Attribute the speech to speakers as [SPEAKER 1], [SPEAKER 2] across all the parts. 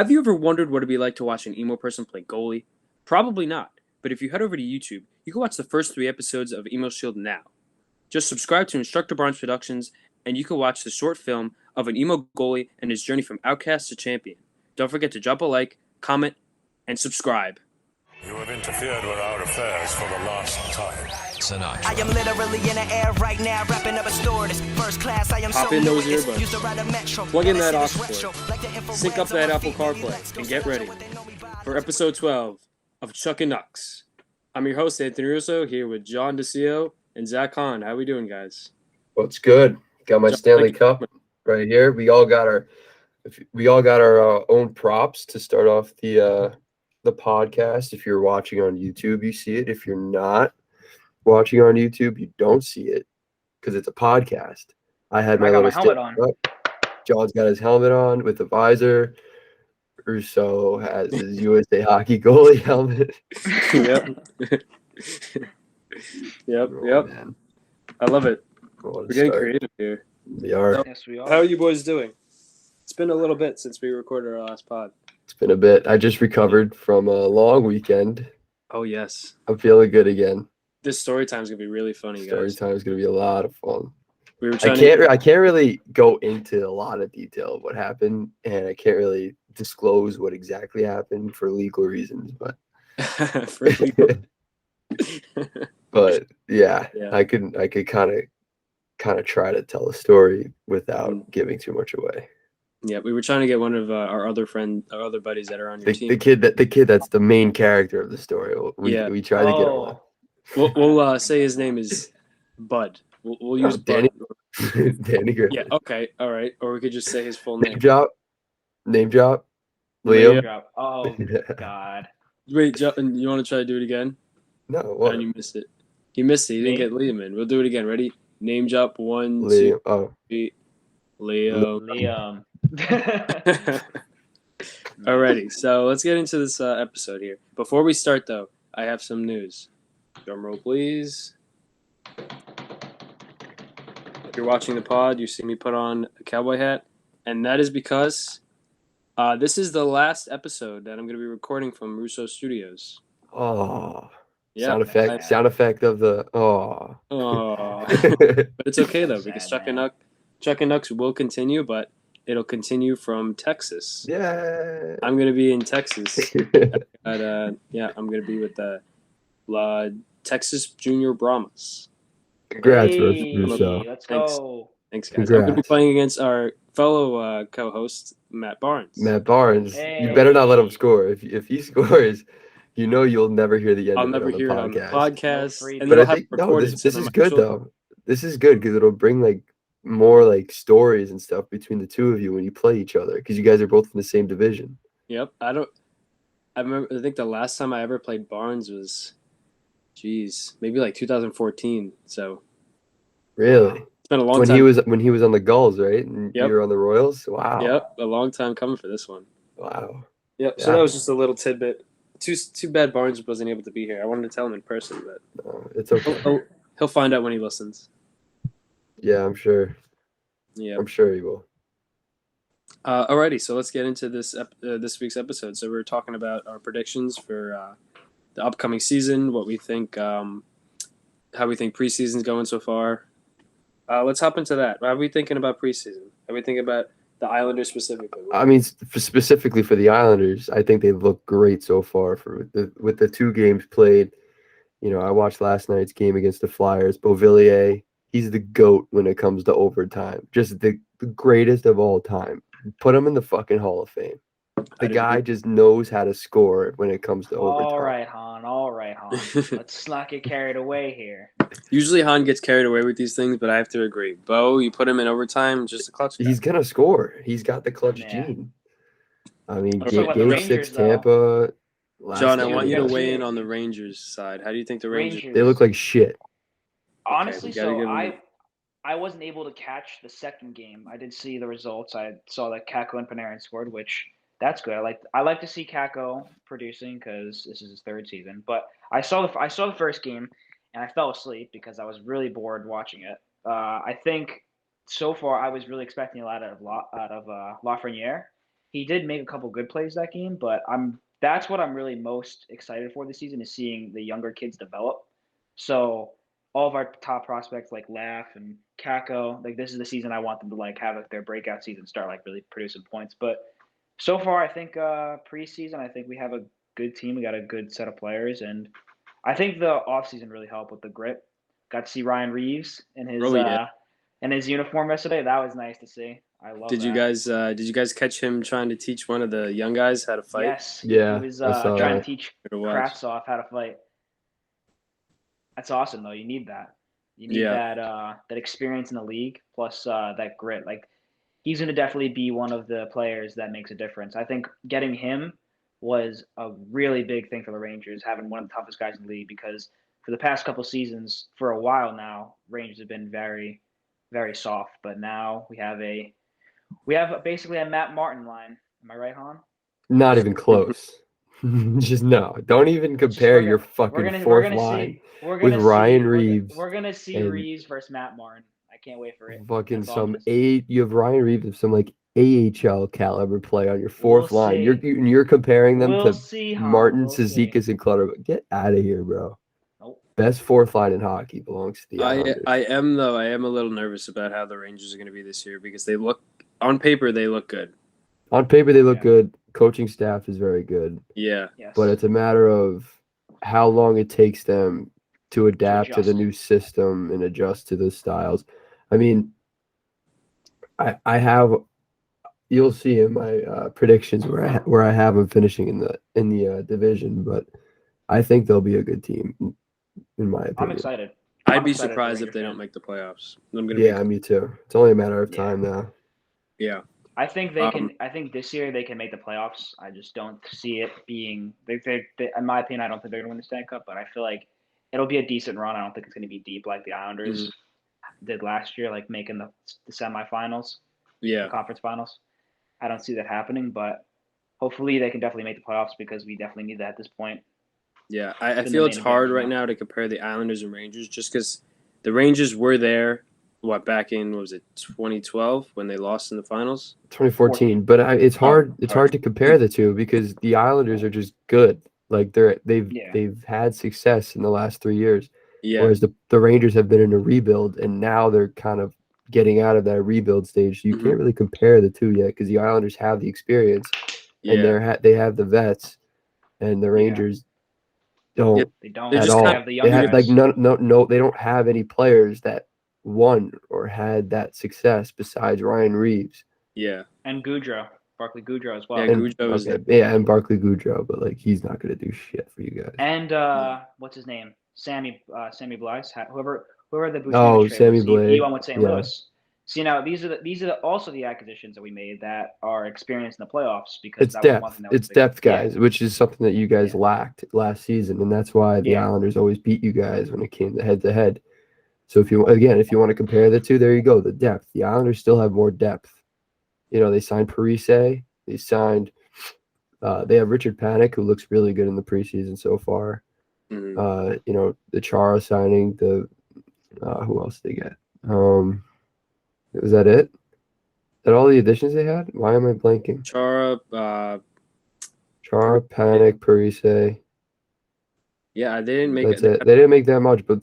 [SPEAKER 1] Have you ever wondered what it'd be like to watch an emo person play goalie? Probably not. But if you head over to YouTube, you can watch the first 3 episodes of Emo Shield now. Just subscribe to Instructor Barnes Productions, and you can watch the short film of an emo goalie and his journey from outcast to champion. Don't forget to drop a like, comment, and subscribe.
[SPEAKER 2] You have interfered with our affairs for the last time.
[SPEAKER 3] Sinatra.
[SPEAKER 4] I am literally in the air right now, wrapping up a store. This first class, I am
[SPEAKER 1] Hop
[SPEAKER 4] so
[SPEAKER 1] in
[SPEAKER 4] new
[SPEAKER 1] those
[SPEAKER 4] at this.
[SPEAKER 1] earbuds.
[SPEAKER 4] Used to ride a metro.
[SPEAKER 1] Plug in that aux
[SPEAKER 4] This
[SPEAKER 1] cord.
[SPEAKER 4] retro, like the infrared
[SPEAKER 1] Sync up
[SPEAKER 4] on my
[SPEAKER 1] that Apple
[SPEAKER 4] feet,
[SPEAKER 1] CarPlay
[SPEAKER 4] relax,
[SPEAKER 1] and
[SPEAKER 4] go
[SPEAKER 1] get
[SPEAKER 4] special
[SPEAKER 1] ready
[SPEAKER 4] when they know me by
[SPEAKER 1] for episode 12 of Chuckin Knucks. I'm your host, Anthony Russo, here with John DeCio and Zach Hahn. How we doing, guys?
[SPEAKER 5] What's good? Got my
[SPEAKER 1] John,
[SPEAKER 5] Stanley
[SPEAKER 1] thank you.
[SPEAKER 5] Cup right here. We all got our own props to start off the podcast. If you're watching on YouTube, you see it. If you're not watching on YouTube, you don't see it because it's a podcast. I had my
[SPEAKER 6] I got my
[SPEAKER 5] little
[SPEAKER 6] helmet
[SPEAKER 5] Stanley Cup. John's got his helmet on with a visor. Russo has his USA hockey goalie helmet.
[SPEAKER 1] Yep. Yep.
[SPEAKER 5] Oh, man.
[SPEAKER 1] I love it.
[SPEAKER 5] What a
[SPEAKER 1] We're getting
[SPEAKER 5] start.
[SPEAKER 1] creative here.
[SPEAKER 5] We are.
[SPEAKER 6] Yes, we are.
[SPEAKER 1] How are you boys doing? It's been a little bit since we recorded our last pod.
[SPEAKER 5] It's been a bit. I just recovered from a long weekend.
[SPEAKER 1] Oh, yes.
[SPEAKER 5] I'm feeling good again.
[SPEAKER 1] This story time's going to be really funny,
[SPEAKER 5] Story
[SPEAKER 1] guys.
[SPEAKER 5] time is going to be a lot of fun.
[SPEAKER 1] We were
[SPEAKER 5] I
[SPEAKER 1] trying
[SPEAKER 5] can't really go into a lot of detail of what happened, and I can't really disclose what exactly happened for legal reasons. But but yeah,
[SPEAKER 1] Yeah.
[SPEAKER 5] I could kind of try to tell a story without giving too much away.
[SPEAKER 1] Yeah, we were trying to get one of our other buddies that are on your team.
[SPEAKER 5] The kid that's the main character of the story. We tried to get him on.
[SPEAKER 1] We'll say his name is Bud. We'll use
[SPEAKER 5] Danny.
[SPEAKER 1] Bud.
[SPEAKER 5] Danny Griffin.
[SPEAKER 1] Yeah, okay, all right. Or we could just say his full name.
[SPEAKER 5] Name drop. Liam.
[SPEAKER 6] Drop. Oh God.
[SPEAKER 1] Wait, John, you want to try to do it again?
[SPEAKER 5] No,
[SPEAKER 1] Oh,
[SPEAKER 5] what?
[SPEAKER 1] you missed it. He missed it. He didn't get Liam in. We'll do it again. Ready? Name drop 1,
[SPEAKER 5] Liam.
[SPEAKER 1] 2,
[SPEAKER 5] Oh,
[SPEAKER 1] 3. Leo.
[SPEAKER 6] Liam.
[SPEAKER 1] Alrighty, so let's get into this episode here. Before we start, though, I have some news. Drum roll, please. If you're watching the pod, you see me put on a cowboy hat, and that is because this is the last episode that I'm going to be recording from Russo Studios.
[SPEAKER 5] oh.
[SPEAKER 1] Yeah,
[SPEAKER 5] Sound effect of the oh.
[SPEAKER 1] But it's okay though because
[SPEAKER 6] Sad,
[SPEAKER 1] Chuckin Knucks will continue, but it'll continue from Texas.
[SPEAKER 5] Yeah.
[SPEAKER 1] I'm gonna be in Texas. I'm gonna be with the Texas Junior Brahmas.
[SPEAKER 5] Congrats,
[SPEAKER 6] Hey,
[SPEAKER 5] Russo.
[SPEAKER 6] let's
[SPEAKER 1] Thanks.
[SPEAKER 6] go.
[SPEAKER 1] Thanks, guys. I'm gonna be
[SPEAKER 5] Congrats.
[SPEAKER 1] playing against our fellow co-host Matt Barnes.
[SPEAKER 5] Matt Barnes.
[SPEAKER 6] Hey.
[SPEAKER 5] You better not let him score. If he scores, you know you'll never hear the end
[SPEAKER 1] I'll
[SPEAKER 5] of
[SPEAKER 1] never
[SPEAKER 5] it
[SPEAKER 1] hear it
[SPEAKER 5] on
[SPEAKER 1] on
[SPEAKER 5] the
[SPEAKER 1] the
[SPEAKER 5] podcast.
[SPEAKER 1] podcast,
[SPEAKER 6] No free-
[SPEAKER 1] and
[SPEAKER 5] But
[SPEAKER 1] then
[SPEAKER 5] I
[SPEAKER 1] I'll have
[SPEAKER 5] think
[SPEAKER 1] it recorded.
[SPEAKER 5] this is good though. This is good because it'll bring like more like stories and stuff between the two of you when you play each other because you guys are both in the same division.
[SPEAKER 1] Yep. I think the last time I ever played Barnes was, maybe like 2014. So
[SPEAKER 5] Really?
[SPEAKER 1] it's been a long
[SPEAKER 5] When
[SPEAKER 1] time.
[SPEAKER 5] he was on the Gulls, right? And
[SPEAKER 1] Yep.
[SPEAKER 5] you were on the Royals? Wow.
[SPEAKER 1] Yep, a long time coming for this one.
[SPEAKER 5] Wow.
[SPEAKER 1] Yep. So
[SPEAKER 5] Yeah.
[SPEAKER 1] that was just a little tidbit. Too bad Barnes wasn't able to be here. I wanted to tell him in person, but
[SPEAKER 5] No, it's okay.
[SPEAKER 1] he'll find out when he listens.
[SPEAKER 5] Yeah, I'm sure.
[SPEAKER 1] Yeah.
[SPEAKER 5] I'm sure he will.
[SPEAKER 1] Alrighty, so let's get into this week's episode. So we're talking about our predictions for the upcoming season, what we think, how we think preseason's going so far. Let's hop into that. How are we thinking about preseason? How are we thinking about the Islanders specifically?
[SPEAKER 5] I mean, specifically for the Islanders, I think they look great so far with the 2 games played. You know, I watched last night's game against the Flyers. Beauvillier, he's the GOAT when it comes to overtime. Just the greatest of all time. Put him in the fucking Hall of Fame. The guy just knows how to score when it comes to overtime.
[SPEAKER 6] All right, Han. Let's not get carried away here.
[SPEAKER 1] Usually Han gets carried away with these things, but I have to agree. Bo, you put him in overtime, just a clutch guy.
[SPEAKER 5] He's gonna score. He's got the clutch
[SPEAKER 6] Yeah.
[SPEAKER 5] gene. I mean,
[SPEAKER 1] Let's talk
[SPEAKER 6] about the
[SPEAKER 5] game
[SPEAKER 6] Rangers,
[SPEAKER 5] 6 Tampa. last
[SPEAKER 1] John, I
[SPEAKER 5] game,
[SPEAKER 1] want you to
[SPEAKER 6] yeah.
[SPEAKER 1] weigh in on the Rangers side. How do you think the Rangers?
[SPEAKER 5] They look like shit.
[SPEAKER 6] Honestly,
[SPEAKER 1] we gotta give them-
[SPEAKER 6] I wasn't able to catch the second game. I did see the results. I saw that Kako and Panarin scored, which that's good. I like to see Kako producing because this is his 3rd season. But I saw the first game and I fell asleep because I was really bored watching it. I think so far I was really expecting a lot out of Lafreniere, he did make a couple good plays that game, but that's what I'm really most excited for this season is seeing the younger kids develop. So all of our top prospects like Laugh and Kako, like this is the season I want them to like have their breakout season, start like really producing points. But so far, I think preseason, I think we have a good team. We got a good set of players, and I think the offseason really helped with the grit. Got to see Ryan Reeves
[SPEAKER 1] Oh yeah.
[SPEAKER 6] in his uniform yesterday. That was nice to see. I love
[SPEAKER 1] Did
[SPEAKER 6] that.
[SPEAKER 1] you guys catch him trying to teach one of the young guys how to fight?
[SPEAKER 6] Yes, he
[SPEAKER 5] Yeah,
[SPEAKER 6] was
[SPEAKER 5] I saw
[SPEAKER 6] trying
[SPEAKER 5] that.
[SPEAKER 6] to teach
[SPEAKER 1] To watch.
[SPEAKER 6] Kravtsov how to fight. That's awesome, though. You need that. You need
[SPEAKER 1] Yeah.
[SPEAKER 6] that experience in the league plus that grit. Like he's going to definitely be one of the players that makes a difference. I think getting him was a really big thing for the Rangers, having one of the toughest guys in the league because for the past couple seasons, for a while now, Rangers have been very, very soft. But now we have basically a Matt Martin line. Am I right, Han?
[SPEAKER 5] Not even close. Just no. Don't even compare your fucking fourth line with Ryan Reeves
[SPEAKER 6] we're gonna see
[SPEAKER 5] and
[SPEAKER 6] Reeves versus Matt Martin. I can't wait for it.
[SPEAKER 5] fucking
[SPEAKER 6] That's all I'm
[SPEAKER 5] some
[SPEAKER 6] gonna say.
[SPEAKER 5] you have Ryan Reeves of some like AHL caliber play on your
[SPEAKER 6] We'll
[SPEAKER 5] fourth line.
[SPEAKER 6] see.
[SPEAKER 5] You're comparing them
[SPEAKER 6] We'll
[SPEAKER 5] to
[SPEAKER 6] see, Han.
[SPEAKER 5] Martin,
[SPEAKER 6] We'll see.
[SPEAKER 5] Cizikas, and Clutter. Get out of here, bro.
[SPEAKER 6] Nope.
[SPEAKER 5] Best fourth line in hockey belongs to the Islanders.
[SPEAKER 1] I am a little nervous about how the Rangers are going to be this year because they look on paper they look good.
[SPEAKER 5] On paper, they look
[SPEAKER 6] Yeah.
[SPEAKER 5] good. Coaching staff is very good,
[SPEAKER 1] Yeah.
[SPEAKER 6] Yes.
[SPEAKER 5] but it's a matter of how long it takes them to adapt to the
[SPEAKER 6] adjust.
[SPEAKER 5] new system and adjust to the styles. I mean, I have you'll see in my predictions where I have them finishing in the division, but I think they'll be a good team in my opinion.
[SPEAKER 6] I'm excited.
[SPEAKER 1] I'd be
[SPEAKER 6] excited
[SPEAKER 1] surprised
[SPEAKER 6] for
[SPEAKER 1] if they
[SPEAKER 6] Ranger
[SPEAKER 1] don't
[SPEAKER 6] fan.
[SPEAKER 1] make the playoffs. I'm gonna
[SPEAKER 5] Yeah, me too. It's only a matter of
[SPEAKER 6] Yeah.
[SPEAKER 5] time now.
[SPEAKER 1] yeah.
[SPEAKER 6] I think they can. I think this year they can make the playoffs. I just don't see it being. In my opinion, I don't think they're going to win the Stanley Cup, but I feel like it'll be a decent run. I don't think it's going to be deep like the Islanders did last year, like making the semifinals,
[SPEAKER 1] Yeah.
[SPEAKER 6] the conference finals. I don't see that happening, but hopefully they can definitely make the playoffs because we definitely need that at this point.
[SPEAKER 1] Yeah. I
[SPEAKER 6] Been the
[SPEAKER 1] feel
[SPEAKER 6] main
[SPEAKER 1] it's hard
[SPEAKER 6] advantage
[SPEAKER 1] right now to compare the Islanders and Rangers just because the Rangers were there. Back in what was it 2012 when they lost in the finals?
[SPEAKER 5] 2014, but it's hard. It's
[SPEAKER 1] hard.
[SPEAKER 5] hard to compare the two because the Islanders are just good. Like they've had success in the last 3 years,
[SPEAKER 1] Yeah.
[SPEAKER 5] whereas the Rangers have been in a rebuild and now they're kind of getting out of that rebuild stage. So you can't really compare the two yet because the Islanders have the experience and they have the vets, and the Rangers don't
[SPEAKER 6] They don't.
[SPEAKER 1] They're
[SPEAKER 5] at
[SPEAKER 1] just
[SPEAKER 5] all.
[SPEAKER 6] They have the young
[SPEAKER 5] They have like
[SPEAKER 6] guys.
[SPEAKER 5] no. They don't have any players that won or had that success besides Ryan Reeves.
[SPEAKER 1] Yeah.
[SPEAKER 6] And Barkley Goudreau as well.
[SPEAKER 1] Yeah,
[SPEAKER 5] And,
[SPEAKER 1] Goudreau is
[SPEAKER 5] and Barkley Goudreau, but like he's not gonna do shit for you guys.
[SPEAKER 6] And what's his name? Sammy Blythe. Whoever the
[SPEAKER 5] Oh,
[SPEAKER 6] Buchnevich trade
[SPEAKER 5] Sammy
[SPEAKER 6] was. He
[SPEAKER 5] Blais.
[SPEAKER 6] won with St.
[SPEAKER 5] Yeah.
[SPEAKER 6] Louis. See now these are also the acquisitions that we made that are experienced in the playoffs because
[SPEAKER 5] It's
[SPEAKER 6] that was one
[SPEAKER 5] depth.
[SPEAKER 6] thing that was
[SPEAKER 5] It's
[SPEAKER 6] big.
[SPEAKER 5] depth, guys, which is something that you guys
[SPEAKER 6] Yeah.
[SPEAKER 5] lacked last season, and that's why the
[SPEAKER 6] Yeah.
[SPEAKER 5] Islanders always beat you guys when it came to head to head. So if you want to compare the two, there you go. The depth. The Islanders still have more depth. You know, they signed Parise. They signed. They have Richard Panik, who looks really good in the preseason so far.
[SPEAKER 1] Mhm.
[SPEAKER 5] You know, the Chara signing. The who else did they get? Was that it? Is that all the additions they had? Why am I blanking?
[SPEAKER 1] Chara,
[SPEAKER 5] Chara, Panik, Parise.
[SPEAKER 1] yeah, they didn't make
[SPEAKER 5] That's it. They didn't make that much, but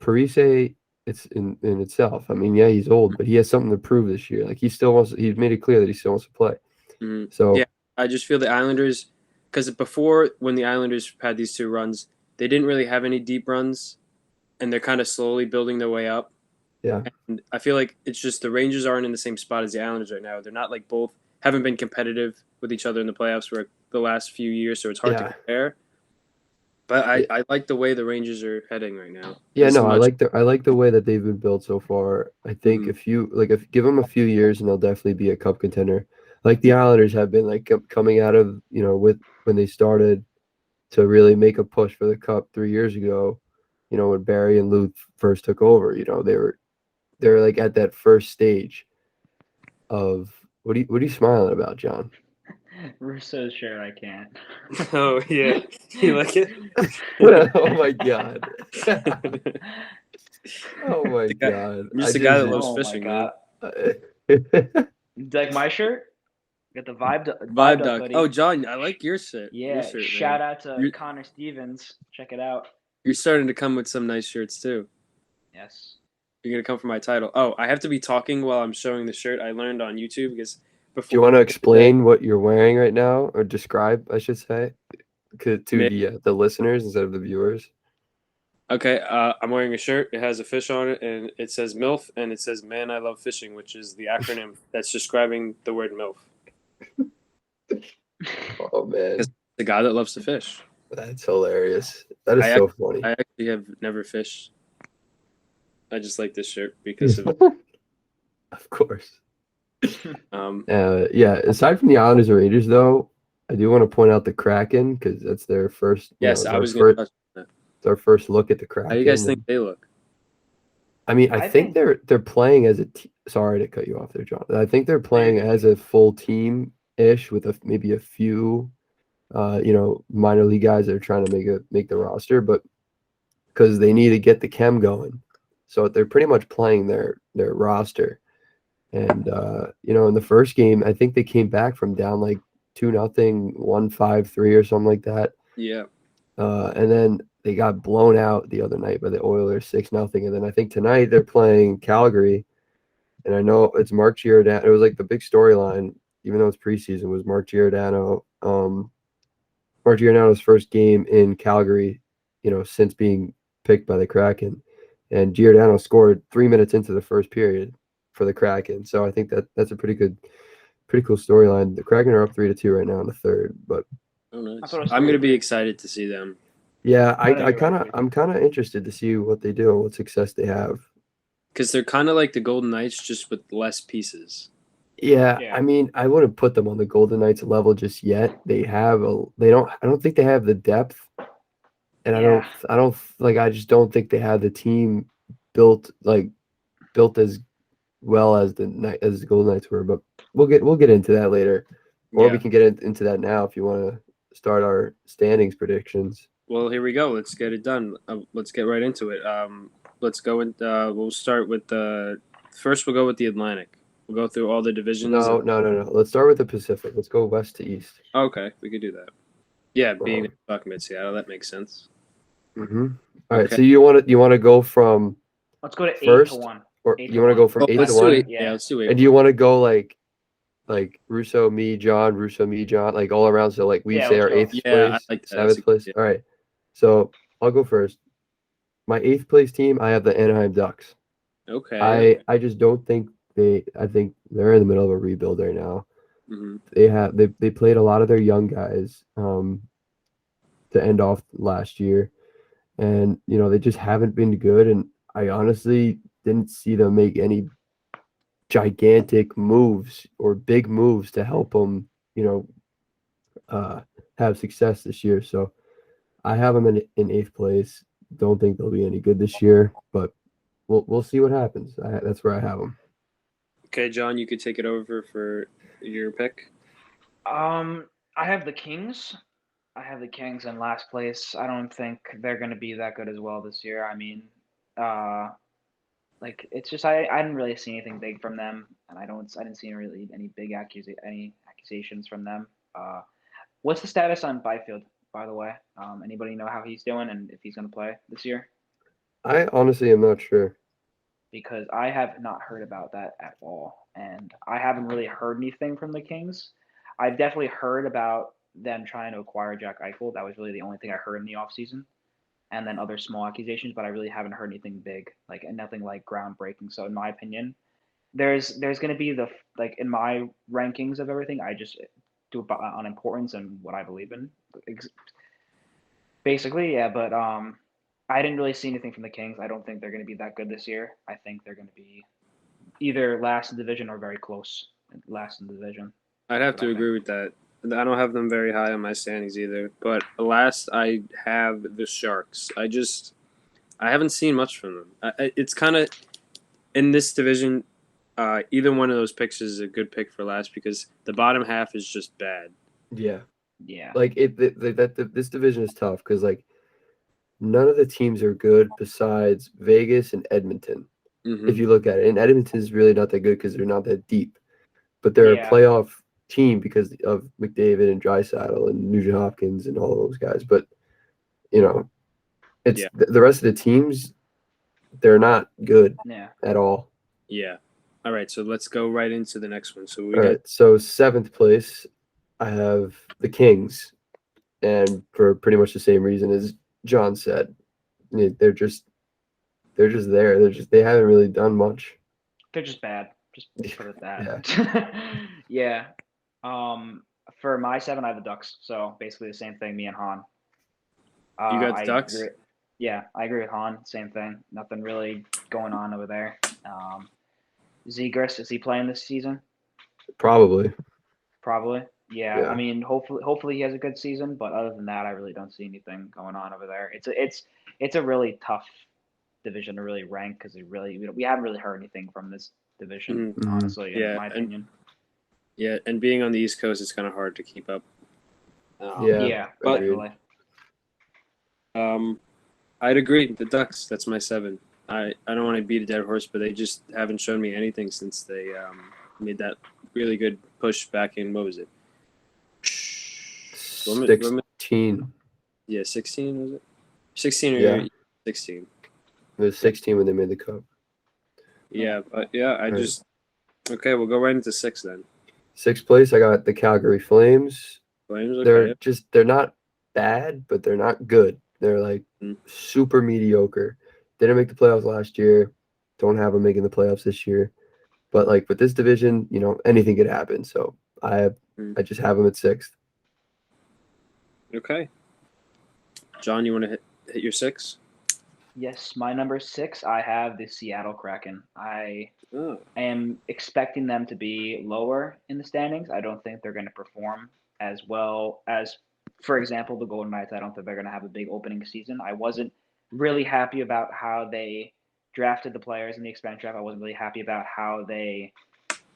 [SPEAKER 5] Parise, it's in itself. I mean, yeah, he's old, but he has something to prove this year. Like he's made it clear that he still wants to play.
[SPEAKER 1] Mhm.
[SPEAKER 5] So
[SPEAKER 1] Yeah, I just feel the Islanders, because before when the Islanders had these two runs, they didn't really have any deep runs, and they're kind of slowly building their way up.
[SPEAKER 5] yeah,
[SPEAKER 1] And I feel like it's just the Rangers aren't in the same spot as the Islanders right now. They're not like haven't been competitive with each other in the playoffs for the last few years, so it's hard to compare. But I like the way the Rangers are heading right now.
[SPEAKER 5] yeah. No, I like the way that they've been built so far. I think if give them a few years, and they'll definitely be a cup contender. Like the Islanders have been like coming out of with when they started to really make a push for the cup 3 years ago. You know, when Barry and Lou first took over, they're like at that first stage of what are you smiling about, John?
[SPEAKER 6] Russo's sure I can't.
[SPEAKER 1] Oh yeah, you like it?
[SPEAKER 5] Oh my god. Oh my god.
[SPEAKER 1] I'm just a guy that loves
[SPEAKER 6] Oh
[SPEAKER 1] fishing,
[SPEAKER 6] my
[SPEAKER 1] man.
[SPEAKER 6] god. Like my shirt? Got the Vibe
[SPEAKER 1] Vibe
[SPEAKER 6] Duck
[SPEAKER 1] Duck.
[SPEAKER 6] hoodie.
[SPEAKER 1] Oh, John, I like your shirt.
[SPEAKER 6] Yeah,
[SPEAKER 1] Your shirt,
[SPEAKER 6] shout
[SPEAKER 1] man.
[SPEAKER 6] out to
[SPEAKER 1] You're-
[SPEAKER 6] Connor Stevens. Check it out.
[SPEAKER 1] You're starting to come with some nice shirts too.
[SPEAKER 6] Yes.
[SPEAKER 1] You're gonna come for my title. Oh, I have to be talking while I'm showing the shirt I learned on YouTube because before.
[SPEAKER 5] Do you want to explain what you're wearing right now, or describe, I should say, to the listeners instead of the viewers?
[SPEAKER 1] Okay, I'm wearing a shirt. It has a fish on it, and it says MILF, and it says "Man, I Love Fishing," which is the acronym that's describing the word MILF.
[SPEAKER 5] Oh man,
[SPEAKER 1] The guy that loves to fish.
[SPEAKER 5] that's hilarious. That is
[SPEAKER 1] I
[SPEAKER 5] so funny.
[SPEAKER 1] I actually have never fished. I just like this shirt because of
[SPEAKER 5] Of course.
[SPEAKER 1] um.
[SPEAKER 5] Yeah. Aside from the Islanders and Rangers, though, I do want to point out the Kraken because that's their first.
[SPEAKER 1] Yes,
[SPEAKER 5] it's
[SPEAKER 1] I
[SPEAKER 5] our
[SPEAKER 1] was going to
[SPEAKER 5] first.
[SPEAKER 1] touch on that.
[SPEAKER 5] It's our first look at the Kraken.
[SPEAKER 1] How do you guys think they look?
[SPEAKER 5] I mean, I
[SPEAKER 6] I
[SPEAKER 5] think
[SPEAKER 6] think-
[SPEAKER 5] they're playing as a. Sorry to cut you off there, John. I think they're playing
[SPEAKER 6] good.
[SPEAKER 5] as a full team ish with maybe a few, minor league guys that are trying to make the roster, but because they need to get the chem going, so they're pretty much playing their roster. And in the first game, I think they came back from down like 2-0, 1-5-3 or something like that.
[SPEAKER 1] Yeah.
[SPEAKER 5] And then they got blown out the other night by the Oilers 6-0. And then I think tonight they're playing Calgary. And I know it's Mark Giordano. It was like the big storyline, even though it's preseason, was Mark Giordano. Mark Giordano's first game in Calgary, since being picked by the Kraken. And Giordano scored 3 minutes into the first period for the Kraken. So I think that's a pretty cool storyline. The Kraken are up 3-2 right now in the third, but
[SPEAKER 1] Oh, nice.
[SPEAKER 6] thought it was
[SPEAKER 1] I'm going to be
[SPEAKER 6] 3-3.
[SPEAKER 1] excited to see them.
[SPEAKER 5] yeah,
[SPEAKER 6] No, you're right.
[SPEAKER 5] I'm kind of interested to see what they do and what success they have.
[SPEAKER 1] Because they're kind of like the Golden Knights, just with less pieces.
[SPEAKER 5] Yeah,
[SPEAKER 6] Yeah.
[SPEAKER 5] I mean, I wouldn't put them on the Golden Knights level just yet. I don't think they have the depth, and
[SPEAKER 6] Yeah.
[SPEAKER 5] I just don't think they have the team built as well as the Golden Knights were. But we'll get into that later, or we can get into that now if you want to start our standings predictions.
[SPEAKER 1] Well, here we go. Let's get it done. Let's get right into it. Let's go and we'll start with first. We'll go with the Atlantic. We'll go through all the divisions.
[SPEAKER 5] No. Let's start with the Pacific. Let's go west to east.
[SPEAKER 1] Okay, we could do that. Yeah, being talking about Seattle, that makes sense.
[SPEAKER 5] Mm-hmm. All right.
[SPEAKER 1] Okay.
[SPEAKER 5] So you want to go from
[SPEAKER 6] Let's go to
[SPEAKER 5] First?
[SPEAKER 6] 8-1.
[SPEAKER 5] or
[SPEAKER 6] 8
[SPEAKER 5] you want to
[SPEAKER 6] to
[SPEAKER 5] go
[SPEAKER 6] 1.
[SPEAKER 5] from
[SPEAKER 1] Oh,
[SPEAKER 5] 8
[SPEAKER 1] let's
[SPEAKER 5] to
[SPEAKER 1] do
[SPEAKER 5] 1?
[SPEAKER 1] it.
[SPEAKER 6] Yeah.
[SPEAKER 1] Yeah, let's do it.
[SPEAKER 5] And do you want to go like Russo, me, John, like all around? So like we
[SPEAKER 6] Yeah,
[SPEAKER 5] say
[SPEAKER 6] let's
[SPEAKER 5] our
[SPEAKER 6] go.
[SPEAKER 5] 8th
[SPEAKER 1] Yeah,
[SPEAKER 5] place,
[SPEAKER 1] I like that. That's a
[SPEAKER 5] 7th
[SPEAKER 1] good
[SPEAKER 5] place.
[SPEAKER 1] idea.
[SPEAKER 5] All right. So I'll go first. My 8th place team, I have the Anaheim Ducks.
[SPEAKER 1] Okay.
[SPEAKER 5] I just don't think I think they're in the middle of a rebuild right now.
[SPEAKER 1] Mhm.
[SPEAKER 5] They played a lot of their young guys to end off last year, and they just haven't been good. And I honestly didn't see them make any gigantic moves or big moves to help them, have success this year. So I have them in 8th place. Don't think they'll be any good this year, but we'll see what happens. That's where I have them.
[SPEAKER 1] Okay, John, you could take it over for your pick.
[SPEAKER 6] I have the Kings. I have the Kings in last place. I don't think they're going to be that good as well this year. I mean, it's just I didn't really see anything big from them, and I didn't see really any big accusations from them. What's the status on Byfield, by the way? Anybody know how he's doing and if he's going to play this year?
[SPEAKER 5] I honestly am not sure.
[SPEAKER 6] Because I have not heard about that at all, and I haven't really heard anything from the Kings. I've definitely heard about them trying to acquire Jack Eichel. That was really the only thing I heard in the offseason. And then other small accusations, but I really haven't heard anything big, and nothing like groundbreaking. So in my opinion, there's going to be in my rankings of everything, I just do it on importance and what I believe in. Basically, yeah. But I didn't really see anything from the Kings. I don't think they're going to be that good this year. I think they're going to be either last in division or very close last in division.
[SPEAKER 1] I'd have
[SPEAKER 6] What
[SPEAKER 1] to
[SPEAKER 6] I
[SPEAKER 1] agree with that. I don't have them very high on my standings either. But last, I have the Sharks. I haven't seen much from them. It's kind of in this division. Either one of those picks is a good pick for last because the bottom half is just bad.
[SPEAKER 5] Yeah.
[SPEAKER 6] Yeah.
[SPEAKER 5] This division is tough because none of the teams are good besides Vegas and Edmonton.
[SPEAKER 1] Mm-hmm.
[SPEAKER 5] If you look at it, and Edmonton is really not that good because they're not that deep, but they're
[SPEAKER 6] Yeah.
[SPEAKER 5] a playoff team because of McDavid and Draisaitl and Nugent Hopkins and all those guys. But it's
[SPEAKER 1] Yeah.
[SPEAKER 5] the rest of the teams. They're not good
[SPEAKER 6] Yeah.
[SPEAKER 5] at all.
[SPEAKER 1] Yeah. All right, so let's go right into the next one. So we
[SPEAKER 5] All
[SPEAKER 1] got
[SPEAKER 5] right, so 7th place, I have the Kings, and for pretty much the same reason as John said, they're just there. They haven't really done much.
[SPEAKER 6] They're just bad. Just put it
[SPEAKER 5] Yeah.
[SPEAKER 6] that. Yeah. For my 7, I have the Ducks. So basically the same thing. Me and Han.
[SPEAKER 1] you got the
[SPEAKER 6] I
[SPEAKER 1] Ducks.
[SPEAKER 6] agree. Yeah, I agree with Han. Same thing. Nothing really going on over there. Zegras, is he playing this season?
[SPEAKER 5] Probably.
[SPEAKER 6] Probably. Yeah.
[SPEAKER 5] Yeah.
[SPEAKER 6] I mean, hopefully he has a good season. But other than that, I really don't see anything going on over there. It's a really tough division to really rank because we haven't really heard anything from this division,
[SPEAKER 1] Mhm.
[SPEAKER 6] honestly,
[SPEAKER 1] Yeah,
[SPEAKER 6] in my opinion.
[SPEAKER 1] Yeah, and being on the East Coast, it's kind of hard to keep up.
[SPEAKER 5] Yeah.
[SPEAKER 6] Yeah,
[SPEAKER 1] but-
[SPEAKER 6] definitely.
[SPEAKER 1] I'd agree. The Ducks. That's my 7. I don't want to beat a dead horse, but they just haven't shown me anything since they made that really good push back in, what was it?
[SPEAKER 5] 16.
[SPEAKER 1] Yeah, 16 was it? 16 or
[SPEAKER 5] Yeah.
[SPEAKER 1] 16.
[SPEAKER 5] It was 16 when they made the cup.
[SPEAKER 1] Yeah, but yeah,
[SPEAKER 5] Right.
[SPEAKER 1] okay. We'll go right into 6 then.
[SPEAKER 5] 6th place, I got the Calgary Flames.
[SPEAKER 1] Flames. Okay.
[SPEAKER 5] They're not bad, but they're not good. They're like super mediocre. Didn't make the playoffs last year. Don't have them making the playoffs this year. But like with this division, anything could happen. So I just have them at 6th.
[SPEAKER 1] Okay. John, you want to hit your 6?
[SPEAKER 6] Yes, my number 6, I have the Seattle Kraken. I
[SPEAKER 1] Oh.
[SPEAKER 6] am expecting them to be lower in the standings. I don't think they're going to perform as well as, for example, the Golden Knights. I don't think they're going to have a big opening season. I wasn't really happy about how they drafted the players in the expansion draft. I wasn't really happy about how they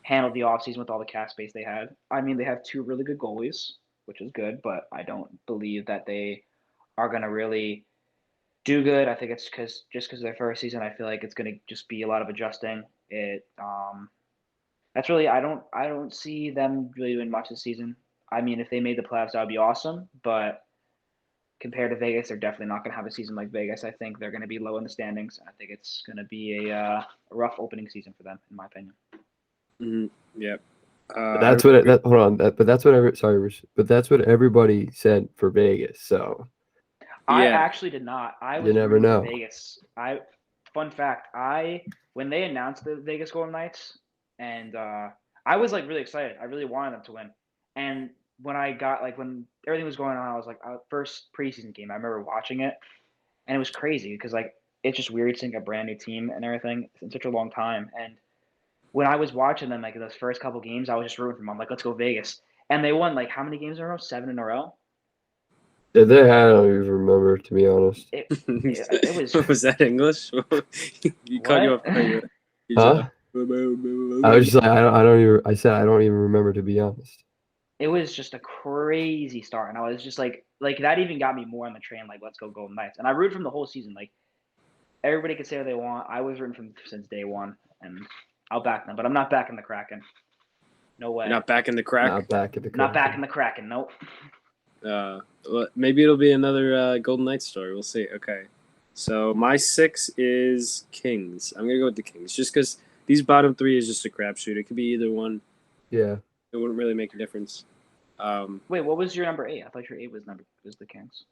[SPEAKER 6] handled the offseason with all the cap space they had. I mean, they have 2 really good goalies, which is good, but I don't believe that they are going to really do good. I think it's because their first season. I feel like it's going to just be a lot of adjusting. That's really I don't see them really doing much this season. I mean, if they made the playoffs, that would be awesome. But compared to Vegas, they're definitely not going to have a season like Vegas. I think they're going to be low in the standings. I think it's going to be a rough opening season for them, in my opinion.
[SPEAKER 1] Mm-hmm. Yep.
[SPEAKER 5] But that's what hold on. But that's what everybody said for Vegas. So
[SPEAKER 6] I
[SPEAKER 1] Yeah.
[SPEAKER 6] actually did not. I was
[SPEAKER 5] You never
[SPEAKER 6] rooting for
[SPEAKER 5] know.
[SPEAKER 6] Vegas. Fun fact, when they announced the Vegas Golden Knights, and I was like really excited. I really wanted them to win. And when when everything was going on, I was like, first preseason game, I remember watching it, and it was crazy because like it's just weird seeing a brand new team and everything in such a long time. And when I was watching them, like those first couple games, I was just rooting for them. I'm like, let's go Vegas. And they won like how many games in a row? 7 in a row.
[SPEAKER 5] I don't even remember, to be honest.
[SPEAKER 6] It was
[SPEAKER 1] Was that English? You cut you off.
[SPEAKER 6] What?
[SPEAKER 1] You
[SPEAKER 5] Huh?
[SPEAKER 1] just-
[SPEAKER 5] I was just like, I don't even. I said I don't even remember, to be honest.
[SPEAKER 6] It was just a crazy start, and I was just like that even got me more on the train. Like, let's go Golden Knights, and I rooted from the whole season. Like, everybody could say what they want. I was rooting from since day one, and I'll back them. But I'm not backing the Kraken. No way.
[SPEAKER 1] You're not back in the crack.
[SPEAKER 5] Not back at the.
[SPEAKER 6] Not
[SPEAKER 5] Kraken.
[SPEAKER 6] backing the Kraken. Nope.
[SPEAKER 1] Well, maybe it'll be another Golden Knights story. We'll see. Okay. So my 6 is Kings. I'm gonna go with the Kings just because these bottom 3 is just a crapshoot. It could be either one.
[SPEAKER 5] Yeah.
[SPEAKER 1] It wouldn't really make a difference.
[SPEAKER 6] Wait, what was your number 8? I thought your 8 was the Kings.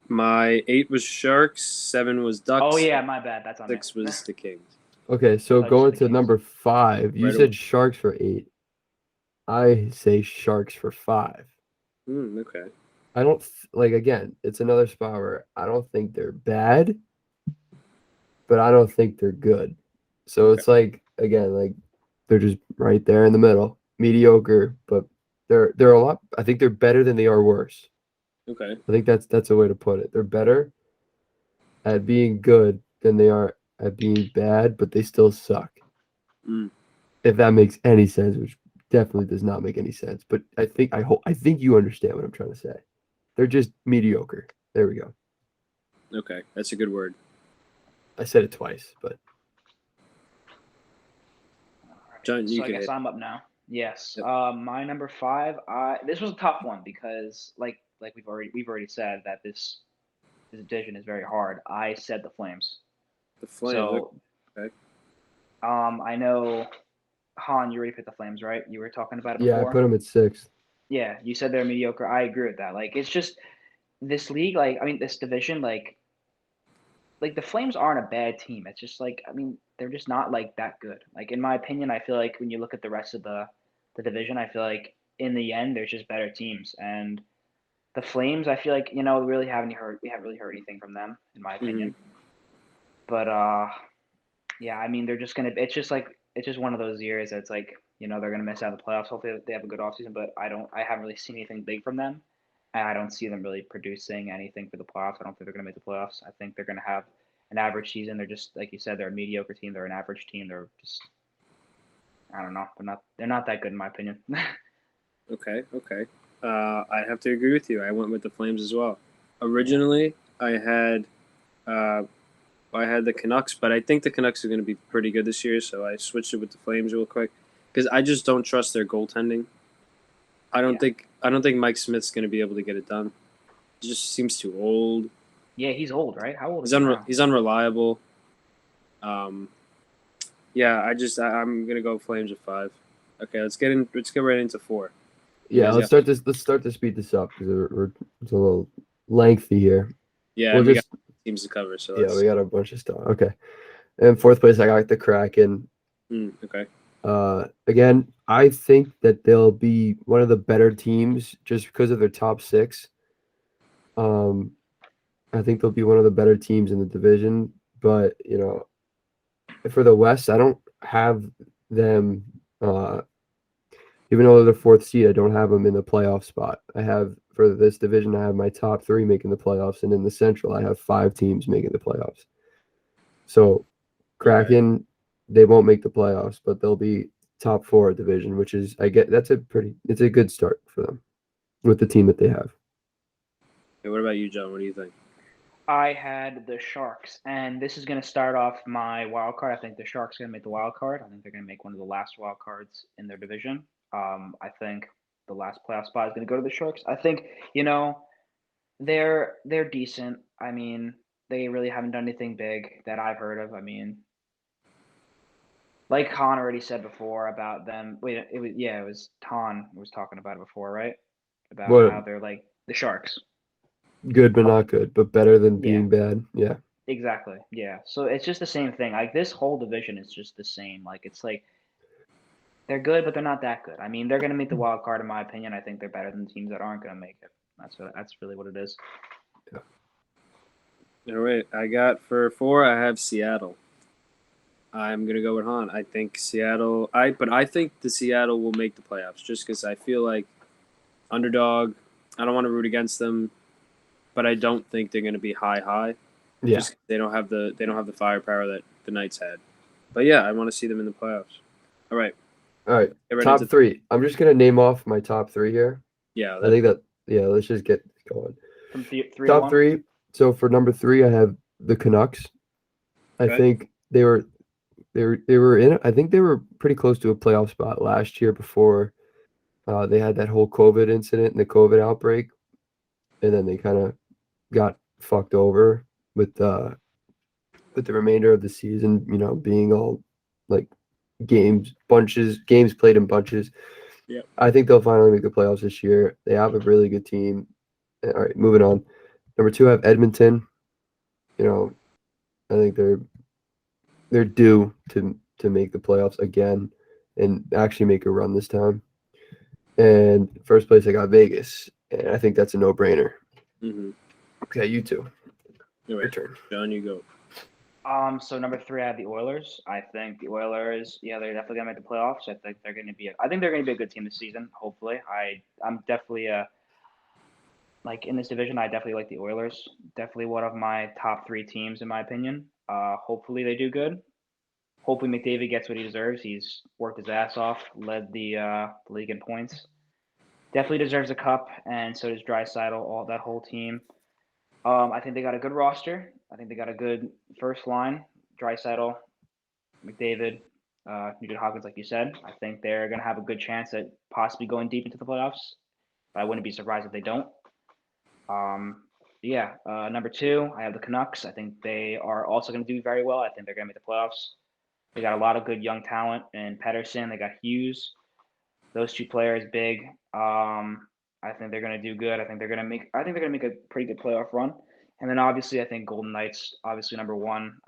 [SPEAKER 1] My 8 was Sharks. 7 was Ducks.
[SPEAKER 6] Oh yeah, my bad. That's on
[SPEAKER 1] 6
[SPEAKER 6] me.
[SPEAKER 1] was the Kings.
[SPEAKER 5] Okay, so
[SPEAKER 6] thought you
[SPEAKER 5] going
[SPEAKER 6] said the
[SPEAKER 5] to
[SPEAKER 6] Kings.
[SPEAKER 5] number 5, you
[SPEAKER 1] Right
[SPEAKER 5] said
[SPEAKER 1] away.
[SPEAKER 5] Sharks for 8. I say Sharks for 5.
[SPEAKER 1] Okay.
[SPEAKER 5] I don't again. It's another spot where I don't think they're bad, but I don't think they're good. So it's like again, like they're just right there in the middle, mediocre. But they're a lot. I think they're better than they are worse.
[SPEAKER 1] Okay.
[SPEAKER 5] I think that's a way to put it. They're better at being good than they are at being bad, but they still suck.
[SPEAKER 1] Mm.
[SPEAKER 5] If that makes any sense, which definitely does not make any sense. But I think you understand what I'm trying to say. They're just mediocre. There we go.
[SPEAKER 1] Okay. That's a good word.
[SPEAKER 5] I said it twice, but
[SPEAKER 1] John, you
[SPEAKER 6] So I
[SPEAKER 1] can
[SPEAKER 6] guess
[SPEAKER 1] hit.
[SPEAKER 6] I'm up now. Yes.
[SPEAKER 1] Yep.
[SPEAKER 6] My number 5. This was a tough one because, like we've already said that this division is very hard. I said the Flames.
[SPEAKER 1] The Flames.
[SPEAKER 6] So,
[SPEAKER 1] Okay.
[SPEAKER 6] I know Han, you already picked the Flames, right? You were talking about it
[SPEAKER 5] Yeah, I
[SPEAKER 6] before.
[SPEAKER 5] put him at 6th.
[SPEAKER 6] Yeah, you said they're mediocre. I agree with that. Like, it's just this league, like, I mean, this division, like the Flames aren't a bad team. It's just like, I mean, they're just not like that good. Like, in my opinion, I feel like when you look at the rest of the division, I feel like in the end, there's just better teams. And the Flames, I feel like, we haven't really heard anything from them, in my
[SPEAKER 1] Hmm.
[SPEAKER 6] opinion. But yeah, I mean, they're just gonna. It's just one of those years that's like, they're gonna miss out on the playoffs. Hopefully, they have a good offseason, but I haven't really seen anything big from them, and I don't see them really producing anything for the playoffs. I don't think they're gonna make the playoffs. I think they're gonna have an average season. They're just like you said, they're a mediocre team. They're an average team. They're just, I don't know. They're not that good in my opinion.
[SPEAKER 1] Okay. Okay. I have to agree with you. I went with the Flames as well.
[SPEAKER 6] Yeah.
[SPEAKER 1] Originally, uh, I had the Canucks, but I think the Canucks are going to be pretty good this year, so I switched it with the Flames real quick because I just don't trust their goaltending.
[SPEAKER 6] Yeah.
[SPEAKER 1] I don't think Mike Smith's going to be able to get it done. He just seems too old.
[SPEAKER 6] Yeah, he's old, right? How old is he now?
[SPEAKER 1] He's unreliable. Um, yeah, I'm gonna go Flames at 5. Okay, let's get right into 4. You
[SPEAKER 5] Yeah,
[SPEAKER 1] guys
[SPEAKER 5] let's
[SPEAKER 1] got
[SPEAKER 5] start this. Let's start to speed this up because it's a little lengthy here.
[SPEAKER 1] yeah,
[SPEAKER 5] We'll
[SPEAKER 1] and we got
[SPEAKER 5] just
[SPEAKER 1] teams to cover, so
[SPEAKER 5] yeah, we
[SPEAKER 1] let's
[SPEAKER 5] got a bunch of stuff. Okay, in 4th place, I got the Kraken.
[SPEAKER 1] okay.
[SPEAKER 5] Again, I think that they'll be one of the better teams just because of their top 6. Um, I think they'll be one of the better teams in the division, but for the West, I don't have them. Even though they're the 4th seed, I don't have them in the playoff spot. I have for this division, I have my top 3 making the playoffs, and in the Central, I have 5 teams making the playoffs. So,
[SPEAKER 1] Okay.
[SPEAKER 5] Kraken, they won't make the playoffs, but they'll be top 4 division, which is it's a good start for them with the team that they have.
[SPEAKER 1] Okay, what about you, John? What do you think?
[SPEAKER 6] I had the Sharks, and this is going to start off my wild card. I think the Sharks are going to make the wild card. I think they're going to make one of the last wild cards in their division. I think the last playoff spot is going to go to the Sharks. I think they're decent. I mean, they really haven't done anything big that I've heard of. I mean, like Khan already said before about them. Wait, it was Ton who was talking about it before, right? About
[SPEAKER 5] What
[SPEAKER 6] how they're like the Sharks.
[SPEAKER 5] good but
[SPEAKER 6] How
[SPEAKER 5] not good, but better than
[SPEAKER 6] yeah.
[SPEAKER 5] being bad. Yeah.
[SPEAKER 6] Exactly. Yeah. So it's just the same thing. Like this whole division is just the same. Like it's like they're good, but they're not that good. I mean, they're gonna make the wild card in my opinion. I think they're better than teams that aren't gonna make it. That's really what it is.
[SPEAKER 1] All right, I got for 4. I have Seattle. I'm gonna go with Han. I think Seattle. I think the Seattle will make the playoffs just because I feel like underdog. I don't want to root against them, but I don't think they're gonna be high.
[SPEAKER 5] Yeah.
[SPEAKER 1] Just 'cause they don't have the firepower that the Knights had. But yeah, I want to see them in the playoffs. All right,
[SPEAKER 5] All right.
[SPEAKER 1] get right
[SPEAKER 5] Top
[SPEAKER 1] into
[SPEAKER 5] 3. I'm just gonna name off my top 3 here.
[SPEAKER 1] yeah.
[SPEAKER 5] I think that yeah, let's just get going.
[SPEAKER 6] From 3 to
[SPEAKER 5] Top
[SPEAKER 6] 1.
[SPEAKER 5] 3. So for number 3, I have the Canucks. I
[SPEAKER 1] Okay.
[SPEAKER 5] think they were in. I think they were pretty close to a playoff spot last year before they had that whole COVID incident and the COVID outbreak, and then they kind of got fucked over with the remainder of the season. Being all like games played in bunches.
[SPEAKER 1] Yep.
[SPEAKER 5] I think they'll finally make the playoffs this year. They have a really good team. All right, moving on. Number 2, I have Edmonton. I think they're due to make the playoffs again and actually make a run this time. And first place, I got Vegas, and I think that's a no-brainer.
[SPEAKER 1] Mm-hmm.
[SPEAKER 5] Okay, you two.
[SPEAKER 1] All
[SPEAKER 5] Your
[SPEAKER 1] right,
[SPEAKER 5] turn.
[SPEAKER 1] John, you go.
[SPEAKER 6] So number 3, I have the Oilers. I think the Oilers, yeah, they're definitely gonna make the playoffs. I think they're gonna be a good team this season. Hopefully, I'm definitely like in this division. I definitely like the Oilers. Definitely one of my top 3 teams in my opinion. Hopefully they do good. Hopefully McDavid gets what he deserves. He's worked his ass off, led the league in points. Definitely deserves a cup, and so does Draisaitl. All that whole team. I think they got a good roster. I think they got a good first line. Draisaitl, McDavid. Nugent Hopkins, like you said. I think they're going to have a good chance at possibly going deep into the playoffs. But I wouldn't be surprised if they don't. Yeah, number 2, I have the Canucks. I think they are also going to do very well. I think they're going to make the playoffs. They got a lot of good young talent in Pedersen. They got Hughes. Those 2 players, big. I think they're going to do good. I think they're going to make. I think they're going to make a pretty good playoff run. And then obviously, I think Golden Knights, obviously number 1.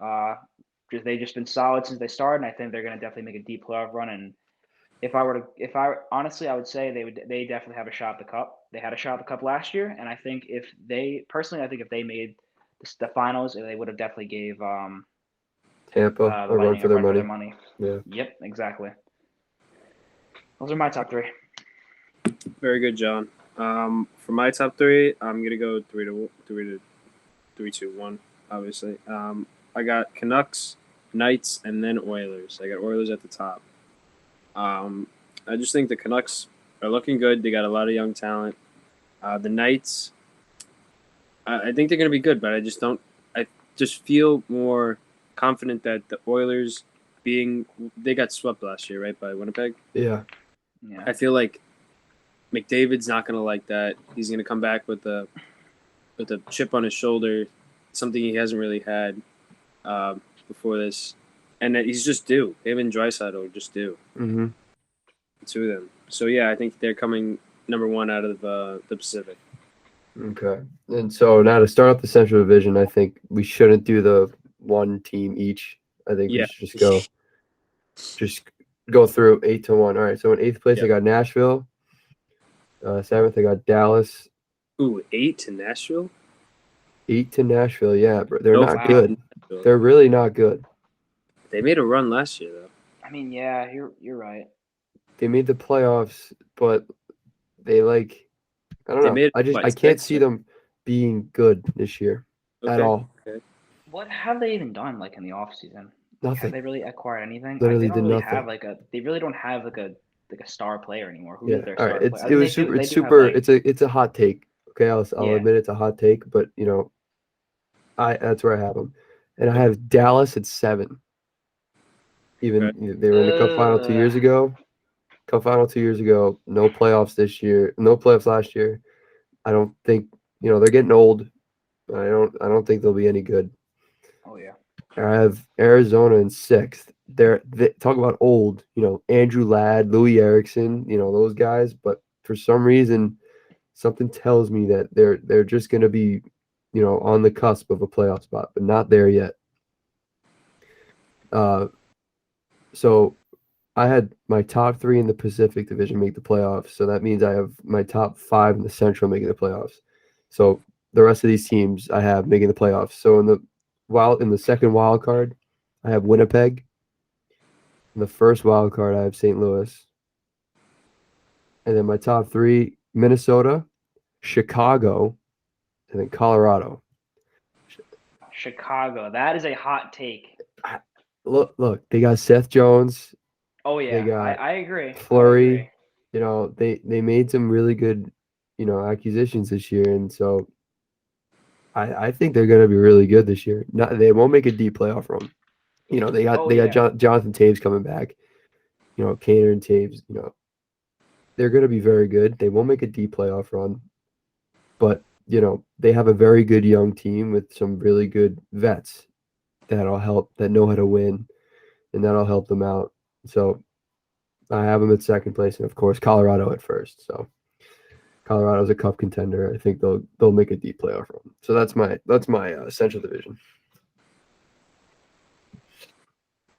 [SPEAKER 6] Because they've just been solid since they started, and I think they're going to definitely make a deep playoff run. And if I honestly, I would say they definitely have a shot at the cup. They had a shot at the cup last year, and I think if they personally, I think if they made the finals, they would have definitely gave
[SPEAKER 5] Tampa
[SPEAKER 6] the
[SPEAKER 5] a run
[SPEAKER 6] Lightning
[SPEAKER 5] for
[SPEAKER 6] a
[SPEAKER 5] their
[SPEAKER 6] run for their
[SPEAKER 5] money.
[SPEAKER 6] money.
[SPEAKER 5] Yeah.
[SPEAKER 6] Yep, exactly. Those are my top 3.
[SPEAKER 1] Very good, John. For my top 3, I'm gonna go 3, 2, 1. Obviously, I got Canucks, Knights, and then Oilers. I got Oilers at the top. I just think the Canucks are looking good. They got a lot of young talent. The Knights, I think they're gonna be good, but I just don't. I just feel more confident that the Oilers, they got swept last year, right, by Winnipeg.
[SPEAKER 5] Yeah.
[SPEAKER 6] Yeah.
[SPEAKER 1] I feel like McDavid's not going to like that. He's going to come back with a chip on his shoulder, something he hasn't really had before this, and that he's just due. Him and Draisaitl are just due.
[SPEAKER 5] Mm-hmm.
[SPEAKER 1] 2 of them. So yeah, I think they're coming number 1 out of the Pacific.
[SPEAKER 5] Okay. And so now to start off the Central Division, I think we shouldn't do the one team each. I think we
[SPEAKER 1] Yeah.
[SPEAKER 5] should just go through 8 to 1. All right. So in 8th place, I got Nashville. 7th, I got Dallas.
[SPEAKER 1] Ooh, 8 to Nashville.
[SPEAKER 5] 8 to Nashville. Yeah, bro. They're
[SPEAKER 1] No
[SPEAKER 5] not
[SPEAKER 6] wow.
[SPEAKER 5] good. They're really not good.
[SPEAKER 1] They made a run last year, though.
[SPEAKER 6] I mean, yeah, you're right.
[SPEAKER 5] They made the playoffs, but they I don't
[SPEAKER 1] They
[SPEAKER 5] know.
[SPEAKER 1] made
[SPEAKER 5] I can't see them being good this year at all.
[SPEAKER 1] Okay.
[SPEAKER 6] What have they even done like in the off season? Have
[SPEAKER 5] Nothing.
[SPEAKER 6] they really acquired anything?
[SPEAKER 5] Literally
[SPEAKER 6] they don't
[SPEAKER 5] did
[SPEAKER 6] really
[SPEAKER 5] nothing.
[SPEAKER 6] have they really don't have like a star player anymore. Who
[SPEAKER 5] Yeah.
[SPEAKER 6] is their
[SPEAKER 5] All
[SPEAKER 6] star
[SPEAKER 5] right.
[SPEAKER 6] player? I
[SPEAKER 5] It
[SPEAKER 6] mean,
[SPEAKER 5] was super.
[SPEAKER 6] they
[SPEAKER 5] It's
[SPEAKER 6] do have
[SPEAKER 5] super.
[SPEAKER 6] like
[SPEAKER 5] It's a hot take. Okay, I'll
[SPEAKER 6] yeah.
[SPEAKER 5] admit it's a hot take, but that's where I have them, and I have Dallas at 7. Even they were in the Cup final 2 years ago. Cup final 2 years ago. No playoffs this year. No playoffs last year. I don't think they're getting old. I don't think they'll be any good.
[SPEAKER 6] Oh yeah.
[SPEAKER 5] I have Arizona in 6th. They talk about old. Andrew Ladd, Louis Erickson. Those guys. But for some reason, something tells me that they're just going to be, on the cusp of a playoff spot, but not there yet. So I had my top 3 in the Pacific Division make the playoffs. So that means I have my top 5 in the Central making the playoffs. So the rest of these teams I have making the playoffs. So in the second wild card, I have Winnipeg. In the first wild card, I have St. Louis. And then my top 3, Minnesota, Chicago, and then Colorado.
[SPEAKER 6] Chicago. That is a hot take.
[SPEAKER 5] Look, they got Seth Jones.
[SPEAKER 6] Oh yeah,
[SPEAKER 5] They got
[SPEAKER 6] I agree.
[SPEAKER 5] Fleury. They made some really good, acquisitions this year, and so I think they're gonna be really good this year. They won't make a deep playoff run. They got Jonathan Taves coming back. Kaner and Taves. They're gonna be very good. They won't make a deep playoff run, but they have a very good young team with some really good vets that know how to win, and that'll help them out. So I have them at second place, and of course Colorado at first. So Colorado's a cup contender. I think they'll make a deep playoff run. So that's my Central Division.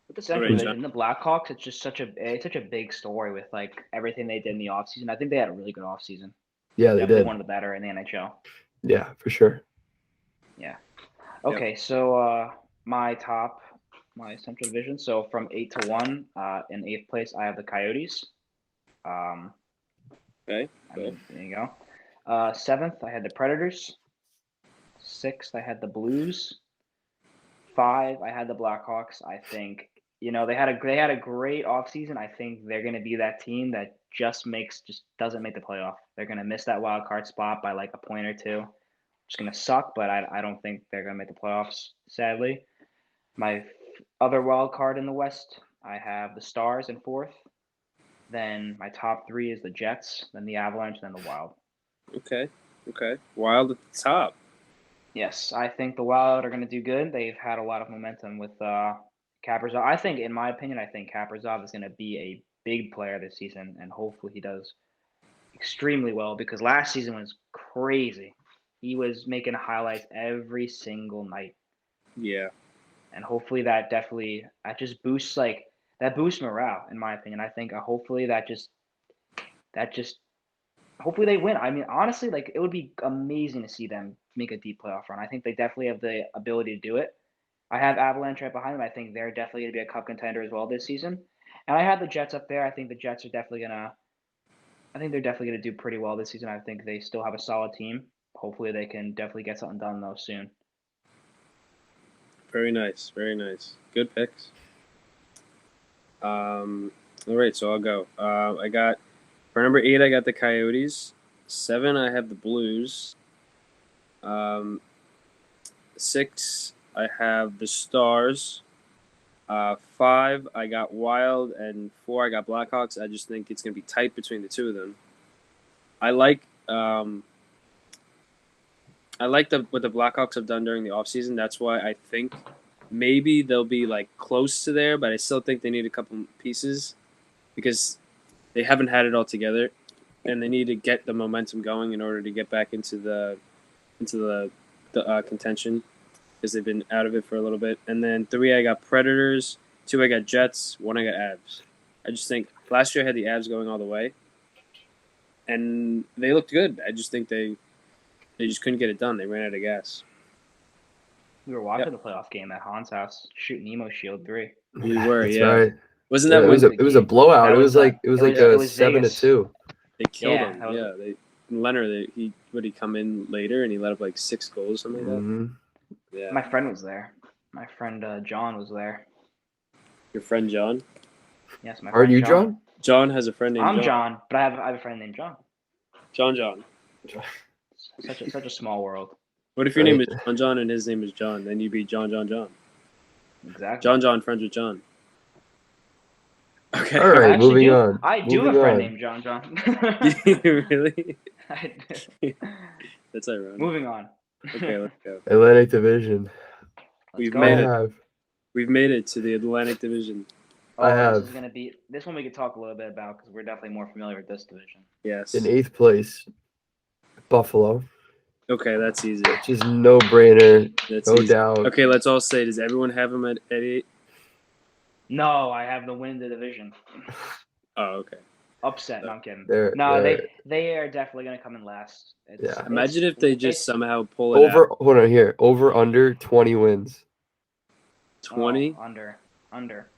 [SPEAKER 6] With the Central Division, the Blackhawks, it's such a big story with like everything they did in the offseason. I think they had a really good offseason.
[SPEAKER 5] Yeah, they
[SPEAKER 6] Definitely
[SPEAKER 5] did.
[SPEAKER 6] one of the better in the NHL.
[SPEAKER 5] Yeah, for sure.
[SPEAKER 6] Yeah. Okay, so my Central Division. So from 8 to 1, in 8th place, I have the Coyotes.
[SPEAKER 1] Okay.
[SPEAKER 6] There you go. 7th, I had the Predators. 6th, I had the Blues. 5, I had the Blackhawks. I think they had a great offseason. I think they're going to be that team that just doesn't make the playoff. They're going to miss that wild card spot by like a point or two. It's going to suck, but I don't think they're going to make the playoffs. Sadly, my other wild card in the West, I have the Stars in fourth. Then my top three is the Jets, then the Avalanche, then the Wild.
[SPEAKER 1] Okay. Wild at the top.
[SPEAKER 6] Yes, I think the Wild are going to do good. They've had a lot of momentum with Kaprizov. I think, in my opinion, I think Kaprizov is going to be a big player this season, and hopefully he does extremely well because last season was crazy. He was making highlights every single night,
[SPEAKER 1] Yeah.
[SPEAKER 6] and hopefully that just boosts that boosts morale. In my opinion, I think hopefully that just hopefully they win. I mean, honestly, like it would be amazing to see them make a deep playoff run. I think they definitely have the ability to do it. I have Avalanche right behind them. I think they're definitely going to be a cup contender as well this season. And I have the Jets up there. I think the Jets are definitely gonna. I think they're definitely going to do pretty well this season. I think they still have a solid team. Hopefully, they can definitely get something done though soon.
[SPEAKER 1] Very nice. Good picks. All right, so I'll go. I got for number 8. I got the Coyotes. 7. I have the Blues. 6. I have the Stars. 5. I got Wild, and 4. I got Blackhawks. I just think it's gonna be tight between the two of them. I like what the Blackhawks have done during the offseason. That's why I think maybe they'll be like close to there, but I still think they need a couple pieces because they haven't had it all together, and they need to get the momentum going in order to get back into the contention because they've been out of it for a little bit. And then 3, I got Predators. 2, I got Jets. 1, I got Avs. I just think last year I had the Avs going all the way, and they looked good. I just think they just couldn't get it done. They ran out of gas.
[SPEAKER 6] We were watching the playoff game at Han's house, shooting Emo Shield 3.
[SPEAKER 1] We were,
[SPEAKER 5] That's
[SPEAKER 1] yeah.
[SPEAKER 5] right.
[SPEAKER 1] Wasn't
[SPEAKER 5] Yeah,
[SPEAKER 1] that
[SPEAKER 5] it was a blowout.
[SPEAKER 6] That
[SPEAKER 5] It was like
[SPEAKER 6] it was
[SPEAKER 5] a
[SPEAKER 6] Vegas.
[SPEAKER 5] 7-2.
[SPEAKER 1] they killed
[SPEAKER 6] Yeah,
[SPEAKER 1] him?
[SPEAKER 6] that was-
[SPEAKER 1] Yeah, Leonard. Would he come in later and he let up like 6 goals, something like that?
[SPEAKER 5] Mhm.
[SPEAKER 1] Yeah.
[SPEAKER 6] My friend was there. My friend John was there.
[SPEAKER 1] Your friend John.
[SPEAKER 6] Yes, my
[SPEAKER 5] Are
[SPEAKER 6] friend
[SPEAKER 5] you
[SPEAKER 6] John.
[SPEAKER 5] John?
[SPEAKER 1] John has a friend named
[SPEAKER 6] I'm
[SPEAKER 1] John.
[SPEAKER 6] John, but I have a friend named John.
[SPEAKER 1] John.
[SPEAKER 6] Such a small world.
[SPEAKER 1] What if your name is
[SPEAKER 5] Right.
[SPEAKER 1] John and his name is John? Then you'd be John.
[SPEAKER 6] Exactly.
[SPEAKER 1] John, friends with John. Okay.
[SPEAKER 5] All right,
[SPEAKER 6] actually
[SPEAKER 5] moving
[SPEAKER 6] do.
[SPEAKER 5] on.
[SPEAKER 6] I do have
[SPEAKER 5] Moving
[SPEAKER 6] a friend
[SPEAKER 5] on.
[SPEAKER 6] named John.
[SPEAKER 1] Really?
[SPEAKER 6] I do.
[SPEAKER 1] That's ironic.
[SPEAKER 6] Moving on.
[SPEAKER 1] Okay, let's go.
[SPEAKER 5] Atlantic Division.
[SPEAKER 6] Let's
[SPEAKER 1] We've
[SPEAKER 6] go.
[SPEAKER 1] made
[SPEAKER 5] I
[SPEAKER 1] it.
[SPEAKER 5] have.
[SPEAKER 1] We've made it to the Atlantic Division.
[SPEAKER 5] I have.
[SPEAKER 6] This is gonna be this one we could talk a little bit about because we're definitely more familiar with this division.
[SPEAKER 1] Yes.
[SPEAKER 5] In 8th place, Buffalo.
[SPEAKER 1] Okay, that's easy.
[SPEAKER 5] Just no brainer.
[SPEAKER 1] That's
[SPEAKER 5] No
[SPEAKER 1] easy.
[SPEAKER 5] doubt.
[SPEAKER 1] Okay, let's all say, does everyone have him at 8?
[SPEAKER 6] No, I have the win the division.
[SPEAKER 1] Oh, okay.
[SPEAKER 6] Upset. No, I'm kidding.
[SPEAKER 5] They're
[SPEAKER 6] They are definitely gonna come in last.
[SPEAKER 5] Yeah.
[SPEAKER 1] Imagine if they just
[SPEAKER 6] it's
[SPEAKER 1] somehow pull it
[SPEAKER 5] over.
[SPEAKER 1] out.
[SPEAKER 5] Hold on here. Over under 20 wins.
[SPEAKER 1] 20?
[SPEAKER 6] under.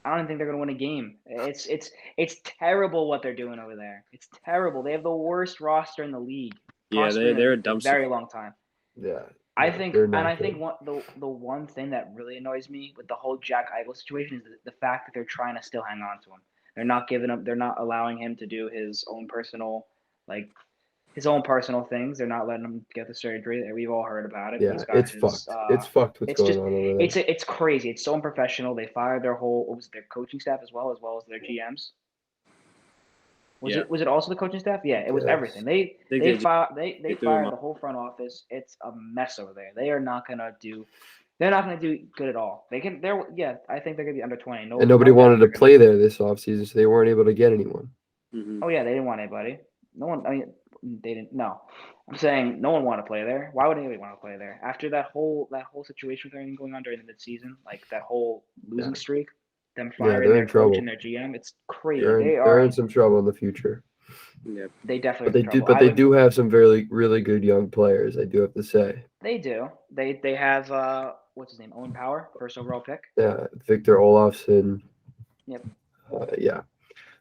[SPEAKER 6] I don't think they're gonna win a game. It's terrible what they're doing over there. It's terrible. They have the worst roster in the league.
[SPEAKER 1] Yeah,
[SPEAKER 6] possibly
[SPEAKER 1] they're a
[SPEAKER 6] in a
[SPEAKER 1] dumpster.
[SPEAKER 6] very long time.
[SPEAKER 5] Yeah.
[SPEAKER 6] I
[SPEAKER 5] no,
[SPEAKER 6] think,
[SPEAKER 5] they're
[SPEAKER 6] and
[SPEAKER 5] not
[SPEAKER 6] I think
[SPEAKER 5] good.
[SPEAKER 6] the one thing that really annoys me with the whole Jack Eichel situation is the fact that they're trying to still hang on to him. They're not giving up. They're not allowing him to do his own personal things. They're not letting him get the surgery. We've all heard about it.
[SPEAKER 5] Yeah,
[SPEAKER 6] He's got
[SPEAKER 5] it's
[SPEAKER 6] his,
[SPEAKER 5] fucked. It's fucked what's
[SPEAKER 6] it's
[SPEAKER 5] going
[SPEAKER 6] just
[SPEAKER 5] on over there.
[SPEAKER 6] it's crazy. It's so unprofessional. They fired their coaching staff as well as their GMs. Was it also the coaching staff? Yeah, it was
[SPEAKER 5] Yes.
[SPEAKER 6] everything. They
[SPEAKER 1] threw
[SPEAKER 6] fired
[SPEAKER 1] them
[SPEAKER 6] the whole front office. It's a mess over there. They're not gonna do good at all. I think they're gonna be under 20.
[SPEAKER 5] And nobody wanted to play there this offseason, so they weren't able to get anyone.
[SPEAKER 1] Mhm.
[SPEAKER 6] Oh yeah, they didn't want anybody. No one. I mean, they didn't. No, I'm saying no one wanted to play there. Why would anybody want to play there after that whole situation with everything going on during the midseason, like that whole losing streak, them firing
[SPEAKER 5] they're
[SPEAKER 6] their
[SPEAKER 5] in
[SPEAKER 6] coach
[SPEAKER 5] trouble.
[SPEAKER 6] and their GM? It's crazy.
[SPEAKER 5] They're in some trouble in the future.
[SPEAKER 1] Yeah.
[SPEAKER 6] They definitely.
[SPEAKER 5] But they do. But they do have some really good young players. I do have to say.
[SPEAKER 6] They do. They have what's his name? Owen Power, first overall pick.
[SPEAKER 5] Yeah, Victor Olofsson.
[SPEAKER 6] Yep.
[SPEAKER 5] Yeah.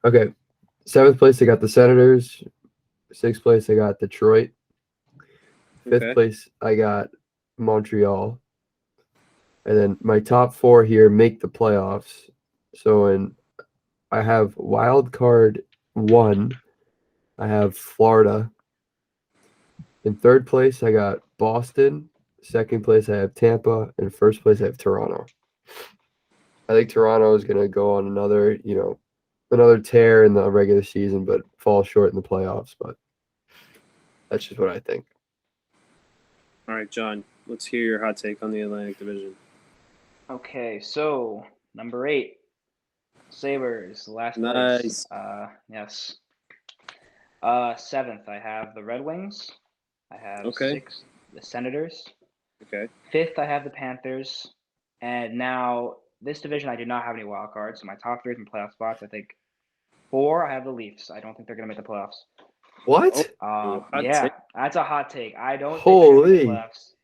[SPEAKER 5] Okay. 7th place, they got the Senators. 6th place, I got Detroit. 5th place, I got Montreal. And then my top 4 here make the playoffs. So I have wild card 1. I have Florida. In 3rd place, I got Boston. 2nd place, I have Tampa. And 1st place, I have Toronto. I think Toronto is going to go on another tear in the regular season, but fall short in the playoffs. But that's just what I think.
[SPEAKER 1] All right, John, let's hear your hot take on the Atlantic Division.
[SPEAKER 6] Okay, so number 8, Sabres, last
[SPEAKER 1] Nice.
[SPEAKER 6] place. Yes. 7th, I have the Red Wings. I have
[SPEAKER 1] Okay.
[SPEAKER 6] 6th, the Senators.
[SPEAKER 1] Okay.
[SPEAKER 6] 5th, I have the Panthers. And now this division, I do not have any wild cards. So my top 3 from playoff spots, I think 4, I have the Leafs. I don't think they're gonna make the playoffs.
[SPEAKER 5] What?
[SPEAKER 1] Oh, hot
[SPEAKER 6] Yeah,
[SPEAKER 1] take.
[SPEAKER 6] that's a hot take. I don't think they're gonna make the
[SPEAKER 5] Holy.
[SPEAKER 6] playoffs.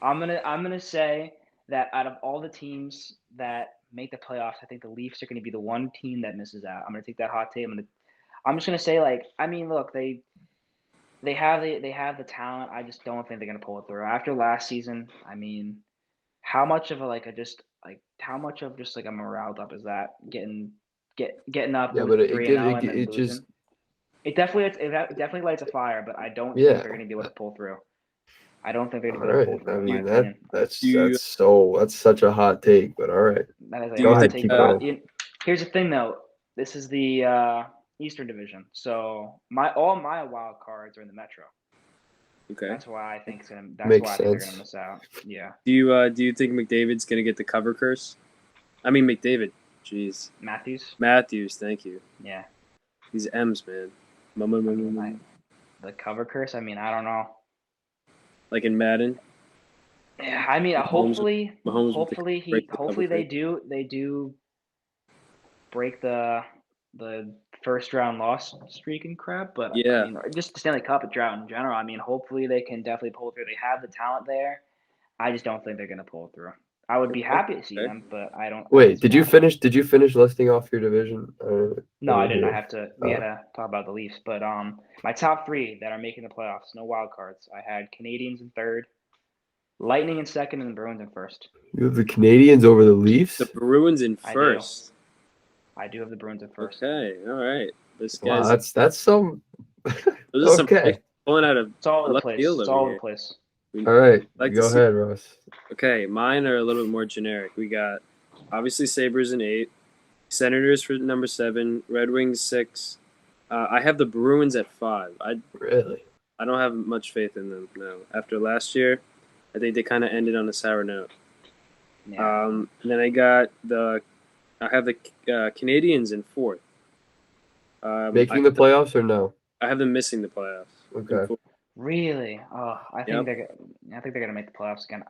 [SPEAKER 6] I'm gonna say that out of all the teams that make the playoffs, I think the Leafs are gonna be the one team that misses out. I'm gonna take that hot take. I'm just gonna say, like, I mean, look, they have the talent. I just don't think they're gonna pull it through. After last season, I mean, how much of a morale up is that? Getting up,
[SPEAKER 5] Yeah, but
[SPEAKER 6] losing
[SPEAKER 5] it
[SPEAKER 6] 3-0,
[SPEAKER 5] gives
[SPEAKER 6] and then
[SPEAKER 5] it
[SPEAKER 6] losing.
[SPEAKER 5] just
[SPEAKER 6] It definitely lights a fire, but I don't think
[SPEAKER 5] yeah.
[SPEAKER 6] they're gonna be able to pull through. I don't think they're
[SPEAKER 5] All
[SPEAKER 6] gonna be able to pull
[SPEAKER 5] right. I
[SPEAKER 6] through, in my
[SPEAKER 5] mean
[SPEAKER 6] opinion.
[SPEAKER 5] that's
[SPEAKER 1] Do you
[SPEAKER 5] that's such a hot take, but all right.
[SPEAKER 6] That is
[SPEAKER 1] Do
[SPEAKER 6] a
[SPEAKER 1] you
[SPEAKER 6] hot
[SPEAKER 1] think,
[SPEAKER 6] take.
[SPEAKER 5] Keep
[SPEAKER 6] But
[SPEAKER 5] going.
[SPEAKER 6] here's the thing, though. This is the Eastern Division, so all my wild cards are in the Metro.
[SPEAKER 1] okay?
[SPEAKER 6] That's why I think it's gonna. That's
[SPEAKER 5] Makes
[SPEAKER 6] why I think they're
[SPEAKER 5] sense.
[SPEAKER 6] gonna miss out. Yeah,
[SPEAKER 1] Do you think McDavid's gonna get the cover curse? I mean McDavid. Jeez.
[SPEAKER 6] Matthews.
[SPEAKER 1] Matthews. Thank you.
[SPEAKER 6] Yeah,
[SPEAKER 1] These M's, man.
[SPEAKER 6] I mean, the cover curse. I mean, I don't know.
[SPEAKER 1] Like in Madden.
[SPEAKER 6] Yeah, I mean,
[SPEAKER 1] Mahomes with the break the cover
[SPEAKER 6] hopefully
[SPEAKER 1] curse.
[SPEAKER 6] they do break the first round loss streak and crap. But I
[SPEAKER 1] Yeah.
[SPEAKER 6] mean, just the Stanley Cup drought in general. I mean, hopefully they can definitely pull through. They have the talent there. I just don't think they're gonna pull through. I would be happy to see
[SPEAKER 1] Okay.
[SPEAKER 6] them, but I don't
[SPEAKER 5] Wait,
[SPEAKER 6] see
[SPEAKER 5] did you
[SPEAKER 6] it happening.
[SPEAKER 5] finish? Did you finish listing off your division?
[SPEAKER 6] No, I didn't. I
[SPEAKER 5] Here.
[SPEAKER 6] have to. We had to talk about the Leafs, but my top 3 that are making the playoffs, no wild cards. I had Canadians in 3rd, Lightning in 2nd, and the Bruins in 1st.
[SPEAKER 5] You have the Canadians over the Leafs?
[SPEAKER 1] The Bruins in
[SPEAKER 6] I do.
[SPEAKER 1] first.
[SPEAKER 6] I do have the Bruins in 1st.
[SPEAKER 1] Okay. All right. This
[SPEAKER 5] Wow,
[SPEAKER 1] guy's
[SPEAKER 5] that's some.
[SPEAKER 1] those are some
[SPEAKER 5] Okay.
[SPEAKER 1] picks pulling out of
[SPEAKER 6] It's all over the
[SPEAKER 1] left
[SPEAKER 6] place.
[SPEAKER 1] field
[SPEAKER 6] It's
[SPEAKER 1] over
[SPEAKER 6] all over
[SPEAKER 1] here.
[SPEAKER 6] the place.
[SPEAKER 1] We
[SPEAKER 5] All right,
[SPEAKER 1] like to
[SPEAKER 5] go
[SPEAKER 1] see.
[SPEAKER 5] ahead, Ross.
[SPEAKER 1] Okay, mine are a little bit more generic. We got obviously Sabres in 8, Senators for number 7, Red Wings 6. I have the Bruins at 5.
[SPEAKER 5] Really?
[SPEAKER 1] I don't have much faith in them now. After last year, I think they kind of ended on a sour note.
[SPEAKER 6] Yeah.
[SPEAKER 1] And then I have the Canadians in 4th.
[SPEAKER 5] Making the playoffs or no?
[SPEAKER 1] I have them missing the playoffs.
[SPEAKER 5] Okay.
[SPEAKER 6] Really? Oh, I think
[SPEAKER 1] Yep.
[SPEAKER 6] they're gonna make the playoffs again.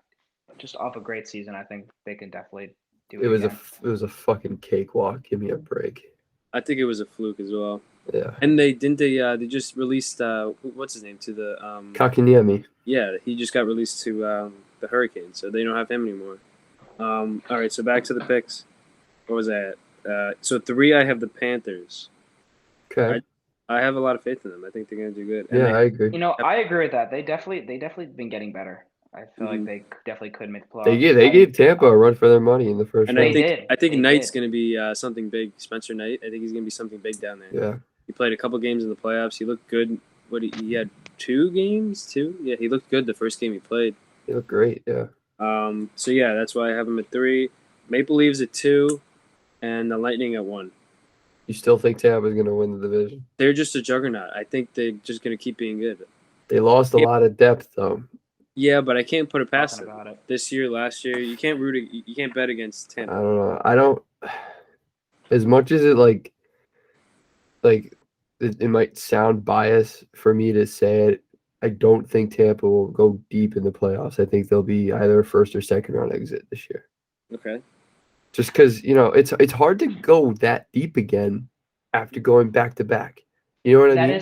[SPEAKER 6] Just off a great season, I think they can definitely do
[SPEAKER 5] It
[SPEAKER 6] it
[SPEAKER 5] was
[SPEAKER 6] again.
[SPEAKER 5] it was a fucking cakewalk. Give me a break.
[SPEAKER 1] I think it was a fluke as well.
[SPEAKER 5] Yeah.
[SPEAKER 1] And they just released what's his name to the
[SPEAKER 5] Kakiniemi.
[SPEAKER 1] yeah, he just got released to the Hurricanes, so they don't have him anymore. All right, so back to the picks. What was that? So 3, I have the Panthers.
[SPEAKER 5] Okay.
[SPEAKER 1] I have a lot of faith in them. I think they're going to do good. And
[SPEAKER 5] Yeah, I agree.
[SPEAKER 6] You know, I agree with that. They definitely been getting better. I feel like they definitely could make the playoffs.
[SPEAKER 5] They gave Tampa a run for their money in the first
[SPEAKER 1] and
[SPEAKER 5] round.
[SPEAKER 1] I think
[SPEAKER 6] They
[SPEAKER 1] Knight's
[SPEAKER 6] did.
[SPEAKER 1] going to be something big. Spencer Knight. I think he's going to be something big down there.
[SPEAKER 5] Yeah.
[SPEAKER 1] He played a couple games in the playoffs. He looked good. He had 2 games? 2? Yeah, he looked good the first game he played.
[SPEAKER 5] They look great. Yeah.
[SPEAKER 1] So yeah, that's why I have him at 3. Maple Leafs at 2, and the Lightning at 1.
[SPEAKER 5] You still think Tampa's going to win the division?
[SPEAKER 1] They're just a juggernaut. I think they're just going to keep being good.
[SPEAKER 5] They lost a lot of depth though.
[SPEAKER 1] Yeah, but I can't put it past
[SPEAKER 6] Talking
[SPEAKER 1] them.
[SPEAKER 6] about it.
[SPEAKER 1] This year, last year, you can't you can't bet against
[SPEAKER 5] I
[SPEAKER 1] Tampa.
[SPEAKER 5] don't know. I don't. As much as it it might sound biased for me to say it, I don't think Tampa will go deep in the playoffs. I think they'll be either a first or second round exit this year.
[SPEAKER 1] Okay.
[SPEAKER 5] Just because it's hard to go that deep again after going back to back. You know what I mean?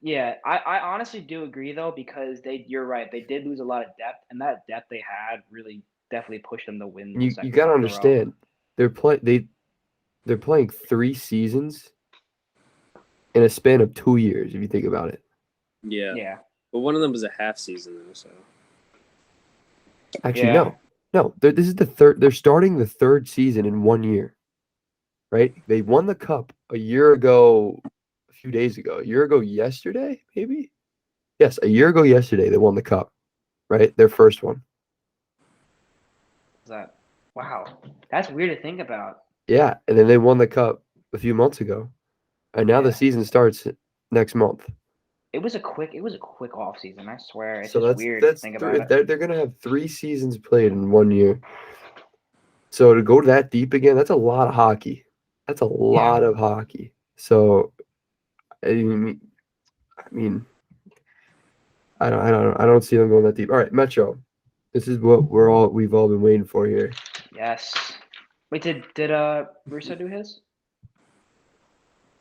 [SPEAKER 6] Yeah. I honestly do agree though, because you're right. They did lose a lot of depth, and that depth they had really definitely pushed them to win.
[SPEAKER 5] You got to understand, they're playing 3 seasons in a span of 2 years. If you think about it.
[SPEAKER 1] Yeah.
[SPEAKER 6] Yeah.
[SPEAKER 1] But one of them was a half season though, so.
[SPEAKER 5] Actually,
[SPEAKER 6] Yeah.
[SPEAKER 5] no. This is the third. They're starting the 3rd season in 1 year, right? They won the cup a year ago, a few days ago. A year ago yesterday, maybe. Yes, a year ago yesterday they won the cup, right? Their first one.
[SPEAKER 6] Wow. That's weird to think about.
[SPEAKER 5] Yeah, and then they won the cup a few months ago, and now the
[SPEAKER 6] Yeah.
[SPEAKER 5] season starts next month.
[SPEAKER 6] It was a quick off season. I swear, it's
[SPEAKER 5] So
[SPEAKER 6] just
[SPEAKER 5] that's
[SPEAKER 6] weird to
[SPEAKER 5] that's
[SPEAKER 6] think
[SPEAKER 5] three,
[SPEAKER 6] about it.
[SPEAKER 5] they're gonna have 3 seasons played in 1 year. So to go that deep again, that's a lot of hockey. That's a
[SPEAKER 6] Yeah.
[SPEAKER 5] lot of hockey. So I mean, I don't see them going that deep. All right, Metro. This is what we've all been waiting for here.
[SPEAKER 6] Yes. Wait, did Russo do his?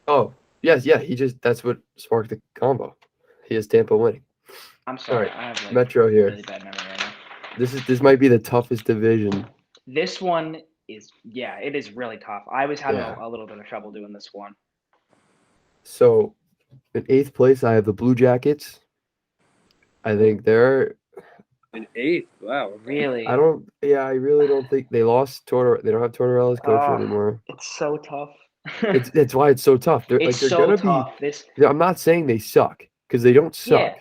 [SPEAKER 5] Oh, yes, yeah. That's what sparked the combo. He has Tampa winning.
[SPEAKER 6] I'm
[SPEAKER 5] All
[SPEAKER 6] sorry,
[SPEAKER 5] right,
[SPEAKER 6] I have like
[SPEAKER 5] Metro here.
[SPEAKER 6] really bad memory right now.
[SPEAKER 5] This might be the toughest division.
[SPEAKER 6] This one is it is really tough. I was having
[SPEAKER 5] Yeah.
[SPEAKER 6] a little bit of trouble doing this one.
[SPEAKER 5] So in 8th place, I have the Blue Jackets. I think they're.
[SPEAKER 1] In 8th. Wow.
[SPEAKER 6] Really?
[SPEAKER 5] I really don't think they lost Tortor. They don't have Tortorella as coach
[SPEAKER 6] Oh,
[SPEAKER 5] anymore.
[SPEAKER 6] it's so tough.
[SPEAKER 5] It's why it's so tough. They're
[SPEAKER 6] It's
[SPEAKER 5] like they're
[SPEAKER 6] so
[SPEAKER 5] gonna be.
[SPEAKER 6] tough. This
[SPEAKER 5] I'm not saying they suck because they don't
[SPEAKER 6] yeah,
[SPEAKER 5] suck.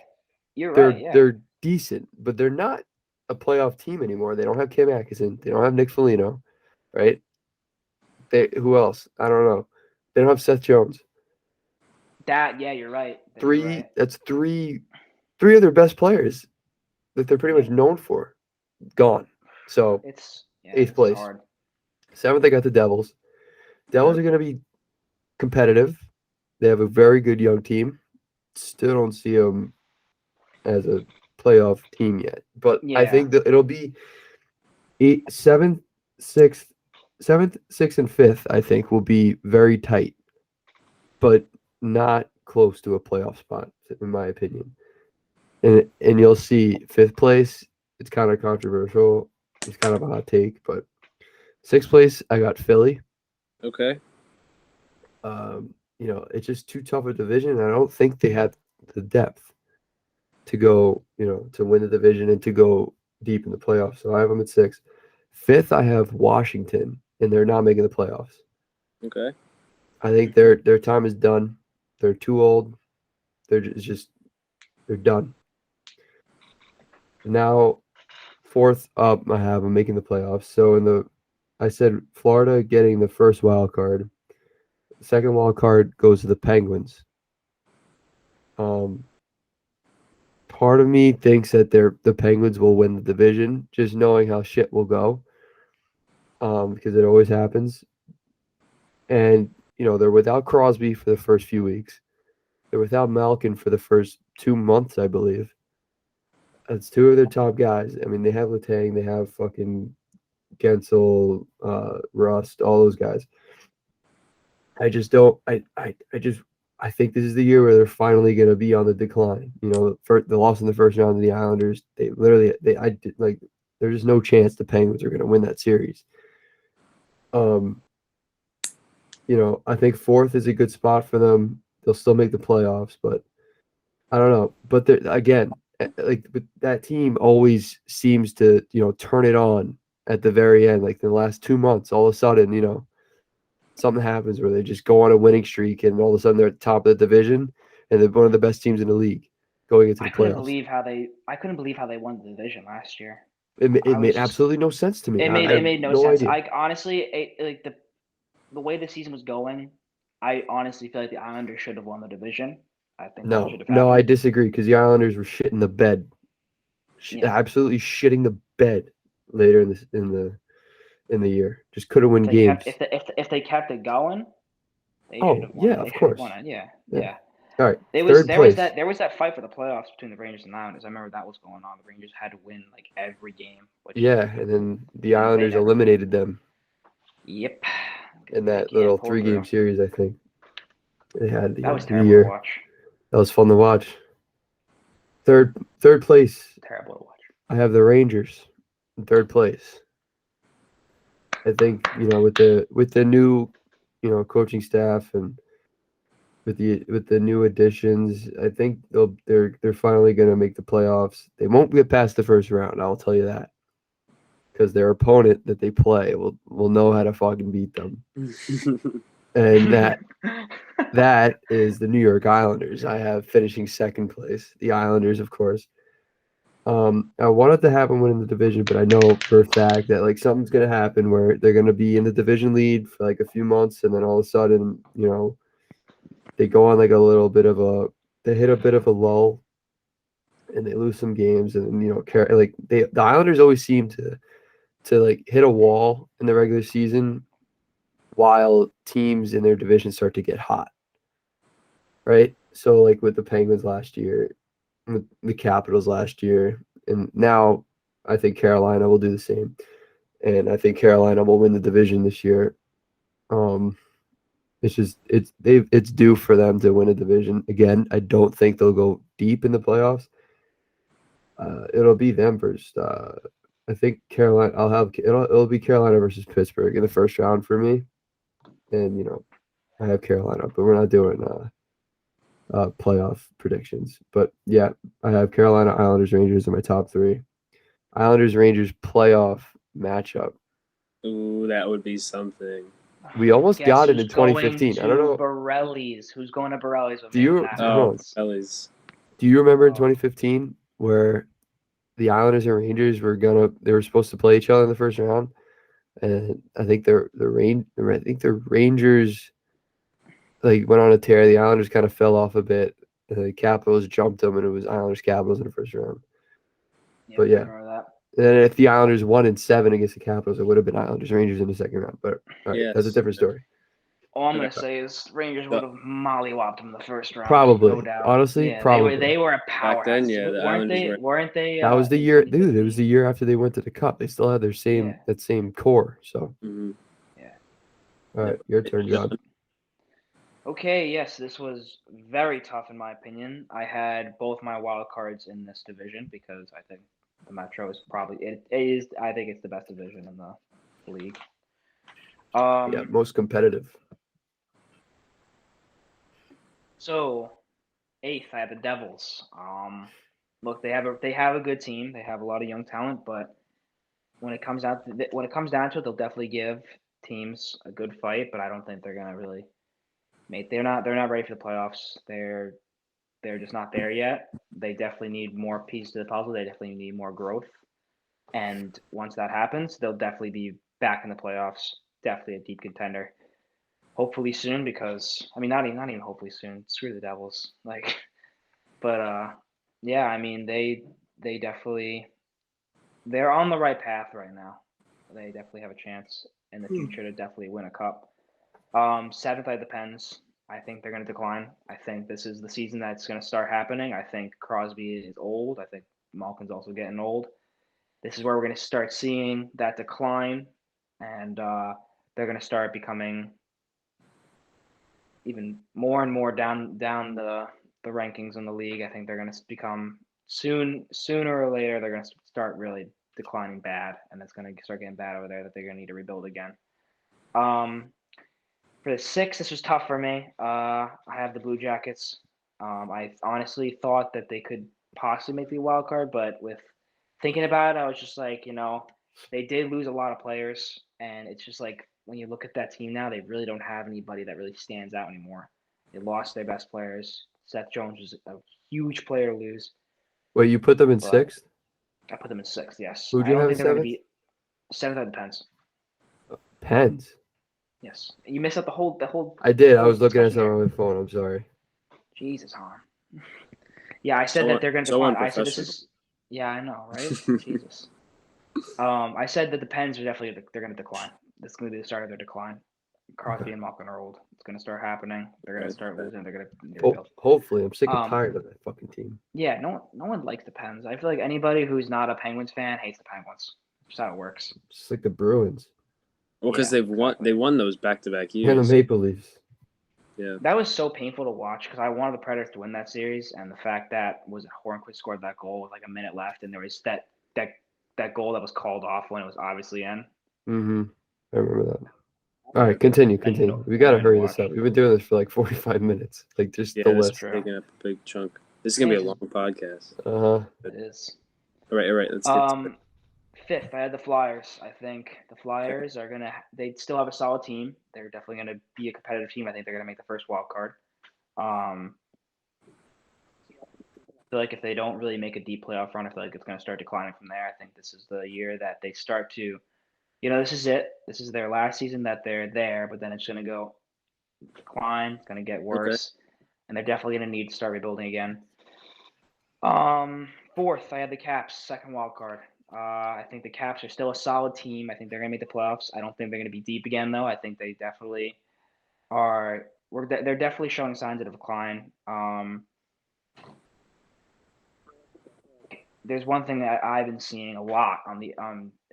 [SPEAKER 6] you're right,
[SPEAKER 5] They're
[SPEAKER 6] yeah.
[SPEAKER 5] they're decent, but they're not a playoff team anymore. They don't have Kim Atkinson. They don't have Nick Foligno, right? Who else? I don't know. They don't have Seth Jones.
[SPEAKER 6] You're right. You're
[SPEAKER 5] Three.
[SPEAKER 6] right.
[SPEAKER 5] That's three of their best players that they're pretty
[SPEAKER 6] Yeah.
[SPEAKER 5] much known for gone. So
[SPEAKER 6] It's
[SPEAKER 5] 8th
[SPEAKER 6] it's
[SPEAKER 5] place.
[SPEAKER 6] hard.
[SPEAKER 5] 7th, I got the Devils. Devils are going to be competitive. They have a very good young team. Still don't see them as a playoff team yet, but I
[SPEAKER 6] Yeah.
[SPEAKER 5] think that it'll be 7th, 6th, 7th, 6th, and 5th. I think will be very tight, but not close to a playoff spot, in my opinion. And you'll see 5th place. It's kind of controversial. It's kind of a hot take, but 6th place I got Philly.
[SPEAKER 1] Okay.
[SPEAKER 5] It's just too tough a division. And I don't think they had the depth to go, to win the division and to go deep in the playoffs. So I have them at 6th. 5th, I have Washington, and they're not making the playoffs.
[SPEAKER 1] Okay.
[SPEAKER 5] I think their time is done. They're too old. They're done. Now, 4th up, I have them making the playoffs. So I said Florida getting the first wild card. The second wild card goes to the Penguins. Part of me thinks that the Penguins will win the division, just knowing how shit will go. Because it always happens. And they're without Crosby for the first few weeks. They're without Malkin for the first 2 months, I believe. That's 2 of their top guys. I mean, they have Letang, they have fucking Gensel, Rust, all those guys. I just don't. I think this is the year where they're finally going to be on the decline. For the loss in the first round of the Islanders, there's just no chance the Penguins are going to win that series. I think 4th is a good spot for them. They'll still make the playoffs, but I don't know. But again, but that team always seems to turn it on at the very end. Like the last 2 months, all of a sudden, something happens where they just go on a winning streak, and all of a sudden they're at the top of the division, and they're one of the best teams in the league going into the playoffs.
[SPEAKER 6] I couldn't believe how they won the division last year.
[SPEAKER 5] It made absolutely no sense to me. I
[SPEAKER 6] It
[SPEAKER 5] had
[SPEAKER 6] made no
[SPEAKER 5] no
[SPEAKER 6] sense.
[SPEAKER 5] idea.
[SPEAKER 6] I honestly like the way the season was going, I honestly feel like the Islanders should have won the division. I think that should have
[SPEAKER 5] No, I
[SPEAKER 6] happened.
[SPEAKER 5] disagree because the Islanders were shitting the bed,
[SPEAKER 6] Yeah.
[SPEAKER 5] absolutely shitting the bed later in the year. Just couldn't win
[SPEAKER 6] If they kept
[SPEAKER 5] games.
[SPEAKER 6] if they kept it going, they should
[SPEAKER 5] Oh
[SPEAKER 6] have won
[SPEAKER 5] yeah,
[SPEAKER 6] it. They
[SPEAKER 5] of
[SPEAKER 6] should have
[SPEAKER 5] course.
[SPEAKER 6] won it. Yeah.
[SPEAKER 5] Yeah.
[SPEAKER 6] Yeah.
[SPEAKER 5] All right,
[SPEAKER 6] There was
[SPEAKER 5] 3rd place.
[SPEAKER 6] there was that fight for the playoffs between the Rangers and Islanders. I remember that was going on. The Rangers had to win like every game, which
[SPEAKER 5] Yeah, and then the
[SPEAKER 6] they
[SPEAKER 5] Islanders
[SPEAKER 6] never.
[SPEAKER 5] eliminated them
[SPEAKER 6] Yep.
[SPEAKER 5] in
[SPEAKER 6] They
[SPEAKER 5] that
[SPEAKER 6] can't
[SPEAKER 5] little
[SPEAKER 6] pull
[SPEAKER 5] 3-game
[SPEAKER 6] through.
[SPEAKER 5] series. I think they had
[SPEAKER 6] That was
[SPEAKER 5] the
[SPEAKER 6] terrible to
[SPEAKER 5] year.
[SPEAKER 6] watch.
[SPEAKER 5] That was fun to watch. Third place.
[SPEAKER 6] Terrible to watch.
[SPEAKER 5] I have the Rangers in 3rd place. I think with the new coaching staff and with the new additions, I think they're finally going to make the playoffs. They won't get past the first round, I'll tell you that, because their opponent that they play will know how to fucking beat them, and that is the New York Islanders. I have finishing 2nd place. The Islanders, of course. I wanted to have them win in the division, but I know for a fact that like something's gonna happen where they're gonna be in the division lead for like a few months, and then all of a sudden, they go on like a little bit of they hit a bit of a lull, and they lose some games, and like the Islanders always seem to like hit a wall in the regular season while teams in their division start to get hot, right? So like with the Penguins last year, with the Capitals last year, and now I think Carolina will do the same. And I think Carolina will win the division this year. Um, it's due for them to win a division again. I don't think they'll go deep in the playoffs. It'll be them versus. I think Carolina. It'll be Carolina versus Pittsburgh in the first round for me, and I have Carolina, but we're not doing playoff predictions. But yeah, I have Carolina, Islanders, Rangers in my top three. Islanders Rangers playoff matchup.
[SPEAKER 1] Ooh, that would be something.
[SPEAKER 5] We almost
[SPEAKER 6] Guess
[SPEAKER 5] got it
[SPEAKER 6] who's
[SPEAKER 5] in
[SPEAKER 6] going
[SPEAKER 5] 2015. I don't
[SPEAKER 6] to
[SPEAKER 5] know.
[SPEAKER 6] Borelli's? Who's going to Borelli's with
[SPEAKER 5] Do
[SPEAKER 6] me when
[SPEAKER 5] you
[SPEAKER 6] that
[SPEAKER 5] hold
[SPEAKER 1] Oh,
[SPEAKER 5] on.
[SPEAKER 6] happens?
[SPEAKER 1] Ellie's.
[SPEAKER 5] Do you remember in
[SPEAKER 6] Oh,
[SPEAKER 5] 2015 where the Islanders and Rangers they were supposed to play each other in the first round, and I think the Rangers like went on a tear. The Islanders kind of fell off a bit. And the Capitals jumped them, and it was Islanders Capitals in the first round.
[SPEAKER 6] yeah,
[SPEAKER 5] But
[SPEAKER 6] I
[SPEAKER 5] yeah,
[SPEAKER 6] remember that.
[SPEAKER 5] and then if the Islanders won in 7 against the Capitals, it would have been Islanders Rangers in the second round. But all right, that's a
[SPEAKER 1] Yes.
[SPEAKER 5] different story.
[SPEAKER 6] All I'm
[SPEAKER 1] Okay.
[SPEAKER 6] gonna say is Rangers
[SPEAKER 1] So,
[SPEAKER 6] would have mollywopped them in the first round, no
[SPEAKER 5] Probably,
[SPEAKER 6] doubt.
[SPEAKER 5] honestly,
[SPEAKER 6] Yeah, they were
[SPEAKER 5] probably.
[SPEAKER 6] they were a
[SPEAKER 1] back then,
[SPEAKER 6] powerhouse.
[SPEAKER 1] yeah, the
[SPEAKER 6] Weren't
[SPEAKER 1] Islanders
[SPEAKER 6] they?
[SPEAKER 1] were.
[SPEAKER 6] Weren't they?
[SPEAKER 5] That was the
[SPEAKER 6] In
[SPEAKER 5] year, dude. It was
[SPEAKER 6] 2015?
[SPEAKER 5] the year after they went to the Cup. They still had their
[SPEAKER 6] Yeah,
[SPEAKER 5] same core. So,
[SPEAKER 1] Mhm.
[SPEAKER 6] yeah.
[SPEAKER 5] all right, your turn, John.
[SPEAKER 6] Okay, yes, this was very tough in my opinion. I had both my wild cards in this division because I think the Metro is probably it is. I think it's the best division in the league.
[SPEAKER 5] Yeah,
[SPEAKER 6] Um,
[SPEAKER 5] most competitive.
[SPEAKER 6] so eighth, I had the Devils. Look, they have a good team. They have a lot of young talent, but when it comes down to it, they'll definitely give teams a good fight. But I don't think they're gonna really make. They're not ready for the playoffs. They're just not there yet. They definitely need more pieces to the puzzle. They definitely need more growth. And once that happens, they'll definitely be back in the playoffs. Definitely a deep contender. Hopefully soon, because I mean, not even hopefully soon. Screw the Devils. Like, but yeah, I mean, they definitely they're on the right path right now. They definitely have a chance in the future to definitely win a cup. Seventh, I depends. I think they're going to decline. I think this is the season that's going to start happening. I think Crosby is old. I think Malkin's also getting old. This is where we're going to start seeing that decline, and they're going to start becoming even more and more down the rankings in the league. I think they're going to become sooner or later they're going to start really declining bad, and it's going to start getting bad over there. That they're going to need to rebuild again. Um, For the six, this was tough for me. I have the Blue Jackets. I honestly thought that they could possibly make the wild card, but with thinking about it, I was just like, they did lose a lot of players, and it's just like when you look at that team now, they really don't have anybody that really stands out anymore. They lost their best players. Seth Jones was a huge player to lose,
[SPEAKER 5] Wait, you put them in
[SPEAKER 6] but
[SPEAKER 5] sixth?
[SPEAKER 6] I put them in sixth. Yes,
[SPEAKER 5] Who'd
[SPEAKER 6] I
[SPEAKER 5] you
[SPEAKER 6] don't
[SPEAKER 5] have in
[SPEAKER 6] think they're going to
[SPEAKER 5] seventh?
[SPEAKER 6] be seventh. That depends.
[SPEAKER 5] Pens.
[SPEAKER 6] Yes, you missed out the whole
[SPEAKER 5] I did. I
[SPEAKER 6] whole
[SPEAKER 5] was looking at
[SPEAKER 6] discussion
[SPEAKER 5] something
[SPEAKER 6] here.
[SPEAKER 5] on my phone. I'm sorry.
[SPEAKER 6] Jesus, Han. Yeah, I said
[SPEAKER 1] So
[SPEAKER 6] that they're going to
[SPEAKER 1] so
[SPEAKER 6] decline. I said this
[SPEAKER 1] unprofessional.
[SPEAKER 6] is. Yeah, I know, right? Jesus. I said that the Pens are definitely they're going to decline. This is going to be the start of their decline. Crosby
[SPEAKER 5] Okay.
[SPEAKER 6] and Malkin are old. It's going to start happening. They're going to
[SPEAKER 1] Right.
[SPEAKER 6] start losing. They're going to
[SPEAKER 5] Ho-
[SPEAKER 6] rebuild.
[SPEAKER 5] hopefully, I'm sick and
[SPEAKER 6] Um,
[SPEAKER 5] tired of that fucking team.
[SPEAKER 6] yeah, no one likes the Pens. I feel like anybody who's not a Penguins fan hates the Penguins. Just how it works.
[SPEAKER 5] Just like the Bruins
[SPEAKER 1] Well, because
[SPEAKER 6] Yeah, exactly.
[SPEAKER 1] they won those back to back
[SPEAKER 5] and the
[SPEAKER 1] years.
[SPEAKER 5] Maple Leafs.
[SPEAKER 1] Yeah.
[SPEAKER 6] That was so painful to watch because I wanted the Predators to win that series, and the fact that was Hornquist scored that goal with like a minute left, and there was that goal that was called off when it was obviously in.
[SPEAKER 5] Mm-hmm. I remember that. All right,
[SPEAKER 6] That
[SPEAKER 5] continue,
[SPEAKER 6] was
[SPEAKER 5] continue. We gotta
[SPEAKER 6] annoying to
[SPEAKER 5] hurry this
[SPEAKER 6] watch.
[SPEAKER 5] up. We've been doing this for like 45 minutes. Like, just
[SPEAKER 1] Yeah,
[SPEAKER 5] the
[SPEAKER 1] this
[SPEAKER 6] That's
[SPEAKER 1] is
[SPEAKER 5] list.
[SPEAKER 6] true.
[SPEAKER 1] taking up a big chunk. This is
[SPEAKER 6] I
[SPEAKER 1] gonna
[SPEAKER 6] mean,
[SPEAKER 1] be a
[SPEAKER 6] it's
[SPEAKER 1] long podcast.
[SPEAKER 5] Uh huh.
[SPEAKER 6] it is.
[SPEAKER 1] All right. Let's get to it.
[SPEAKER 6] Fifth, I had the Flyers. I think the
[SPEAKER 1] Okay.
[SPEAKER 6] Flyers are gonna. They still have a solid team. They're definitely gonna be a competitive team. I think they're gonna make the first wild card. Um, feel like if they don't really make a deep playoff run, I feel like it's going to start declining from there. I think this is the year that they start to, this is it. This is their last season that they're there, but then it's going to go decline. It's going to get worse, and they're definitely going to need to start rebuilding again. Fourth, I have the Caps, second wild card. I think the Caps are still a solid team. I think they're going to make the playoffs. I don't think they're going to be deep again, though. I think they definitely are. They're definitely showing signs of decline. There's one thing that I've been seeing a lot on the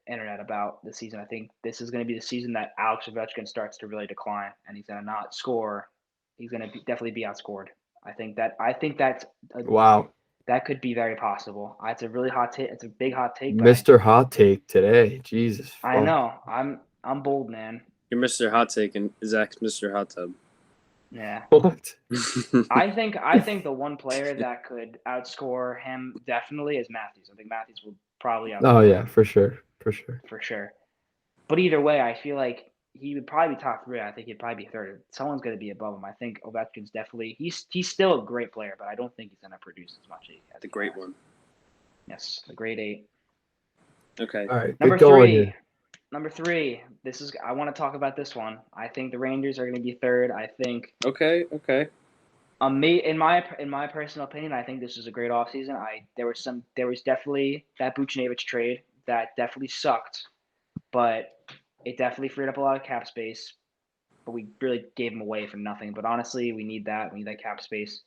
[SPEAKER 6] internet about this season. I think this is going to be the season that Alex Ovechkin starts to really decline, and he's going to not score. He's going to definitely be outscored. I think that's
[SPEAKER 5] Wow.
[SPEAKER 6] that could be very possible. It's a really hot take. It's a big hot take. But
[SPEAKER 5] Mr. Hot Take today. Jesus.
[SPEAKER 6] I
[SPEAKER 5] fuck.
[SPEAKER 6] know. I'm bold, man.
[SPEAKER 1] You're Mr. Hot Take and Zach's Mr. Hot Tub.
[SPEAKER 6] Yeah.
[SPEAKER 5] What?
[SPEAKER 6] I think the one player that could outscore him definitely is Matthews. I think Matthews will probably outscore
[SPEAKER 5] Oh yeah,
[SPEAKER 6] him
[SPEAKER 5] for sure.
[SPEAKER 6] for sure. But either way, I feel like he would probably be top 3. I think he'd probably be third. Someone's going to be above him. I think Ovechkin's definitely he's still a great player, but I don't think he's going to produce as much as
[SPEAKER 1] The great one.
[SPEAKER 6] Yes, the grade 8.
[SPEAKER 1] Okay.
[SPEAKER 5] All right.
[SPEAKER 6] Number
[SPEAKER 5] Good going
[SPEAKER 6] 3.
[SPEAKER 5] here.
[SPEAKER 6] Number 3. I want to talk about this one. I think the Rangers are going to be third. I think
[SPEAKER 1] Okay.
[SPEAKER 6] in my personal opinion, I think this was a great offseason. There was definitely that Buchnevich trade that definitely sucked, but it definitely freed up a lot of cap space. But we really gave him away for nothing. But honestly, we need that. We need that cap space.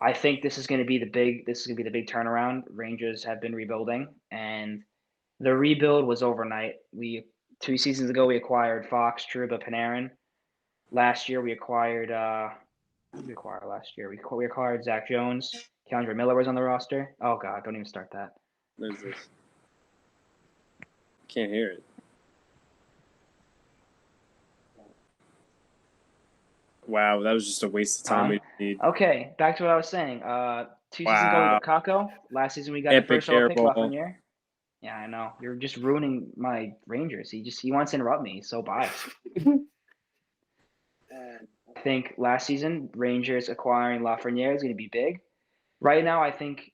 [SPEAKER 6] I think this is going to be the big turnaround. Rangers have been rebuilding, and the rebuild was overnight. 2 seasons ago we acquired Fox, Trouba, Panarin. Last year we acquired who did we acquire last year? We acquired Zach Jones. Keandre Miller was on the roster. Oh God, don't even start that.
[SPEAKER 1] What is this? Can't hear it. Wow, that was just a waste of time. We need
[SPEAKER 6] Okay, back to what I was saying. 2 seasons ago we got Kako. Last season we got
[SPEAKER 1] Epic
[SPEAKER 6] the first overall pick
[SPEAKER 1] airball.
[SPEAKER 6] Lafreniere. Yeah, I know. You're just ruining my Rangers. He wants to interrupt me. He's so biased. I think last season Rangers acquiring Lafreniere is going to be big. Right now, I think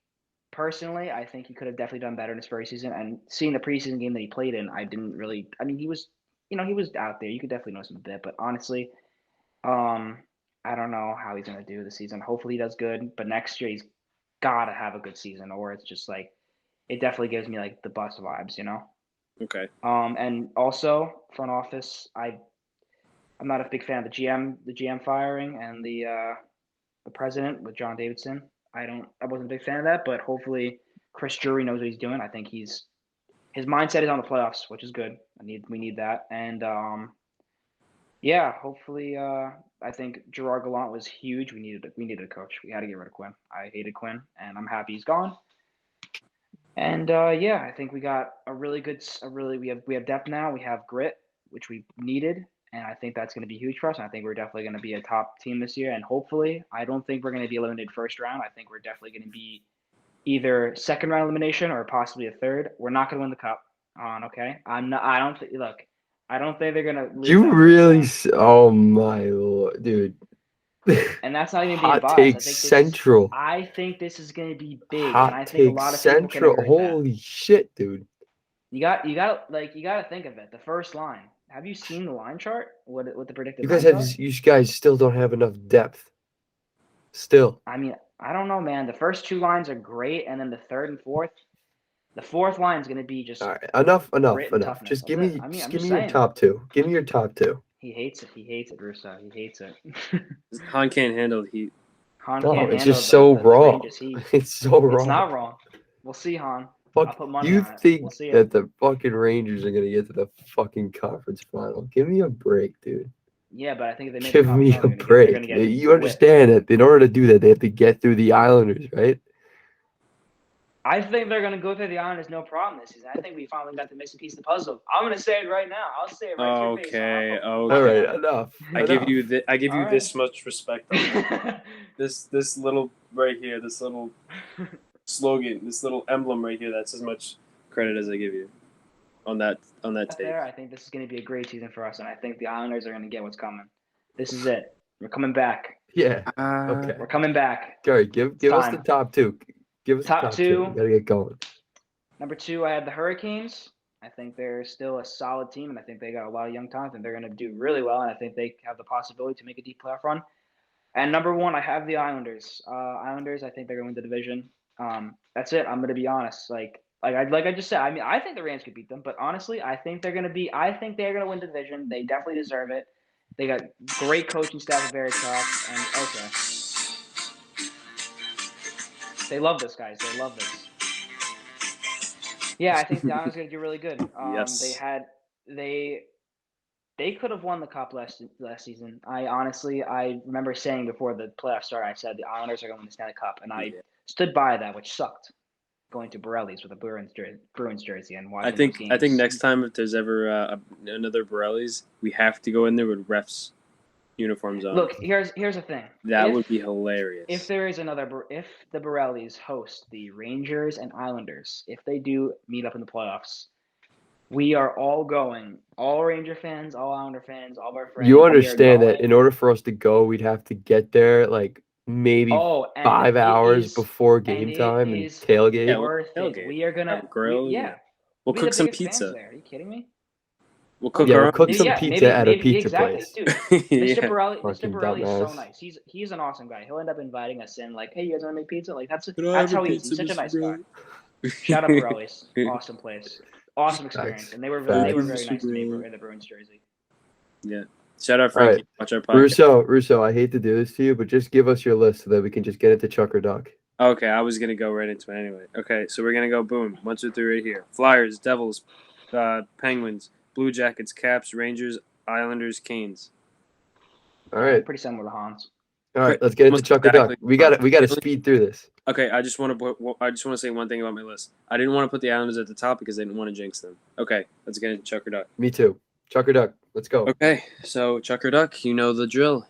[SPEAKER 6] personally, he could have definitely done better in his first season. And seeing the preseason game that he played in, I didn't really. I mean, he was out there. You could definitely notice him a bit, but honestly, I don't know how he's going to do this season. Hopefully, he does good. But next year, he's got to have a good season, or it's just like it definitely gives me like the bus vibes,
[SPEAKER 1] Okay.
[SPEAKER 6] And also front office, I'm not a big fan of the GM firing and the president with John Davidson. I wasn't a big fan of that, but hopefully Chris Drury knows what he's doing. I think his mindset is on the playoffs, which is good. We need that, and yeah, hopefully. I think Gerard Gallant was huge. We needed a coach. We had to get rid of Quinn. I hated Quinn, and I'm happy he's gone. And yeah, I think we got we have depth now. We have grit, which we needed, and I think that's going to be huge for us. And I think we're definitely going to be a top team this year. And hopefully, I don't think we're going to be eliminated first round. I think we're definitely going to be either second round elimination or possibly a third. We're not going to win the cup. Okay. I'm not. I don't think. Look, I don't think they're going to lose.
[SPEAKER 5] You really? Oh my lord, dude.
[SPEAKER 6] And that's not even being
[SPEAKER 5] Hot
[SPEAKER 6] biased.
[SPEAKER 5] Take Central.
[SPEAKER 6] I think this is going to be big,
[SPEAKER 5] Hot
[SPEAKER 6] and I think a
[SPEAKER 5] Take
[SPEAKER 6] lot of
[SPEAKER 5] Central.
[SPEAKER 6] people can agree with
[SPEAKER 5] Holy shit, dude.
[SPEAKER 6] You got to think of it. The first line. Have you seen the line chart? What the predicted?
[SPEAKER 5] You guys still don't have enough depth. Still.
[SPEAKER 6] I mean, I don't know, man. The first 2 lines are great, and then the third and fourth. The fourth line is going to be just.
[SPEAKER 5] All right, enough.
[SPEAKER 6] toughness.
[SPEAKER 5] Just give me your
[SPEAKER 6] saying.
[SPEAKER 5] top 2. Give me your top 2.
[SPEAKER 6] He hates it, Russo. He hates it.
[SPEAKER 1] Han can't handle the heat.
[SPEAKER 6] Han
[SPEAKER 5] No,
[SPEAKER 6] can't
[SPEAKER 5] it's
[SPEAKER 6] handle
[SPEAKER 5] just so wrong.
[SPEAKER 6] Rangers heat.
[SPEAKER 5] It's so wrong.
[SPEAKER 6] It's not wrong. We'll see, Han. I'll
[SPEAKER 5] Fuck,
[SPEAKER 6] put money
[SPEAKER 5] you
[SPEAKER 6] on it.
[SPEAKER 5] think
[SPEAKER 6] We'll see
[SPEAKER 5] that the fucking Rangers are gonna get to the fucking conference final? Give me a break, dude.
[SPEAKER 6] Yeah, but I think if they make
[SPEAKER 5] Give
[SPEAKER 6] the
[SPEAKER 5] me
[SPEAKER 6] conference
[SPEAKER 5] a
[SPEAKER 6] final,
[SPEAKER 5] break.
[SPEAKER 6] they're gonna get
[SPEAKER 5] You understand that in order to do that, they have to get through the Islanders, right?
[SPEAKER 6] I think they're going to go through the Islanders no problem this season. I think we finally got the missing piece of the puzzle. I'm going to say it right now. I'll say it right to your face.
[SPEAKER 1] Okay.
[SPEAKER 5] All right, enough.
[SPEAKER 1] I give you
[SPEAKER 6] All
[SPEAKER 1] this much respect. This little right here, this little slogan, this little emblem right here. That's as much credit as I give you on that tape.
[SPEAKER 6] There, I think this is going to be a great season for us, and I think the Islanders are going to get what's coming. This is it. We're coming back.
[SPEAKER 5] Yeah.
[SPEAKER 1] Okay.
[SPEAKER 5] Okay.
[SPEAKER 6] We're coming back.
[SPEAKER 5] Gary, give us the
[SPEAKER 6] time.
[SPEAKER 5] top 2. Give us
[SPEAKER 6] Top
[SPEAKER 5] top two. We
[SPEAKER 6] two.
[SPEAKER 5] gotta get going.
[SPEAKER 6] Number 2, I have the Hurricanes. I think they're still a solid team, and I think they got a lot of young talent, and they're going to do really well, and I think they have the possibility to make a deep playoff run. And number 1, I have the Islanders. Islanders, I think they're going to win the division. That's it. I'm going to be honest. Like I just said, I mean, I think the Rams could beat them, but honestly, I think they're going to win the division. They definitely deserve it. They got great coaching staff at Verichok, and okay. They love this, guys. They love this. Yeah, I think the Islanders are going to do really good.
[SPEAKER 1] Yes.
[SPEAKER 6] They could have won the cup last season. I remember saying before the playoffs started, I said the Islanders are going to win the Stanley Cup, and I stood by that, which sucked. Going to Borelli's with a Bruins jersey and watching those games.
[SPEAKER 1] I think next time if there's ever another Borelli's, we have to go in there with refs uniforms on.
[SPEAKER 6] Look, here's the thing.
[SPEAKER 1] That would be hilarious.
[SPEAKER 6] If the Borelli's host the Rangers and Islanders, if they do meet up in the playoffs, we are all going. All Ranger fans, all Islander fans, all of our friends.
[SPEAKER 5] You understand that in order for us to go, we'd have to get there like maybe 5 hours before game time and tailgate.
[SPEAKER 1] Yeah,
[SPEAKER 6] worth it. We are gonna
[SPEAKER 1] grill. We'll cook some pizza.
[SPEAKER 6] Are you kidding me?
[SPEAKER 1] We'll cook
[SPEAKER 5] some pizza at a pizza place.
[SPEAKER 6] Dude, Mr. Borelli is so nice. He's an awesome guy. He'll end up inviting us in, like, hey, you guys want to make pizza? Like that's how he is. He's such a nice guy. Shout out Borelli's. Awesome place. Awesome experience. And they were very nice to me in the Bruins jersey.
[SPEAKER 1] Yeah. Shout out Frankie. Right. Watch our
[SPEAKER 5] podcast. Russo, I hate to do this to you, but just give us your list so that we can just get into Chuck or Duck.
[SPEAKER 1] Okay, I was going to go right into it anyway. Okay, so we're going to go boom. 1, 2, 3 right here. Flyers, Devils, Penguins, Blue Jackets, Caps, Rangers, Islanders, Canes.
[SPEAKER 5] All right.
[SPEAKER 6] Pretty similar to Hans.
[SPEAKER 5] All right, let's get into Chuck or Duck. We got to speed through this.
[SPEAKER 1] Okay, I just want to say one thing about my list. I didn't want to put the Islanders at the top because I didn't want to jinx them. Okay, let's get into Chuck or Duck.
[SPEAKER 5] Me too. Chuck or Duck. Let's go.
[SPEAKER 1] Okay, so Chuck or Duck, you know the drill.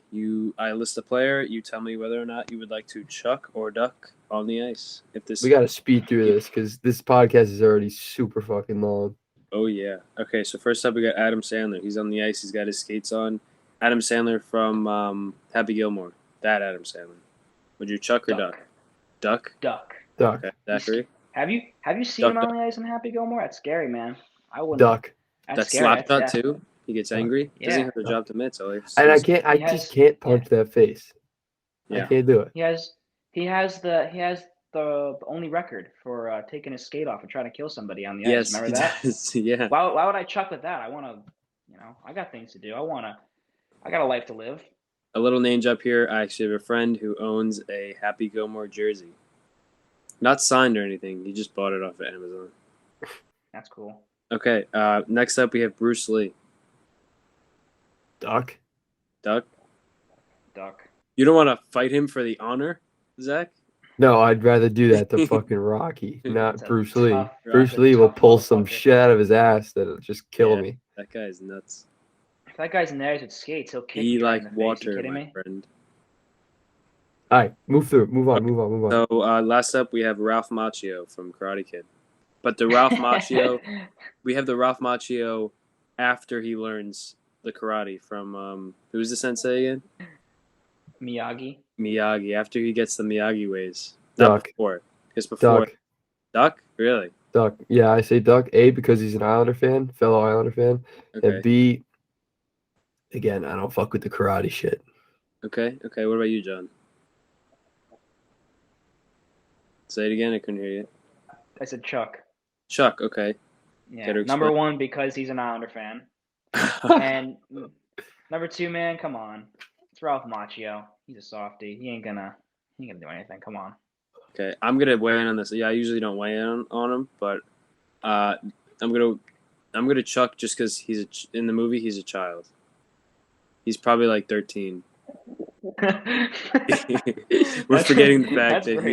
[SPEAKER 1] I list a player. You tell me whether or not you would like to chuck or duck on the ice.
[SPEAKER 5] We got to speed through this because this podcast is already super fucking long.
[SPEAKER 1] Oh yeah. Okay, so first up we got Adam Sandler. He's on the ice. He's got his skates on. Adam Sandler from Happy Gilmore. That Adam Sandler. Would you chuck or duck? Duck.
[SPEAKER 6] Duck.
[SPEAKER 5] Duck.
[SPEAKER 1] Okay, Zachary.
[SPEAKER 6] Have you seen him on the ice in Happy Gilmore? That's scary, man. I wouldn't.
[SPEAKER 5] Duck.
[SPEAKER 1] That's slap shot too. He gets angry.
[SPEAKER 6] Yeah.
[SPEAKER 1] Doesn't have to drop the mitts. And
[SPEAKER 5] I just can't punch that face. Yeah. I can't do it.
[SPEAKER 6] He has the only record for taking his skate off and trying to kill somebody on the ice. Remember that?
[SPEAKER 1] Yeah.
[SPEAKER 6] Why would I chuck with that? I want to, I got things to do. I got a life to live.
[SPEAKER 1] A little name drop here. I actually have a friend who owns a Happy Gilmore jersey. Not signed or anything. He just bought it off of Amazon.
[SPEAKER 6] That's cool.
[SPEAKER 1] Okay. Next up, we have Bruce Lee.
[SPEAKER 5] Duck.
[SPEAKER 6] Duck.
[SPEAKER 1] You don't want to fight him for the honor, Zach?
[SPEAKER 5] No, I'd rather do that to fucking Rocky, not Bruce Lee. Bruce Lee will pull some shit out of his ass that'll just kill me.
[SPEAKER 1] That guy's nuts.
[SPEAKER 6] If that guy's in there with skates, he'll kick you.
[SPEAKER 1] He like water,
[SPEAKER 6] my
[SPEAKER 1] friend.
[SPEAKER 5] All right, move on.
[SPEAKER 1] So last up, we have Ralph Macchio from Karate Kid. But the Ralph Macchio, we have the Ralph Macchio after he learns the karate from who's the sensei again? Miyagi. After he gets the Miyagi ways. Not before. Because before. Duck? Really?
[SPEAKER 5] Duck. Yeah, I say Duck. A, because he's an Islander fan, fellow Islander fan. Okay. And B, again, I don't fuck with the karate shit.
[SPEAKER 1] Okay. What about you, John? Say it again. I couldn't hear you.
[SPEAKER 6] I said Chuck.
[SPEAKER 1] Chuck, okay.
[SPEAKER 6] Yeah. Number 1, because he's an Islander fan. And number 2, man, come on. It's Ralph Macchio. He's a softie. He ain't gonna do anything. Come on.
[SPEAKER 1] Okay, I'm gonna weigh in on this. Yeah, I usually don't weigh in on him, but I'm gonna chuck just because in the movie he's a child. He's probably like 13. We're forgetting the fact that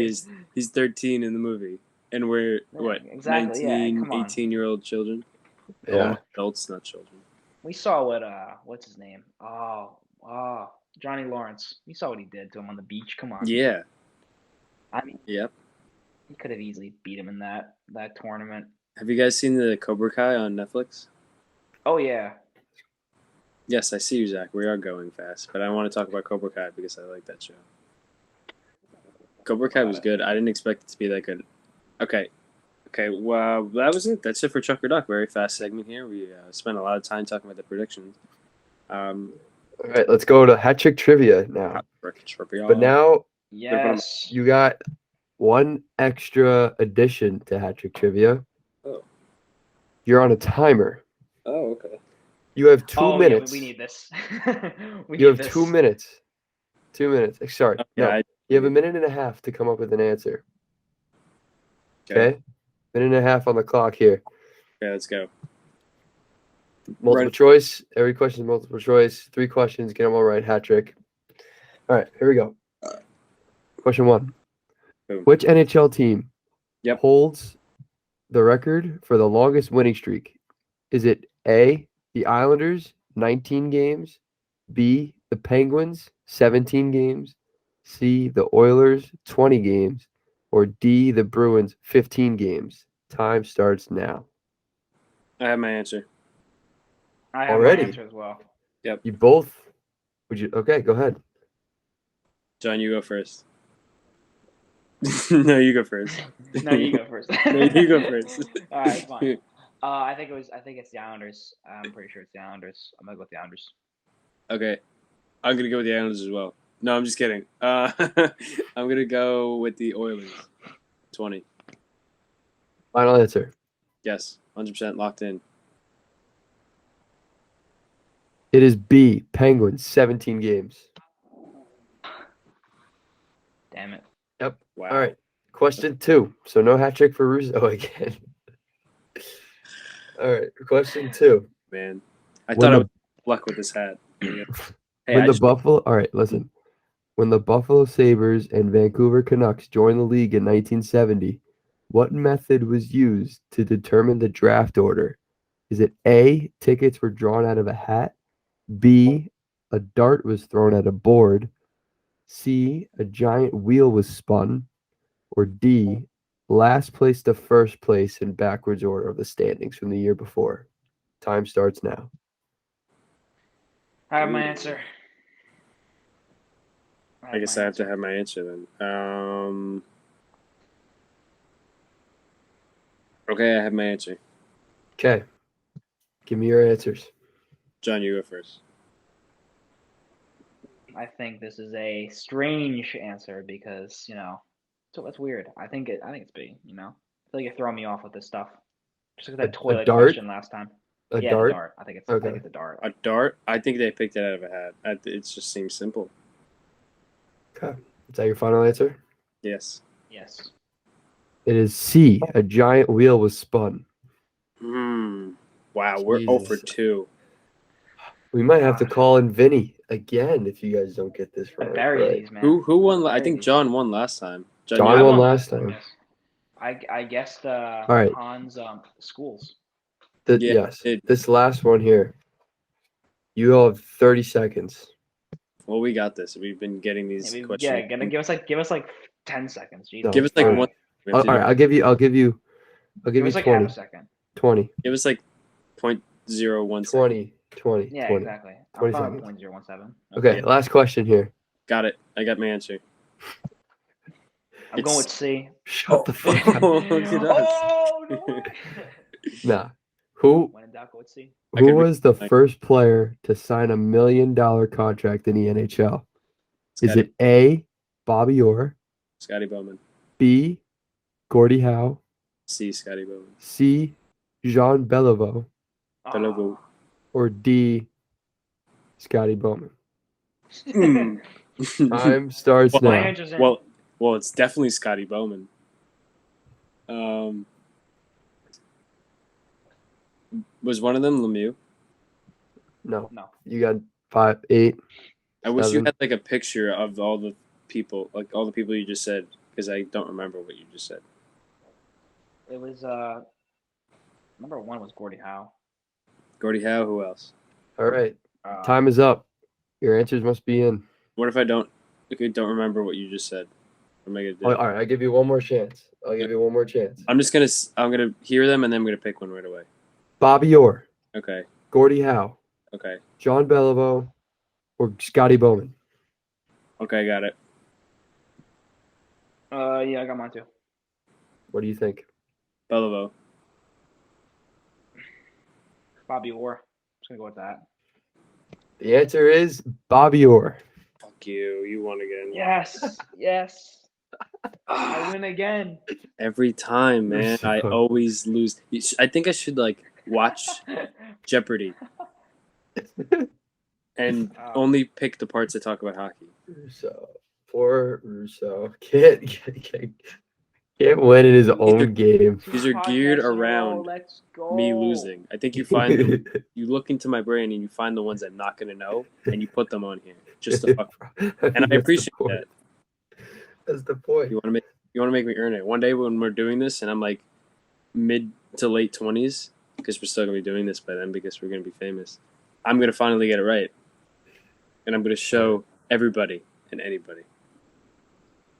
[SPEAKER 1] he's 13 in the movie, and we're 19, 18-year-old children.
[SPEAKER 5] Yeah,
[SPEAKER 1] adults, not children.
[SPEAKER 6] We saw what's his name? Oh, Johnny Lawrence. We saw what he did to him on the beach. Come on.
[SPEAKER 1] Yeah.
[SPEAKER 6] I mean,
[SPEAKER 1] yep.
[SPEAKER 6] He could have easily beat him in that tournament.
[SPEAKER 1] Have you guys seen the Cobra Kai on Netflix?
[SPEAKER 6] Oh yeah.
[SPEAKER 1] Yes, I see you, Zach. We are going fast, but I want to talk about Cobra Kai because I like that show. Cobra Kai was good. I didn't expect it to be like a. Okay. Okay. Well, that was it. That's it for Chuck or Duck. Very fast segment here. We spent a lot of time talking about the predictions.
[SPEAKER 5] All right, let's go to hat trick trivia now. But now
[SPEAKER 6] Yes.
[SPEAKER 5] you got one extra addition to hat trick trivia.
[SPEAKER 1] Oh.
[SPEAKER 5] You're on a timer.
[SPEAKER 1] Oh, okay.
[SPEAKER 5] You have 2
[SPEAKER 6] Yeah,
[SPEAKER 5] minutes.
[SPEAKER 6] we need this.
[SPEAKER 5] You have 2 minutes. 2 minutes. Sorry. No.
[SPEAKER 1] Yeah,
[SPEAKER 5] You have a minute and a half to come up with an answer.
[SPEAKER 1] Okay.
[SPEAKER 5] Okay? Minute and a half on the clock here.
[SPEAKER 1] Okay, let's go.
[SPEAKER 5] Multiple choice. Every question is multiple choice. 3 questions. Get them all right. Hat trick. All right. Here we go. Question 1.
[SPEAKER 1] Boom.
[SPEAKER 5] Which NHL team
[SPEAKER 1] Yep.
[SPEAKER 5] holds the record for the longest winning streak? Is it A, the Islanders, 19 games, B, the Penguins, 17 games, C, the Oilers, 20 games, or D, the Bruins, 15 games? Time starts now.
[SPEAKER 1] I have my answer.
[SPEAKER 6] I have
[SPEAKER 5] Already?
[SPEAKER 6] my answer as well.
[SPEAKER 5] You both would you okay, go ahead.
[SPEAKER 1] John, you go first. No, you go first.
[SPEAKER 6] No, you go first.
[SPEAKER 1] No, you go first.
[SPEAKER 6] All right, fine. I think it's the Islanders. I'm pretty sure it's the Islanders. I'm gonna go with the Islanders.
[SPEAKER 1] Okay. I'm gonna go with the Islanders as well. No, I'm just kidding. I'm gonna go with the Oilers. 20.
[SPEAKER 5] Final answer.
[SPEAKER 1] Yes, 100% locked in.
[SPEAKER 5] It is B, Penguins, 17 games.
[SPEAKER 6] Damn it.
[SPEAKER 5] Yep.
[SPEAKER 1] Wow.
[SPEAKER 5] All right. Question 2. So no hat trick for Russo again. All right. Question 2.
[SPEAKER 1] Man, I
[SPEAKER 5] When
[SPEAKER 1] thought I
[SPEAKER 5] the-
[SPEAKER 1] would luck with this hat. Hey,
[SPEAKER 5] When the Buffalo, all right, listen. When the Buffalo Sabres and Vancouver Canucks joined the league in 1970, what method was used to determine the draft order? Is it A, tickets were drawn out of a hat, B, a dart was thrown at a board, C, a giant wheel was spun, or D, last place to first place in backwards order of the standings from the year before? Time starts now.
[SPEAKER 6] I have my answer.
[SPEAKER 1] I guess I have to have my answer then. Okay, I have my answer.
[SPEAKER 5] Okay. Give me your answers.
[SPEAKER 1] John, you go first.
[SPEAKER 6] I think this is a strange answer because so that's weird. I think it's B. I feel like you're throwing me off with this stuff. Just like that toilet
[SPEAKER 5] dart?
[SPEAKER 6] question last time.
[SPEAKER 5] A
[SPEAKER 6] The
[SPEAKER 5] dart?
[SPEAKER 6] dart. I think it's
[SPEAKER 5] Okay.
[SPEAKER 6] a dart.
[SPEAKER 1] A dart? I think they picked it out of a hat. It just seems simple.
[SPEAKER 5] Okay. Is that your final answer?
[SPEAKER 1] Yes.
[SPEAKER 6] Yes.
[SPEAKER 5] It is C. A giant wheel was spun.
[SPEAKER 1] Wow, we're 0 for
[SPEAKER 5] Jesus.
[SPEAKER 1] 2.
[SPEAKER 5] We might have to call in Vinny again if you guys don't get this
[SPEAKER 6] I
[SPEAKER 5] right.
[SPEAKER 6] bury
[SPEAKER 5] but
[SPEAKER 6] these, man.
[SPEAKER 1] Who won? I
[SPEAKER 6] Bury
[SPEAKER 1] think
[SPEAKER 6] these.
[SPEAKER 1] John won last time.
[SPEAKER 5] John
[SPEAKER 1] you-
[SPEAKER 5] won last time.
[SPEAKER 6] Yes. I guessed
[SPEAKER 5] right.
[SPEAKER 6] Han's schools.
[SPEAKER 1] Yeah,
[SPEAKER 5] Yes. This last one here. You have 30 seconds.
[SPEAKER 1] Well, we got this. We've been getting these questions.
[SPEAKER 6] Gonna give us like 10 seconds. Jesus.
[SPEAKER 5] No.
[SPEAKER 1] Give us like
[SPEAKER 5] All
[SPEAKER 1] one.
[SPEAKER 5] right. All right, I'll give you
[SPEAKER 6] Give us like
[SPEAKER 5] 20.
[SPEAKER 6] half a second.
[SPEAKER 5] 20.
[SPEAKER 1] Give us like 0.01 second.
[SPEAKER 5] 20. 20.
[SPEAKER 6] Yeah,
[SPEAKER 5] 20.
[SPEAKER 6] exactly.
[SPEAKER 5] 20
[SPEAKER 6] I'm
[SPEAKER 5] seconds.
[SPEAKER 6] 0.017.
[SPEAKER 5] Okay, last question here.
[SPEAKER 1] Got it. I got my answer.
[SPEAKER 6] I'm going with C.
[SPEAKER 5] Shut the fuck up.
[SPEAKER 1] Look at us.
[SPEAKER 6] Oh no!
[SPEAKER 5] Nah. Who
[SPEAKER 6] When in doubt, go with C.
[SPEAKER 5] who was the first player to sign $1 million contract in the NHL? Is it A, Bobby Orr,
[SPEAKER 1] Scotty Bowman?
[SPEAKER 5] B, Gordie Howe,
[SPEAKER 1] C, Scotty Bowman.
[SPEAKER 5] C, Jean Beliveau,
[SPEAKER 1] Beliveau.
[SPEAKER 5] or D, Scotty Bowman? Time starts
[SPEAKER 1] Well,
[SPEAKER 6] My
[SPEAKER 5] now.
[SPEAKER 6] answer's in.
[SPEAKER 1] Well, it's definitely Scotty Bowman. Was one of them Lemieux?
[SPEAKER 5] No.
[SPEAKER 6] No.
[SPEAKER 5] You got 5, 8.
[SPEAKER 1] I wish you
[SPEAKER 5] 7.
[SPEAKER 1] had like a picture of all the people, like all the people you just said, because I don't remember what you just said.
[SPEAKER 6] It was number 1 was Gordie Howe.
[SPEAKER 1] Gordie Howe. Who else?
[SPEAKER 5] All right.
[SPEAKER 6] Uh,
[SPEAKER 5] Time is up. Your answers must be in.
[SPEAKER 1] What if I don't remember what you just said? What am I gonna do?
[SPEAKER 5] All right, I'll give you one more chance. I'm
[SPEAKER 1] gonna hear them and then I'm gonna pick one right away.
[SPEAKER 5] Bobby Orr,
[SPEAKER 1] Okay.
[SPEAKER 5] Gordie Howe,
[SPEAKER 1] Okay.
[SPEAKER 5] John Beliveau, or Scotty Bowman.
[SPEAKER 1] Okay. Got it.
[SPEAKER 6] Yeah, I got mine too.
[SPEAKER 5] What do you think?
[SPEAKER 1] Beliveau.
[SPEAKER 6] Bobby Orr. Just gonna go with that.
[SPEAKER 5] The answer is Bobby Orr.
[SPEAKER 1] Fuck you. You won again.
[SPEAKER 6] Yes, yes. I win again.
[SPEAKER 1] Every time, man. I
[SPEAKER 5] So-
[SPEAKER 1] always lose. I think I should like watch Jeopardy and
[SPEAKER 6] Oh.
[SPEAKER 1] only pick the parts that talk about hockey.
[SPEAKER 5] Russo. Poor Russo. Can't win in his own game.
[SPEAKER 1] These are geared
[SPEAKER 6] Podcasts in a row,
[SPEAKER 1] around
[SPEAKER 6] let's go.
[SPEAKER 1] me losing. I think you find you look into my brain and you find the ones I'm not gonna know and you put them on here just to fuck. And I appreciate that.
[SPEAKER 5] That's the point.
[SPEAKER 1] You want to make me earn it. One day when we're doing this and I'm like mid to late 20s, because we're still gonna be doing this by then because we're gonna be famous. I'm gonna finally get it right, and I'm gonna show everybody and anybody.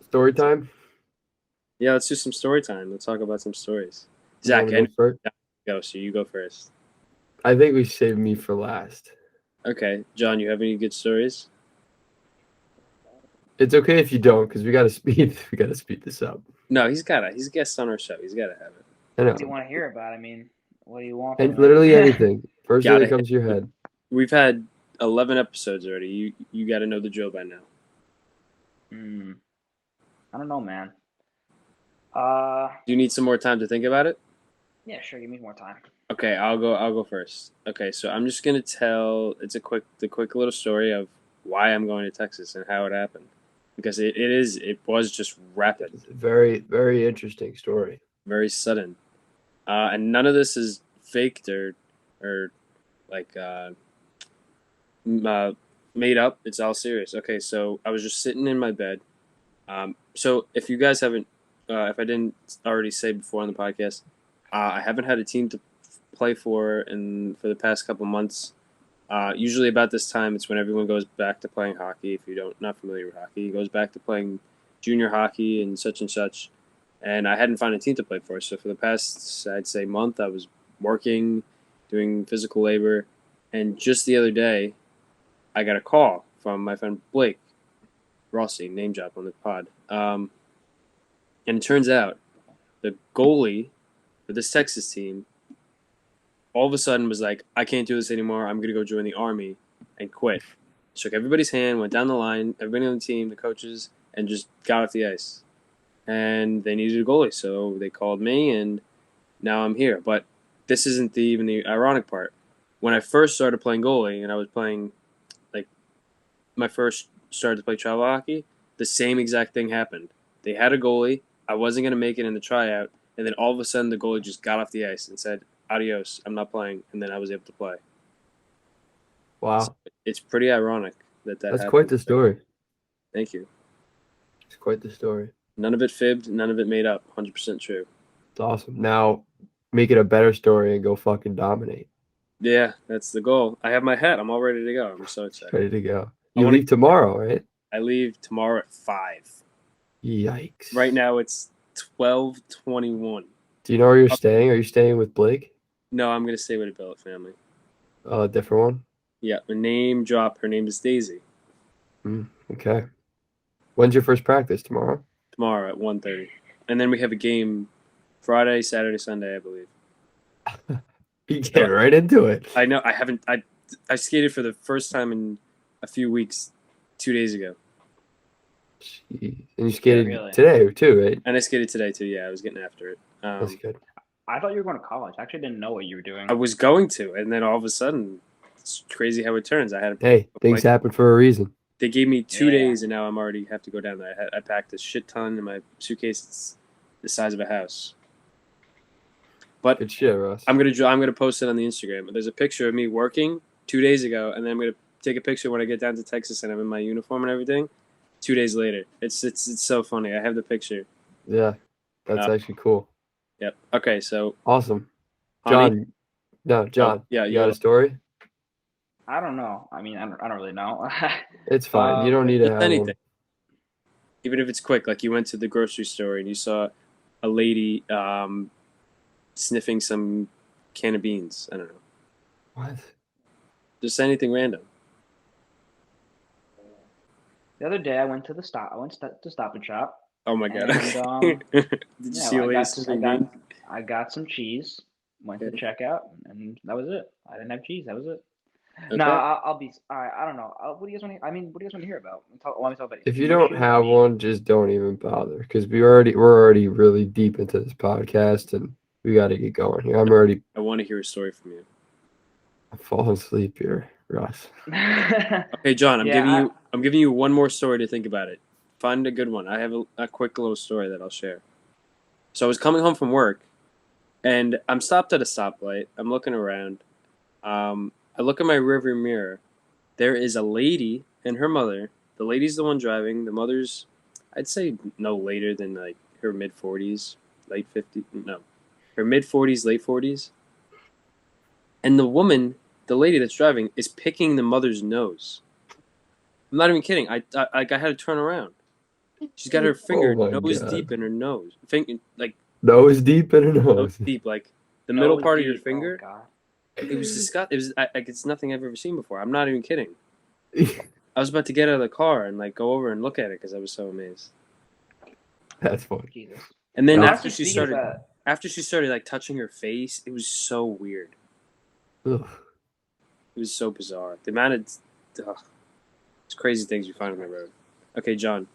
[SPEAKER 5] Story time.
[SPEAKER 1] Yeah, let's do some story time. Let's talk about some stories.
[SPEAKER 5] You
[SPEAKER 1] Zach,
[SPEAKER 5] wanna go first?
[SPEAKER 1] go. So you go first.
[SPEAKER 5] I think we saved me for last.
[SPEAKER 1] Okay, John, you have any good stories?
[SPEAKER 5] It's okay if you don't, because we gotta speed this up.
[SPEAKER 1] No, he's a guest on our show. He's gotta have it.
[SPEAKER 5] I
[SPEAKER 6] What do you
[SPEAKER 5] know.
[SPEAKER 6] want to hear about? I mean, what do you want?
[SPEAKER 5] And
[SPEAKER 6] from me?
[SPEAKER 5] literally anything. First thing
[SPEAKER 1] Gotta
[SPEAKER 5] that comes to your head.
[SPEAKER 1] We've had 11 episodes already. You got to know the drill by now.
[SPEAKER 6] I don't know, man.
[SPEAKER 1] Do you need some more time to think about it?
[SPEAKER 6] Yeah, sure. Give me more time.
[SPEAKER 1] Okay, I'll go first. Okay, so I'm just gonna tell the quick little story of why I'm going to Texas and how it happened, because it was just rapid,
[SPEAKER 5] It's a very, very interesting story.
[SPEAKER 1] very sudden, and none of this is faked or like made up. It's all serious. Okay, so I was just sitting in my bed. So if you guys haven't, if I didn't already say before on the podcast, I haven't had a team to play for for the past couple months. Usually about this time, it's when everyone goes back to playing hockey. If you not familiar with hockey, goes back to playing junior hockey and such. And I hadn't found a team to play for. So for the past, I'd say, month, I was working, doing physical labor, and just the other day, I got a call from my friend Blake Rossi, name drop on the pod. And it turns out the goalie for this Texas team all of a sudden was like, I can't do this anymore. I'm going to go join the Army and quit. Shook everybody's hand, went down the line, everybody on the team, the coaches, and just got off the ice. And they needed a goalie, so they called me, and now I'm here. But this isn't even the ironic part. When I first started playing goalie, and I was playing, like, my first started to play travel hockey, the same exact thing happened. They had a goalie. I wasn't going to make it in the tryout, and then all of a sudden the goalie just got off the ice and said, adios, I'm not playing, and then I was able to play.
[SPEAKER 5] Wow.
[SPEAKER 1] So it's pretty ironic that
[SPEAKER 5] That's
[SPEAKER 1] happened.
[SPEAKER 5] quite the story.
[SPEAKER 1] Thank you.
[SPEAKER 5] It's quite the story.
[SPEAKER 1] None of it fibbed, none of it made up. 100% true.
[SPEAKER 5] It's awesome. Now make it a better story and go fucking dominate.
[SPEAKER 1] Yeah, that's the goal. I have my hat. I'm all ready to go. I'm so excited.
[SPEAKER 5] Ready to go.
[SPEAKER 1] I
[SPEAKER 5] You
[SPEAKER 1] wanna-
[SPEAKER 5] leave tomorrow, right?
[SPEAKER 1] I leave tomorrow at 5.
[SPEAKER 5] Yikes.
[SPEAKER 1] Right now it's 12:21.
[SPEAKER 5] Do you know where you're staying? Are you staying with Blake?
[SPEAKER 1] No, I'm going to stay with a billet family.
[SPEAKER 5] A different one?
[SPEAKER 1] Yeah, a name drop. Her name is Daisy.
[SPEAKER 5] Okay. When's your first practice? Tomorrow?
[SPEAKER 1] Tomorrow at 1:30. And then we have a game Friday, Saturday, Sunday, I believe.
[SPEAKER 5] You get right into it.
[SPEAKER 1] I know. I skated for the first time in a few weeks 2 days ago.
[SPEAKER 5] Jeez. And you skated
[SPEAKER 6] really?
[SPEAKER 5] today too, right?
[SPEAKER 1] And I skated today too. Yeah, I was getting after it.
[SPEAKER 5] That's good.
[SPEAKER 6] I thought you were going to college. I actually didn't know what you were doing.
[SPEAKER 1] I was going to, and then all of a sudden, it's crazy how it turns. I had
[SPEAKER 5] Hey, things happen for a reason.
[SPEAKER 1] They gave me 2
[SPEAKER 6] Yeah.
[SPEAKER 1] days, and now I'm already have to go down there. I packed a shit ton in my suitcase. It's the size of a house. But
[SPEAKER 5] Good shit, Russ.
[SPEAKER 1] I'm gonna post it on the Instagram. There's a picture of me working 2 days ago, and then I'm gonna take a picture when I get down to Texas and I'm in my uniform and everything. 2 days later, it's so funny. I have the picture.
[SPEAKER 5] Yeah, that's actually cool.
[SPEAKER 1] Yep. Okay, so
[SPEAKER 5] Awesome.
[SPEAKER 1] Honey?
[SPEAKER 5] John.
[SPEAKER 1] Oh, yeah,
[SPEAKER 5] you
[SPEAKER 1] you
[SPEAKER 5] got
[SPEAKER 1] go.
[SPEAKER 5] a story?
[SPEAKER 6] I don't know. I mean, I don't really know.
[SPEAKER 5] It's fine. You don't need to
[SPEAKER 1] just
[SPEAKER 5] have
[SPEAKER 1] anything,
[SPEAKER 5] one.
[SPEAKER 1] even if it's quick. Like you went to the grocery store and you saw a lady sniffing some can of beans. I don't know.
[SPEAKER 5] What?
[SPEAKER 1] Just anything random.
[SPEAKER 6] The other day, I went to Stop and Shop,
[SPEAKER 1] Oh my god.
[SPEAKER 6] And
[SPEAKER 1] Okay. Did you
[SPEAKER 6] yeah,
[SPEAKER 1] see a lady sniffing green?
[SPEAKER 6] I got some cheese. Went to
[SPEAKER 1] Okay.
[SPEAKER 6] checkout, and that was it. I didn't have cheese. That was it. No,
[SPEAKER 1] Okay.
[SPEAKER 6] I'll be. All right, I don't know. What do you guys want? I mean, what do you guys want to hear about? Want me to talk about
[SPEAKER 5] If you
[SPEAKER 6] emo
[SPEAKER 5] don't
[SPEAKER 6] shield? I
[SPEAKER 5] have
[SPEAKER 6] mean,
[SPEAKER 5] one, just don't even bother because we're already really deep into this podcast and we got to get going here.
[SPEAKER 1] I want to hear a story from you.
[SPEAKER 5] I'm falling asleep here, Russ.
[SPEAKER 1] Okay, John,
[SPEAKER 6] yeah.
[SPEAKER 1] I'm giving you one more story to think about it. Find a good one. I have a quick little story that I'll share. So I was coming home from work, and I'm stopped at a stoplight. I'm looking around. I look in my rearview mirror. There is a lady and her mother. The lady's the one driving. The mother's, I'd say, no later than like her mid 40s, late 50s. No, her mid 40s, late 40s. And the woman, the lady that's driving, is picking the mother's nose. I'm not even kidding. I had to turn around. She's got her
[SPEAKER 5] Oh
[SPEAKER 1] finger
[SPEAKER 5] my
[SPEAKER 1] nose
[SPEAKER 5] God.
[SPEAKER 1] deep in her nose. Finger like
[SPEAKER 5] Nose deep in her
[SPEAKER 1] nose
[SPEAKER 5] nose.
[SPEAKER 1] deep, like the middle
[SPEAKER 6] Nose
[SPEAKER 1] part of your
[SPEAKER 6] deep. Oh
[SPEAKER 1] finger.
[SPEAKER 6] God.
[SPEAKER 1] It was disgusting. It was like it's nothing I've ever seen before. I'm not even kidding. I was about to get out of the car and like go over and look at it because I was so amazed.
[SPEAKER 5] That's funny.
[SPEAKER 6] Jesus.
[SPEAKER 1] And then
[SPEAKER 5] No.
[SPEAKER 6] Honestly, speaking of that,
[SPEAKER 1] after she started like touching her face, it was so weird.
[SPEAKER 5] Ugh.
[SPEAKER 1] It was so bizarre. The amount of it's crazy things you find on the road. Okay, John.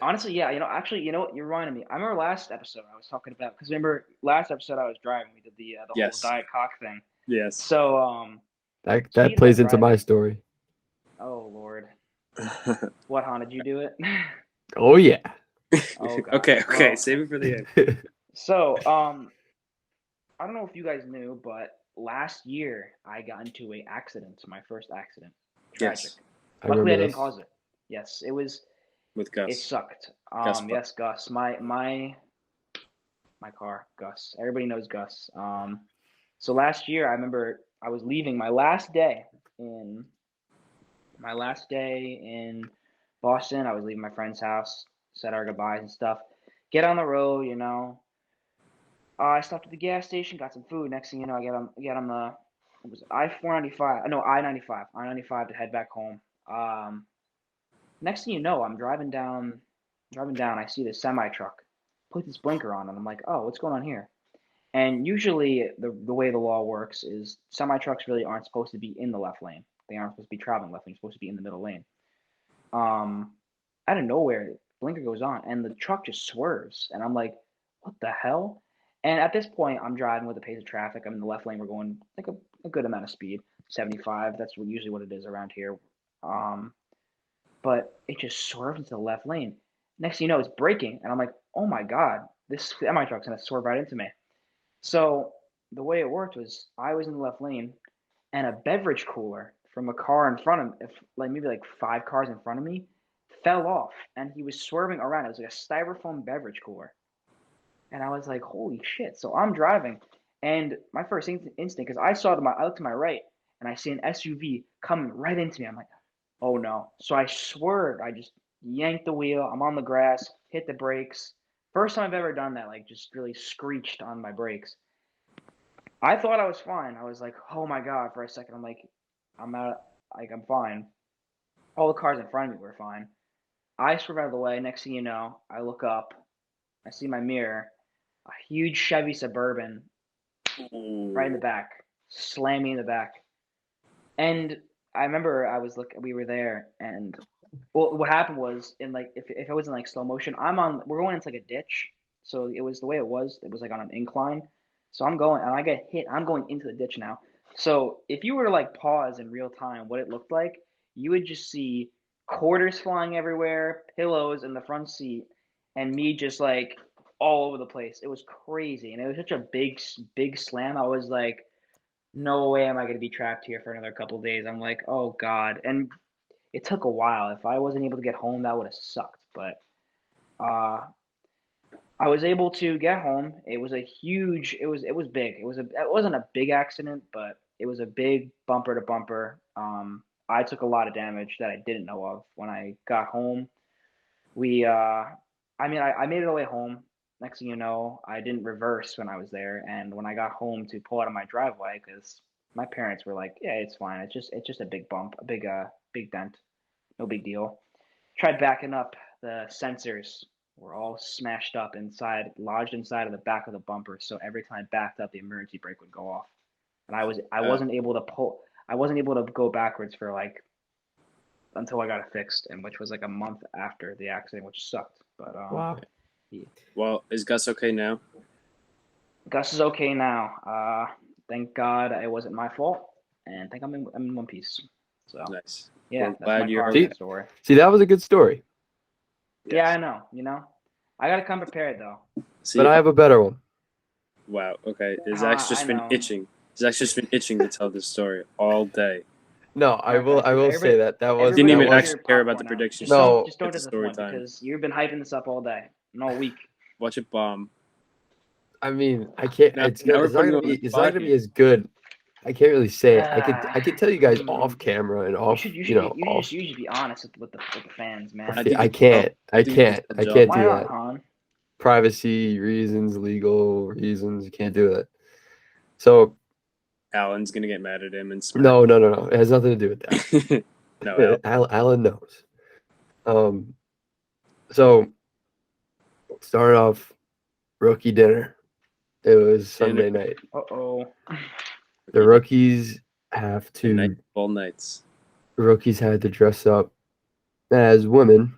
[SPEAKER 6] honestly, yeah. Actually, what you're reminding me. I remember last episode I was talking about because remember last episode I was driving. We did the whole
[SPEAKER 1] Yes.
[SPEAKER 6] Diet Cock thing.
[SPEAKER 1] Yes.
[SPEAKER 6] So
[SPEAKER 5] That
[SPEAKER 6] speaking
[SPEAKER 5] plays
[SPEAKER 6] about
[SPEAKER 5] into my
[SPEAKER 6] driving,
[SPEAKER 5] story.
[SPEAKER 6] oh Lord, what, hon? Did you do it?
[SPEAKER 5] Oh yeah.
[SPEAKER 6] Oh God.
[SPEAKER 1] Okay.
[SPEAKER 6] Well,
[SPEAKER 1] Save it for the end.
[SPEAKER 6] so I don't know if you guys knew, but last year I got into a accident, my first accident. Tragic.
[SPEAKER 1] Yes,
[SPEAKER 5] I
[SPEAKER 6] Luckily, I
[SPEAKER 5] remember
[SPEAKER 6] didn't
[SPEAKER 5] this.
[SPEAKER 6] cause it. Yes, it was.
[SPEAKER 1] with
[SPEAKER 6] It
[SPEAKER 1] Gus.
[SPEAKER 6] sucked.
[SPEAKER 1] Gus.
[SPEAKER 6] Yes, Gus. My car, Gus. Everybody knows Gus. So last year I remember I was leaving in my last day in Boston. I was leaving my friend's house, said our goodbyes and stuff. Get on the road. I stopped at the gas station, got some food. Next thing you know, I get on the what was it, I-495. No, I-95 to head back home. Next thing you know, I'm driving down. I see this semi truck put this blinker on, and I'm like, oh, what's going on here? And usually, the way the law works is semi trucks really aren't supposed to be in the left lane. They aren't supposed to be traveling left lane. They're supposed to be in the middle lane. Um, Out of nowhere, blinker goes on, and the truck just swerves, and I'm like, what the hell? And at this point, I'm driving with the pace of traffic. I'm in the left lane. We're going like a good amount of speed, 75. That's usually what it is around here. Um, but it just swerved into the left lane. Next thing you know, it's braking, and I'm like, oh my god, this semi truck's gonna swerve right into me. So the way it worked was I was in the left lane, and a beverage cooler from a car in front of, like maybe like 5 cars in front of me, fell off, and he was swerving around. It was like a styrofoam beverage cooler, and I was like, holy shit! So I'm driving, and my first instinct, because I looked to my right, and I see an SUV coming right into me. I'm like, oh no. So I swerved. I just yanked the wheel. I'm on the grass, hit the brakes. First time I've ever done that, like just really screeched on my brakes. I thought I was fine. I was like, oh my God, for a second. I'm like, I'm not, like, I'm fine. All the cars in front of me were fine. I swerve out of the way. Next thing you know, I look up. I see my mirror. A huge Chevy Suburban right in the
[SPEAKER 1] Ooh.
[SPEAKER 6] back. Slam me in the back. And I remember we were there, and well, what happened was in like if it was in like slow motion, we're going into like a ditch, so it was the way it was. It was like on an incline, so I'm going and I get hit. I'm going into the ditch now. So if you were to like pause in real time, what it looked like, you would just see quarters flying everywhere, pillows in the front seat, and me just like all over the place. It was crazy, and it was such a big slam. I was like, no way am I going to be trapped here for another couple of days. I'm like, oh God. And it took a while. If I wasn't able to get home, that would have sucked. But uh, I was able to get home. It was a huge. It was big. It wasn't a big accident, but it was a big bumper to bumper. I took a lot of damage that I didn't know of when I got home. We I made it all the way home. Next thing you know, I didn't reverse when I was there, and when I got home to pull out of my driveway, because my parents were like, "Yeah, it's fine. It's just a big bump, a big dent, no big deal." Tried backing up, the sensors were all smashed up inside, lodged inside of the back of the bumper. So every time I backed up, the emergency brake would go off, and I wasn't able to pull. I wasn't able to go backwards for like until I got it fixed, and which was like a month after the accident, which sucked. But
[SPEAKER 5] Wow.
[SPEAKER 1] Well, is Gus okay now?
[SPEAKER 6] Gus is okay now. Thank God it wasn't my fault, and think I'm in one piece. So
[SPEAKER 1] Nice.
[SPEAKER 6] yeah,
[SPEAKER 1] Well,
[SPEAKER 6] that's
[SPEAKER 1] glad
[SPEAKER 6] my
[SPEAKER 1] you're
[SPEAKER 6] car
[SPEAKER 1] okay.
[SPEAKER 6] accident story.
[SPEAKER 5] See, that was a good story,
[SPEAKER 6] Yeah, I know. You know, I gotta come prepared though.
[SPEAKER 1] See,
[SPEAKER 5] but I have a better one.
[SPEAKER 1] wow. Okay, Zach's just
[SPEAKER 6] I
[SPEAKER 1] been
[SPEAKER 6] know.
[SPEAKER 1] itching. Zach's just been itching to tell this story all day.
[SPEAKER 5] No, I will.
[SPEAKER 6] Okay,
[SPEAKER 5] I will say
[SPEAKER 6] everybody-
[SPEAKER 5] that was.
[SPEAKER 1] Didn't
[SPEAKER 5] that
[SPEAKER 1] even
[SPEAKER 5] was-
[SPEAKER 1] actually care about the
[SPEAKER 6] popcorn out.
[SPEAKER 1] predictions.
[SPEAKER 5] No.
[SPEAKER 6] Just don't
[SPEAKER 1] It's a
[SPEAKER 6] disappoint
[SPEAKER 1] story time.
[SPEAKER 6] because you've been hyping this up all day, and all week.
[SPEAKER 1] Watch it bomb.
[SPEAKER 5] I mean, I can't.
[SPEAKER 1] Now-
[SPEAKER 5] it's
[SPEAKER 1] now we're
[SPEAKER 5] it's not
[SPEAKER 1] putting
[SPEAKER 5] gonna
[SPEAKER 1] you on
[SPEAKER 5] be.
[SPEAKER 1] the
[SPEAKER 5] It's not gonna
[SPEAKER 1] spot
[SPEAKER 5] be
[SPEAKER 1] here.
[SPEAKER 5] as good. I can't really say it. I could tell you guys
[SPEAKER 6] Hmm.
[SPEAKER 5] off camera and off.
[SPEAKER 6] You
[SPEAKER 5] You know,
[SPEAKER 6] should
[SPEAKER 5] off.
[SPEAKER 6] be honest with the fans, man.
[SPEAKER 1] I think
[SPEAKER 5] I
[SPEAKER 1] you
[SPEAKER 5] can't.
[SPEAKER 1] I
[SPEAKER 5] I
[SPEAKER 1] think you
[SPEAKER 5] can't.
[SPEAKER 1] just
[SPEAKER 5] I
[SPEAKER 1] jump.
[SPEAKER 5] can't
[SPEAKER 6] Why
[SPEAKER 5] do
[SPEAKER 6] not,
[SPEAKER 5] that.
[SPEAKER 6] Han?
[SPEAKER 5] Privacy reasons, legal reasons. You can't do that. So
[SPEAKER 1] Alan's gonna get mad at him and smack.
[SPEAKER 5] no. It has nothing to do with that.
[SPEAKER 1] No,
[SPEAKER 5] Alan knows. So started off rookie dinner. It was Sunday night.
[SPEAKER 6] Uh-oh.
[SPEAKER 5] The rookies have to.
[SPEAKER 1] Night, all nights.
[SPEAKER 5] Rookies had to dress up as women,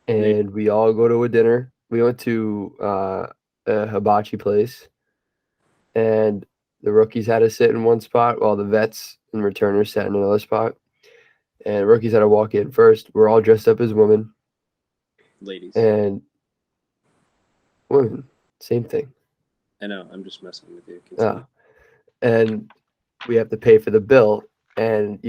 [SPEAKER 5] and we all go to a dinner. We went to a hibachi place, and the rookies had to sit in one spot while the vets and returners sat in another spot. And rookies had to walk in first. We're all dressed up as women,
[SPEAKER 1] Ladies.
[SPEAKER 5] and women, same thing.
[SPEAKER 1] I know, I'm just messing with you.
[SPEAKER 5] And we have to pay for the bill, and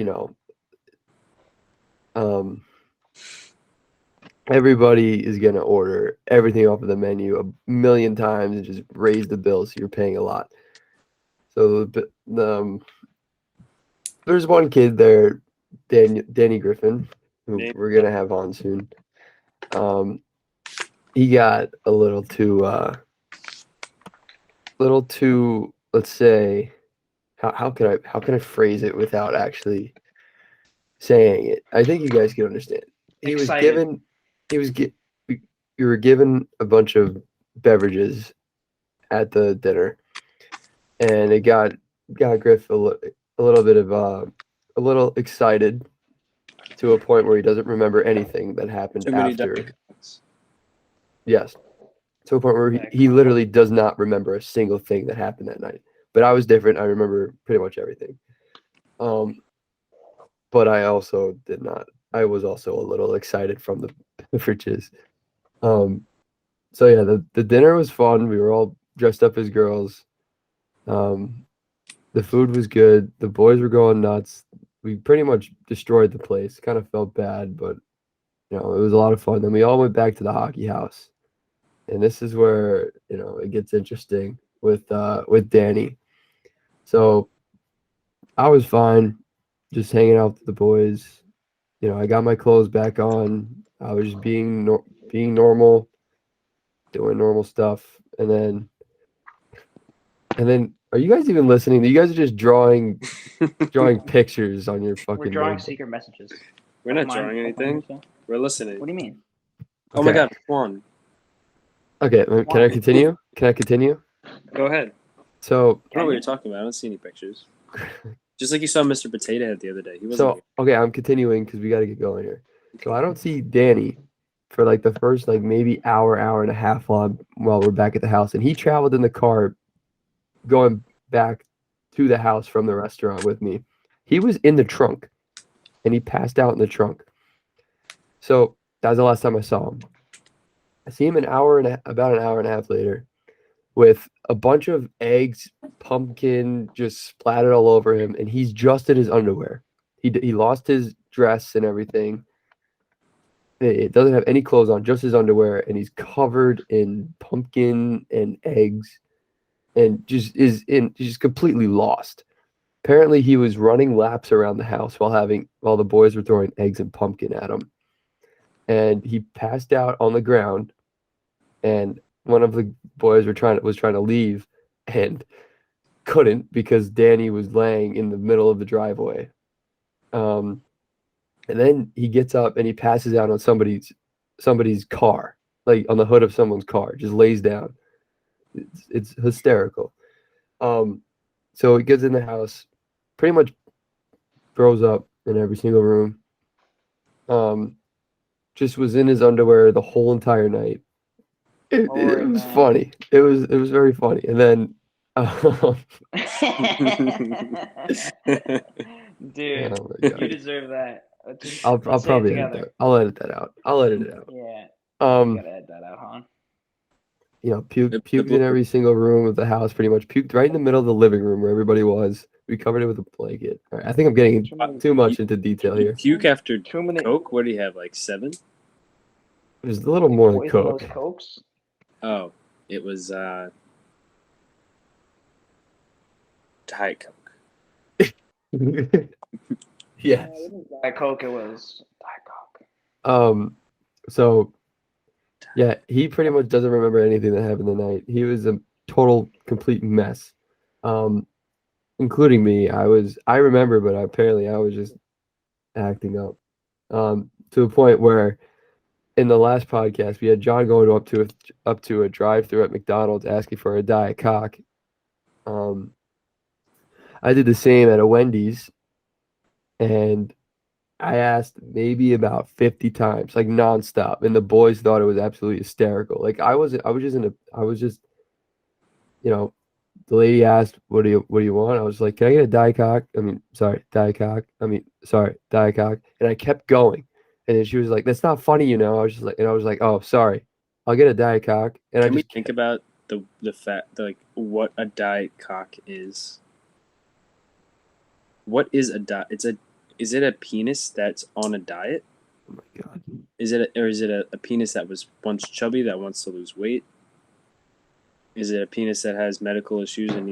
[SPEAKER 5] everybody is gonna order everything off of the menu a million times and just raise the bill, so you're paying a lot. So there's one kid there, Danny Griffin, who we're gonna have on soon. He got a little too, let's say, how can I phrase it without actually saying it? I think you guys can understand. He was
[SPEAKER 6] Excited.
[SPEAKER 5] given, you were given a bunch of beverages at the dinner, and it got Griff a little bit of a little excited to a point where he doesn't remember anything that happened
[SPEAKER 1] Too many
[SPEAKER 5] after.
[SPEAKER 1] Diet Cokes.
[SPEAKER 5] Yes, to a point where he literally does not remember a single thing that happened that night. But I was different. I remember pretty much everything. But I also did not. I was also a little excited from the beverages. So yeah, the dinner was fun. We were all dressed up as girls. The food was good. The boys were going nuts. We pretty much destroyed the place. Kind of felt bad, but it was a lot of fun. Then we all went back to the hockey house. And this is where, it gets interesting with Danny. So I was fine, just hanging out with the boys. I got my clothes back on. I was just being normal, doing normal stuff. And then are you guys even listening? You guys are just drawing pictures on your fucking
[SPEAKER 6] We're drawing
[SPEAKER 5] notebook.
[SPEAKER 6] secret messages.
[SPEAKER 1] We're not
[SPEAKER 6] Mine-
[SPEAKER 1] drawing
[SPEAKER 6] mine
[SPEAKER 1] anything.
[SPEAKER 6] also.
[SPEAKER 1] We're listening.
[SPEAKER 6] What do you mean?
[SPEAKER 1] Oh my
[SPEAKER 5] Okay.
[SPEAKER 1] God, Juan.
[SPEAKER 5] Okay, can I continue?
[SPEAKER 1] Go ahead.
[SPEAKER 5] So
[SPEAKER 1] I don't know
[SPEAKER 6] Can
[SPEAKER 1] what
[SPEAKER 6] you?
[SPEAKER 1] you're talking about. I don't see any pictures. Just like you saw Mr. Potato Head the other day. He wasn't here.
[SPEAKER 5] okay, I'm continuing because we got to get going here. So I don't see Danny for like the first maybe hour and a half while we're back at the house, and he traveled in the car going back to the house from the restaurant with me. He was in the trunk, and he passed out in the trunk. So that was the last time I saw him. I see him about an hour and a half later with a bunch of eggs, pumpkin just splattered all over him, and he's just in his underwear. He lost his dress and everything. It doesn't have any clothes on, just his underwear, and he's covered in pumpkin and eggs, and he's just completely lost. Apparently, he was running laps around the house while the boys were throwing eggs and pumpkin at him, and he passed out on the ground. And one of the boys was trying to leave, and couldn't because Danny was laying in the middle of the driveway. And then he gets up and he passes out on somebody's car. like on the hood of someone's car, just lays down. It's hysterical. So he gets in the house, pretty much throws up in every single room. Just was in his underwear the whole entire night. It was
[SPEAKER 6] man.
[SPEAKER 5] funny. It was very funny. And then,
[SPEAKER 6] Dude,
[SPEAKER 5] oh my
[SPEAKER 6] you
[SPEAKER 5] god,
[SPEAKER 6] deserve that. Just
[SPEAKER 5] I'll
[SPEAKER 6] let's say it
[SPEAKER 5] probably edit
[SPEAKER 6] together.
[SPEAKER 5] that. I'll edit that out. I'll edit it out.
[SPEAKER 6] Yeah, you
[SPEAKER 5] Um,
[SPEAKER 6] gotta edit that out, huh?
[SPEAKER 5] Puked in every single room of the house, pretty much. Puked right in the middle of the living room where everybody was. We covered it with a blanket. All right, I think I'm getting
[SPEAKER 6] Too many,
[SPEAKER 5] too much into detail
[SPEAKER 1] You
[SPEAKER 5] here.
[SPEAKER 1] puke after
[SPEAKER 6] too many
[SPEAKER 1] Coke? What do you have, like 7?
[SPEAKER 5] It was a little more than
[SPEAKER 6] poison those
[SPEAKER 5] Coke.
[SPEAKER 6] cokes.
[SPEAKER 1] Oh, it was Diet Coke.
[SPEAKER 5] Yes.
[SPEAKER 6] Diet Coke, it was Diet Coke.
[SPEAKER 5] So yeah, he pretty much doesn't remember anything that happened the night. He was a total complete mess. Including me. I remember, but apparently I was just acting up. To a point where in the last podcast we had John going up to a drive-through at McDonald's asking for a Diet Coke. I did the same at a Wendy's, and I asked maybe about 50 times, like nonstop, and the boys thought it was absolutely hysterical. Like I was just, you know, the lady asked, "What do you want?" I was like, "Can I get a Diet Coke?" I mean, sorry, Diet Coke. I mean, sorry, Diet Coke. And I kept going, and then she was like, "That's not funny, you know." I was like, "Oh, sorry, I'll get a Diet Coke." And
[SPEAKER 1] Can
[SPEAKER 5] I
[SPEAKER 1] we
[SPEAKER 5] just
[SPEAKER 1] think about the fact, like, what a Diet Coke is? What is a diet? Is it a penis that's on a diet?
[SPEAKER 5] oh my god,
[SPEAKER 1] Is it a penis that was once chubby that wants to lose weight? Is it a penis that has medical issues and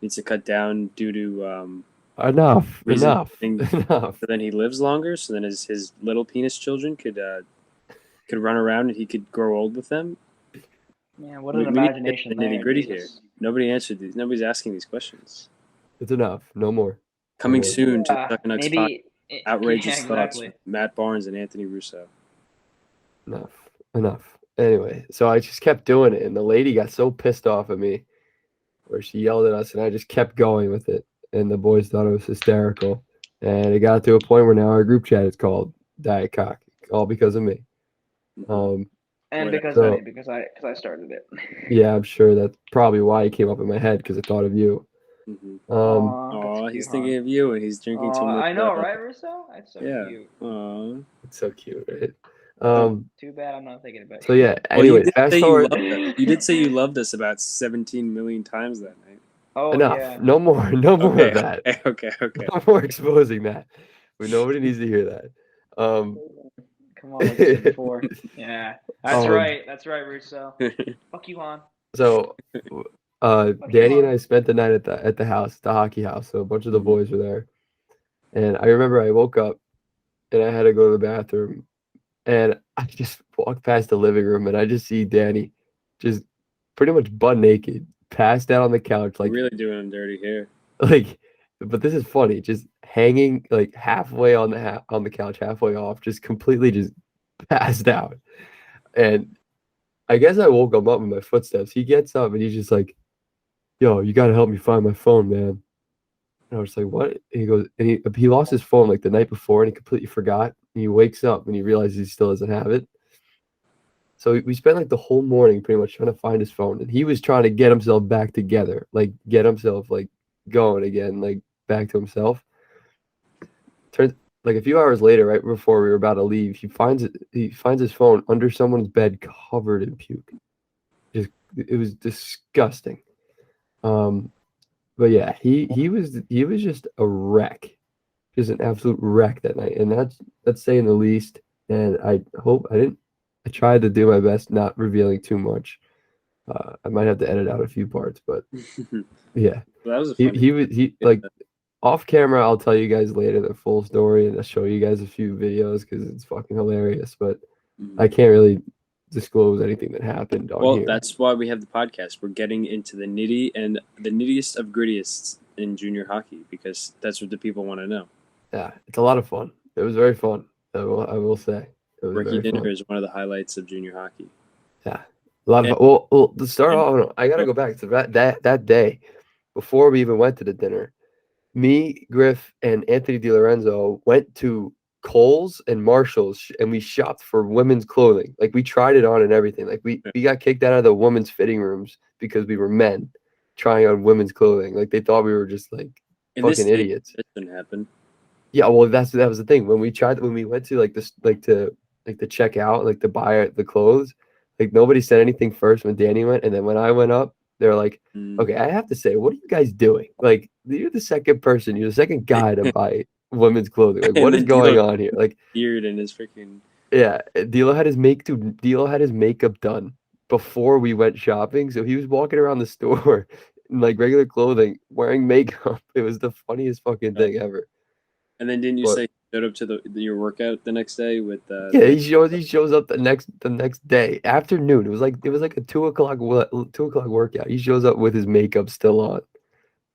[SPEAKER 1] needs to cut down due to
[SPEAKER 5] enough,
[SPEAKER 1] reason?
[SPEAKER 5] enough.
[SPEAKER 1] So then he lives longer. So then his little penis children could run around and he could grow old with them.
[SPEAKER 6] Man, what
[SPEAKER 1] We
[SPEAKER 6] an
[SPEAKER 1] need to get
[SPEAKER 6] imagination
[SPEAKER 1] to the nitty
[SPEAKER 6] there,
[SPEAKER 1] gritty here.
[SPEAKER 6] Jesus.
[SPEAKER 1] Nobody answered these. Nobody's asking these questions.
[SPEAKER 5] It's enough. No more.
[SPEAKER 1] Coming
[SPEAKER 5] more.
[SPEAKER 1] soon to
[SPEAKER 6] Yeah,
[SPEAKER 1] Chuckin Knucks podcast.
[SPEAKER 6] maybe.
[SPEAKER 1] Outrageous
[SPEAKER 6] Yeah,
[SPEAKER 1] thoughts
[SPEAKER 6] exactly.
[SPEAKER 1] with Matt Barnes and Anthony Russo.
[SPEAKER 5] Enough. Anyway, so I just kept doing it, and the lady got so pissed off at me, where she yelled at us, and I just kept going with it, and the boys thought it was hysterical, and it got to a point where now our group chat is called Diet Cock, all because of me.
[SPEAKER 1] Mhm.
[SPEAKER 6] And
[SPEAKER 1] Boy,
[SPEAKER 6] because
[SPEAKER 5] so-
[SPEAKER 6] of me, because I started it.
[SPEAKER 5] Yeah, I'm sure that's probably why it came up in my head because I thought of you.
[SPEAKER 1] Mhm.
[SPEAKER 6] Aw, that's
[SPEAKER 1] He's
[SPEAKER 6] cute,
[SPEAKER 1] thinking
[SPEAKER 6] huh?
[SPEAKER 1] of you, and he's drinking too much.
[SPEAKER 6] I know, right, Russo? That's so
[SPEAKER 1] Yeah.
[SPEAKER 6] cute.
[SPEAKER 1] Aw.
[SPEAKER 5] It's so cute, right?
[SPEAKER 6] Too bad I'm not thinking about
[SPEAKER 5] So
[SPEAKER 6] you.
[SPEAKER 5] yeah.
[SPEAKER 1] Well, you
[SPEAKER 5] Anyways,
[SPEAKER 1] did
[SPEAKER 5] fast
[SPEAKER 1] say you
[SPEAKER 5] forward.
[SPEAKER 1] loved us. You did say you loved us about 17 million times that night.
[SPEAKER 6] Oh,
[SPEAKER 5] Enough.
[SPEAKER 6] yeah.
[SPEAKER 5] No more. No more
[SPEAKER 1] Okay.
[SPEAKER 5] of that.
[SPEAKER 1] Okay.
[SPEAKER 5] No more exposing that. Nobody needs to hear that.
[SPEAKER 6] Come on, like I said before. Yeah. That's
[SPEAKER 5] Um,
[SPEAKER 6] right. That's right, Russo. Fuck you, Han.
[SPEAKER 5] So, Danny and I spent the night at the house, the hockey house. So a bunch of the
[SPEAKER 1] Mhm.
[SPEAKER 5] boys were there, and I remember I woke up and I had to go to the bathroom, and I just walked past the living room and I just see Danny, just pretty much butt naked, passed out on the couch,
[SPEAKER 1] You're really doing him dirty here.
[SPEAKER 5] like. But this is funny, just hanging like halfway on the couch, halfway off, just completely just passed out, and I guess I woke him up with my footsteps. He gets up and he's just like, "Yo, you gotta help me find my phone, man." And I was like, "What?" And he goes, and he lost his phone like the night before, and he completely forgot. And he wakes up and he realizes he still doesn't have it. So we spent like the whole morning pretty much trying to find his phone, and he was trying to get himself back together, like get himself like going again, like back to himself. Turns like a few hours later, right before we were about to leave, he finds it. He finds his phone under someone's bed, covered in puke. Just it was disgusting. But yeah, he was just a wreck, just an absolute wreck that night, and that's saying the least. And I hope I didn't. I tried to do my best, not revealing too much. I might have to edit out a few parts, but yeah,
[SPEAKER 1] That was a
[SPEAKER 5] he
[SPEAKER 1] funny.
[SPEAKER 5] he was he like off camera. I'll tell you guys later the full story, and I'll show you guys a few videos because it's fucking hilarious. But I can't really disclose anything that happened on
[SPEAKER 1] Well,
[SPEAKER 5] here.
[SPEAKER 1] that's why we have the podcast. We're getting into the nittiest of grittiest in junior hockey because that's what the people want to know.
[SPEAKER 5] Yeah, it's a lot of fun. It was very fun. I will say. It was
[SPEAKER 1] Rookie
[SPEAKER 5] very
[SPEAKER 1] dinner
[SPEAKER 5] fun.
[SPEAKER 1] is one of the highlights of junior hockey.
[SPEAKER 5] Yeah, a lot of well, to start off, I gotta go back to that day before we even went to the dinner. Me, Griff, and Anthony DiLorenzo went to Kohl's and Marshall's, and we shopped for women's clothing. Like we tried it on and everything. Like we got kicked out of the women's fitting rooms because we were men trying on women's clothing. Like they thought we were just like
[SPEAKER 1] In this
[SPEAKER 5] fucking
[SPEAKER 1] state,
[SPEAKER 5] idiots.
[SPEAKER 1] this didn't happen.
[SPEAKER 5] Yeah, well, that was the thing when we went to like this to check out like to buy the clothes. Like nobody said anything first when Danny went, and then when I went up, they're like,
[SPEAKER 1] Mm.
[SPEAKER 5] "Okay, I have to say, what are you guys doing? Like, you're the second person, you're the second guy to buy women's clothing. Like,
[SPEAKER 1] And
[SPEAKER 5] what is
[SPEAKER 1] then
[SPEAKER 5] going
[SPEAKER 1] D'Lo
[SPEAKER 5] on here? Like,
[SPEAKER 1] beard and his freaking
[SPEAKER 5] yeah, D'Lo had his makeup done before we went shopping, so he was walking around the store in like regular clothing, wearing makeup. It was the funniest fucking thing ever.
[SPEAKER 1] And then didn't you
[SPEAKER 5] But
[SPEAKER 1] say you showed up to your workout the next day with
[SPEAKER 5] yeah, he shows up the next day afternoon. It was like a 2 o'clock 2 o'clock workout. He shows up with his makeup still on.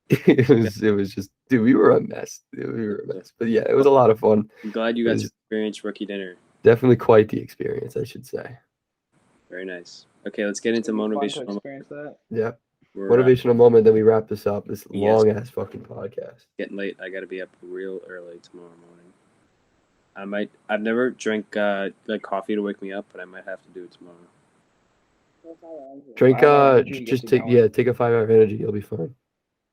[SPEAKER 5] It was just, dude, we were a mess. Dude, we were a mess. But yeah, it was a lot of fun.
[SPEAKER 1] I'm glad you
[SPEAKER 5] It
[SPEAKER 1] got to
[SPEAKER 5] was
[SPEAKER 1] experience rookie dinner.
[SPEAKER 5] definitely quite the experience, I should say.
[SPEAKER 1] Very nice. Okay, let's get into
[SPEAKER 6] It's gonna be fun to
[SPEAKER 1] motivational.
[SPEAKER 6] experience that.
[SPEAKER 5] Yeah.
[SPEAKER 1] We're
[SPEAKER 5] Motivational moment, then we wrap this up. This
[SPEAKER 1] Yes.
[SPEAKER 5] long ass fucking podcast.
[SPEAKER 1] getting late. I got to be up real early tomorrow morning. I've never drank like coffee to wake me up, but I might have to do it tomorrow.
[SPEAKER 5] Drink
[SPEAKER 6] 5-hour energy to get
[SPEAKER 5] just
[SPEAKER 6] you
[SPEAKER 5] take
[SPEAKER 6] going.
[SPEAKER 5] take a 5-hour energy, you'll be fine.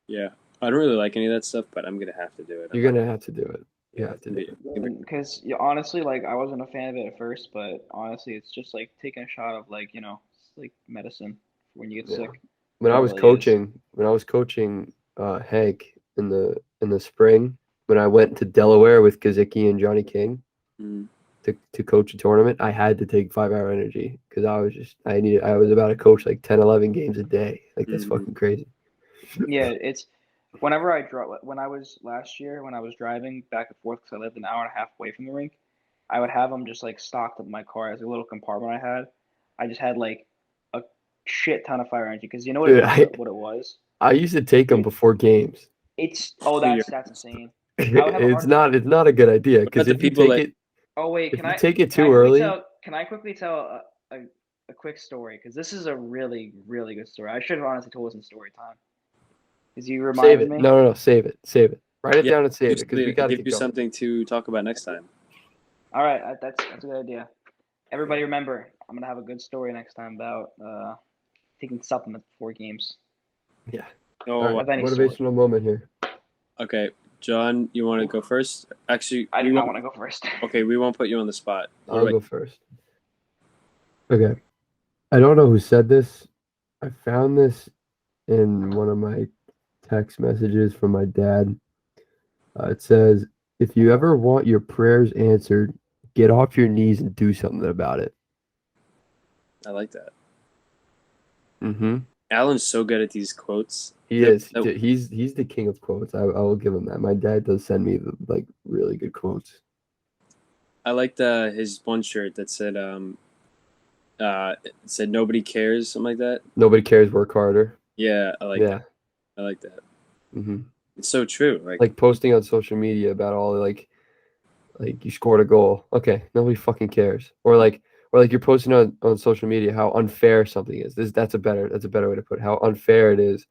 [SPEAKER 1] Yeah, I don't really like any of that stuff, but I'm gonna have to do it.
[SPEAKER 5] You're gonna have to do it. You have to do
[SPEAKER 1] Maybe-
[SPEAKER 5] it.
[SPEAKER 6] Because honestly, like I wasn't a fan of it at first, but honestly, it's just like taking a shot of like it's like medicine when you get
[SPEAKER 5] Yeah.
[SPEAKER 6] sick.
[SPEAKER 5] When I
[SPEAKER 6] It
[SPEAKER 5] was
[SPEAKER 6] really is.
[SPEAKER 5] coaching Hank in the spring, when I went to Delaware with Kazicki and Johnny King
[SPEAKER 1] Mm.
[SPEAKER 5] to coach a tournament, I had to take 5-hour energy because I was about to coach like 10, 11 games a day. Like that's
[SPEAKER 1] Mhm.
[SPEAKER 5] fucking crazy.
[SPEAKER 6] Yeah, it's whenever when I was last year when I was driving back and forth because I lived an hour and a half away from the rink, I would have them just like stocked up in my car as a little compartment I had. I just had like a shit ton of fire energy because you know
[SPEAKER 5] Dude,
[SPEAKER 6] what it was.
[SPEAKER 5] I used to take them
[SPEAKER 6] Dude,
[SPEAKER 5] before games.
[SPEAKER 6] it's
[SPEAKER 1] You're-
[SPEAKER 6] that's insane. I would have a
[SPEAKER 5] It's
[SPEAKER 6] hard
[SPEAKER 5] not
[SPEAKER 6] time.
[SPEAKER 5] it's not a good idea
[SPEAKER 1] What
[SPEAKER 5] because
[SPEAKER 1] about the people that
[SPEAKER 6] Oh wait,
[SPEAKER 5] if you take it
[SPEAKER 6] can I
[SPEAKER 5] too
[SPEAKER 6] quickly
[SPEAKER 5] early,
[SPEAKER 6] tell can I quickly tell a quick story because this is a really really good story. I should have honestly told this in story time because you
[SPEAKER 5] save
[SPEAKER 6] reminded
[SPEAKER 5] it.
[SPEAKER 6] me.
[SPEAKER 5] No, save it. Write it
[SPEAKER 1] yeah,
[SPEAKER 5] down and save it because we got to
[SPEAKER 1] give
[SPEAKER 5] keep
[SPEAKER 1] you
[SPEAKER 5] going.
[SPEAKER 1] something to talk about next time.
[SPEAKER 6] All right, that's a good idea. Everybody remember, I'm gonna have a good story next time about taking supplements before games
[SPEAKER 5] Yeah.
[SPEAKER 1] Oh,
[SPEAKER 5] All right.
[SPEAKER 6] of any sort.
[SPEAKER 5] Motivational moment here.
[SPEAKER 1] okay, John, you want to go first? Actually,
[SPEAKER 6] I do not want to go first.
[SPEAKER 1] Okay, we won't put you on the spot. What
[SPEAKER 5] I'll
[SPEAKER 1] about
[SPEAKER 5] go first. Okay. I don't know who said this. I found this in one of my text messages from my dad. It says, if you ever want your prayers answered, get off your knees and do something about it.
[SPEAKER 1] I like that.
[SPEAKER 5] Mm-hmm.
[SPEAKER 1] Alan's so good at these quotes.
[SPEAKER 5] He is. He's the king of quotes. I will give him that. My dad does send me like really good quotes.
[SPEAKER 1] I liked his one shirt that said it said nobody cares, something like that.
[SPEAKER 5] Nobody cares. Work harder.
[SPEAKER 1] Yeah, I like that. I like that.
[SPEAKER 5] Mm-hmm.
[SPEAKER 1] It's so true.
[SPEAKER 5] Like posting on social media about all like you scored a goal. Okay, nobody fucking cares. Or like you're posting on social media how unfair something is. That's a better way to put it. How unfair it is.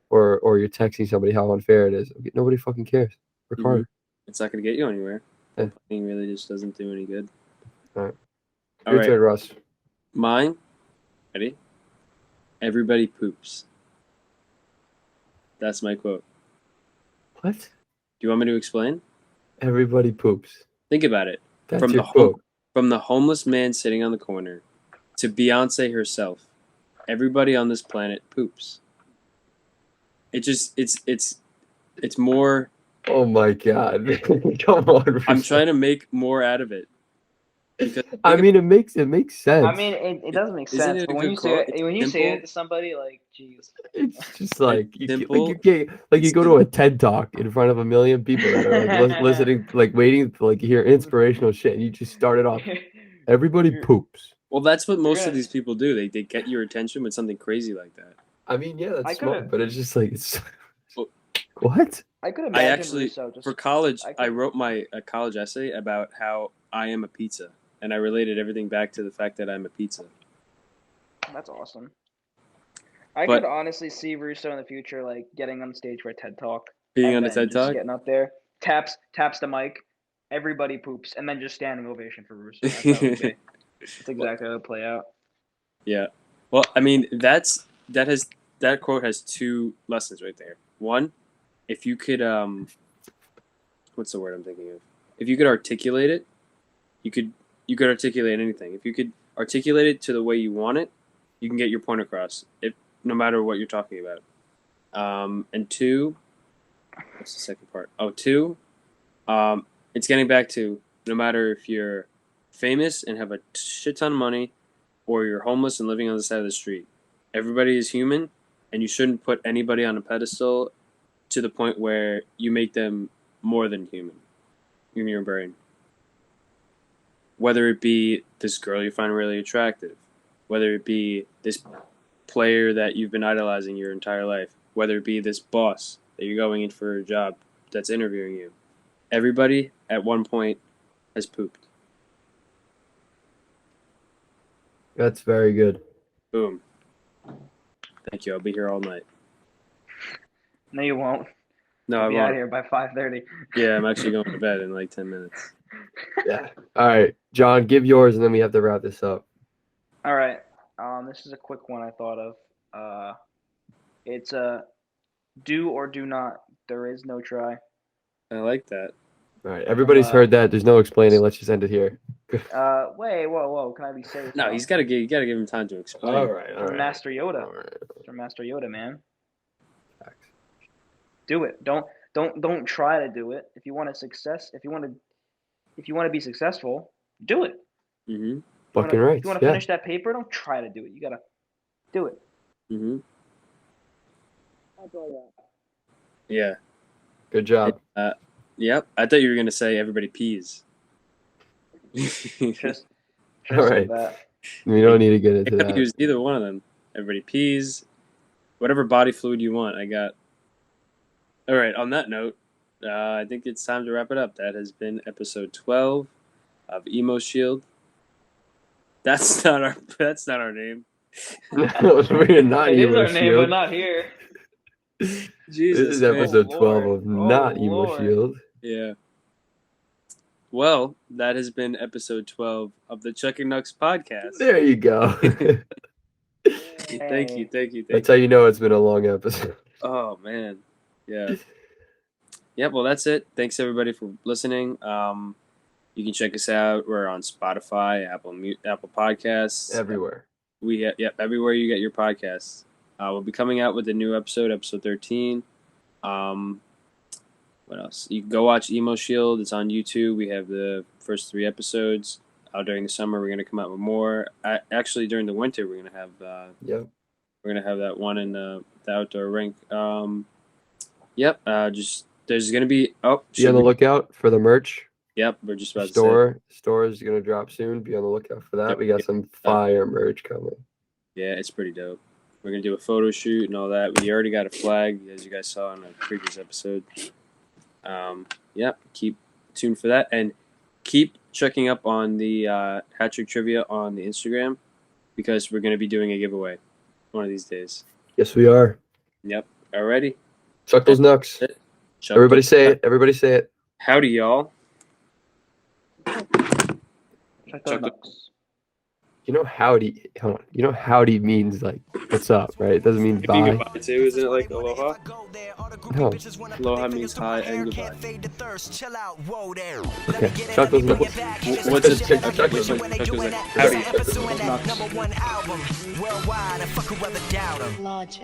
[SPEAKER 5] Or you're texting somebody how unfair it is. Okay, nobody fucking cares. Work
[SPEAKER 1] Mhm.
[SPEAKER 5] harder.
[SPEAKER 1] It's not going to get you anywhere.
[SPEAKER 5] Yeah.
[SPEAKER 1] Complaining really just doesn't do any good.
[SPEAKER 5] All right.
[SPEAKER 1] All
[SPEAKER 5] Your
[SPEAKER 1] right.
[SPEAKER 5] turn, Russ.
[SPEAKER 1] Mine. Ready? Everybody poops. That's my quote.
[SPEAKER 5] What?
[SPEAKER 1] Do you want me to explain?
[SPEAKER 5] Everybody poops.
[SPEAKER 1] Think about it.
[SPEAKER 5] That's
[SPEAKER 1] From
[SPEAKER 5] your
[SPEAKER 1] the
[SPEAKER 5] quote.
[SPEAKER 1] From the homeless man sitting on the corner to Beyonce herself, everybody on this planet poops. It's more.
[SPEAKER 5] Oh my god. Come on.
[SPEAKER 1] I'm
[SPEAKER 5] Russ.
[SPEAKER 1] trying to make more out of it. Because
[SPEAKER 5] I mean, it makes sense.
[SPEAKER 6] I mean, it does make
[SPEAKER 1] Isn't
[SPEAKER 6] sense,
[SPEAKER 1] it a
[SPEAKER 6] but when
[SPEAKER 1] good
[SPEAKER 6] you
[SPEAKER 1] quote?
[SPEAKER 6] say
[SPEAKER 1] It's
[SPEAKER 6] when you say
[SPEAKER 1] simple.
[SPEAKER 6] it to somebody, like, jeez.
[SPEAKER 5] It's just like
[SPEAKER 1] simple.
[SPEAKER 5] you go to a TED talk in front of a million people that are like listening, like waiting to like hear inspirational shit, and you just start it off. Everybody poops.
[SPEAKER 1] Well, that's what most
[SPEAKER 6] gonna-
[SPEAKER 1] of these people do. They get your attention with something crazy like that.
[SPEAKER 5] I mean, yeah,
[SPEAKER 6] I
[SPEAKER 5] that's
[SPEAKER 6] could've-
[SPEAKER 5] smart, but it's just like it's
[SPEAKER 1] Well-
[SPEAKER 5] what?
[SPEAKER 6] I could
[SPEAKER 1] I
[SPEAKER 6] imagine
[SPEAKER 1] actually,
[SPEAKER 6] Russo just
[SPEAKER 1] for college,
[SPEAKER 6] I
[SPEAKER 1] I
[SPEAKER 6] could-
[SPEAKER 1] wrote a college essay about how I am a pizza. and I related everything back to the fact that I'm a pizza.
[SPEAKER 6] That's awesome. I
[SPEAKER 1] But-
[SPEAKER 6] could honestly see Russo in the future, like getting on stage for a TED Talk,
[SPEAKER 1] Being
[SPEAKER 6] and
[SPEAKER 1] on a
[SPEAKER 6] then
[SPEAKER 1] TED
[SPEAKER 6] just
[SPEAKER 1] Talk?
[SPEAKER 6] getting up there, taps the mic, everybody poops, and then just standing ovation for Russo. That's how it would be. That's exactly how it would play out.
[SPEAKER 1] Yeah. Well, I mean, that quote has two lessons right there. One, if you could what's the word I'm thinking of? If you could articulate it, you could articulate anything. If you could articulate it to the way you want it, you can get your point across. No matter what you're talking about. And two, what's the second part? Oh, two, it's getting back to no matter if you're famous and have a shit ton of money, or you're homeless and living on the side of the street. Everybody is human, and you shouldn't put anybody on a pedestal to the point where you make them more than human in your brain. Whether it be this girl you find really attractive, whether it be this player that you've been idolizing your entire life, whether it be this boss that you're going in for a job that's interviewing you. Everybody at one point has pooped.
[SPEAKER 5] That's very good.
[SPEAKER 1] Boom. Thank you. I'll be here all night.
[SPEAKER 6] No, you won't.
[SPEAKER 1] No,
[SPEAKER 6] You'll
[SPEAKER 1] I
[SPEAKER 6] be out
[SPEAKER 1] won't.
[SPEAKER 6] here by 5:30.
[SPEAKER 1] Yeah, I'm actually going to bed in like 10 minutes.
[SPEAKER 5] Yeah. All right, John, give yours, and then we have to wrap this up.
[SPEAKER 6] All right. This is a quick one I thought of. It's a do or do not. There is no try.
[SPEAKER 1] I like that.
[SPEAKER 5] All right, everybody's heard that. There's no explaining. Let's just end it here.
[SPEAKER 6] Wait, whoa. Can I be safe?
[SPEAKER 1] No, you gotta give him time to explain.
[SPEAKER 5] All right.
[SPEAKER 6] From Master Yoda.
[SPEAKER 5] All right.
[SPEAKER 6] From Master Yoda, man.
[SPEAKER 5] Facts.
[SPEAKER 6] Do it. Don't try to do it. If you want to be successful, do it.
[SPEAKER 1] Mm-hmm.
[SPEAKER 5] Fucking right.
[SPEAKER 6] If you want to
[SPEAKER 5] Yeah.
[SPEAKER 6] finish that paper, don't try to do it. You gotta do it.
[SPEAKER 1] Mm-hmm. Yeah.
[SPEAKER 5] Good job.
[SPEAKER 1] Yep. I thought you were gonna say everybody pees.
[SPEAKER 6] Just
[SPEAKER 5] All right.
[SPEAKER 6] that.
[SPEAKER 5] We don't need to get
[SPEAKER 1] I
[SPEAKER 5] into
[SPEAKER 1] could
[SPEAKER 5] that.
[SPEAKER 1] use either one of them. Everybody pees. Whatever body fluid you want, I got. All right. On that note, I think it's time to wrap it up. That has been episode 12 of Emo Shield. That's not our name.
[SPEAKER 5] We're not
[SPEAKER 6] It is
[SPEAKER 5] Emo
[SPEAKER 6] our name, but
[SPEAKER 5] Shield.
[SPEAKER 6] not here.
[SPEAKER 1] Jesus.
[SPEAKER 5] This is
[SPEAKER 1] man.
[SPEAKER 5] episode
[SPEAKER 6] Oh,
[SPEAKER 5] 12
[SPEAKER 6] Lord.
[SPEAKER 5] of Not
[SPEAKER 6] Oh,
[SPEAKER 5] Emo
[SPEAKER 6] Lord.
[SPEAKER 5] Shield.
[SPEAKER 1] Yeah. Well, that has been episode 12 of the Chuckin Knucks podcast.
[SPEAKER 5] There you go.
[SPEAKER 1] Thank you.
[SPEAKER 5] That's how you know it's been a long episode.
[SPEAKER 1] Oh man, yeah. Yeah, well, that's it. Thanks everybody for listening. You can check us out. We're on Spotify, Apple Podcasts,
[SPEAKER 5] Everywhere.
[SPEAKER 1] everywhere you get your podcasts. We'll be coming out with a new episode 13. What else? You can go watch Emo Shield. It's on YouTube. We have the first 3 episodes. During the summer, we're gonna come out with more. Actually, during the winter, we're gonna have
[SPEAKER 5] Yep.
[SPEAKER 1] we're gonna have that one in the outdoor rink. Just there's gonna be
[SPEAKER 5] Be on the lookout for the merch.
[SPEAKER 1] Yep, we're just about to
[SPEAKER 5] Store is gonna drop soon. Be on the lookout for that.
[SPEAKER 1] Yep.
[SPEAKER 5] We got some fire merch coming.
[SPEAKER 1] say. Yeah, it's pretty dope. We're gonna do a photo shoot and all that. We already got a flag, as you guys saw in a previous episode. Keep tuned for that, and keep checking up on the hat trick trivia on the Instagram, because we're gonna be doing a giveaway one of these days.
[SPEAKER 5] Yes, we are.
[SPEAKER 1] Yep. Alrighty.
[SPEAKER 5] Chuck those knucks. Everybody say it. Everybody say it.
[SPEAKER 1] Howdy, y'all.
[SPEAKER 6] Check those
[SPEAKER 1] Chuck-
[SPEAKER 6] nuts.
[SPEAKER 5] You know howdy. Hold on. You know howdy means like what's up, right? It doesn't mean
[SPEAKER 1] If you
[SPEAKER 5] bye.
[SPEAKER 1] goodbye too, isn't it like aloha?
[SPEAKER 5] No.
[SPEAKER 1] Aloha means hi and goodbye.
[SPEAKER 5] Okay. Chuck those knucks.
[SPEAKER 1] What's it? Chuck goes like, howdy.
[SPEAKER 6] Check those nuts.
[SPEAKER 4] Worldwide, and fuck whoever doubt 'em.
[SPEAKER 3] Logic.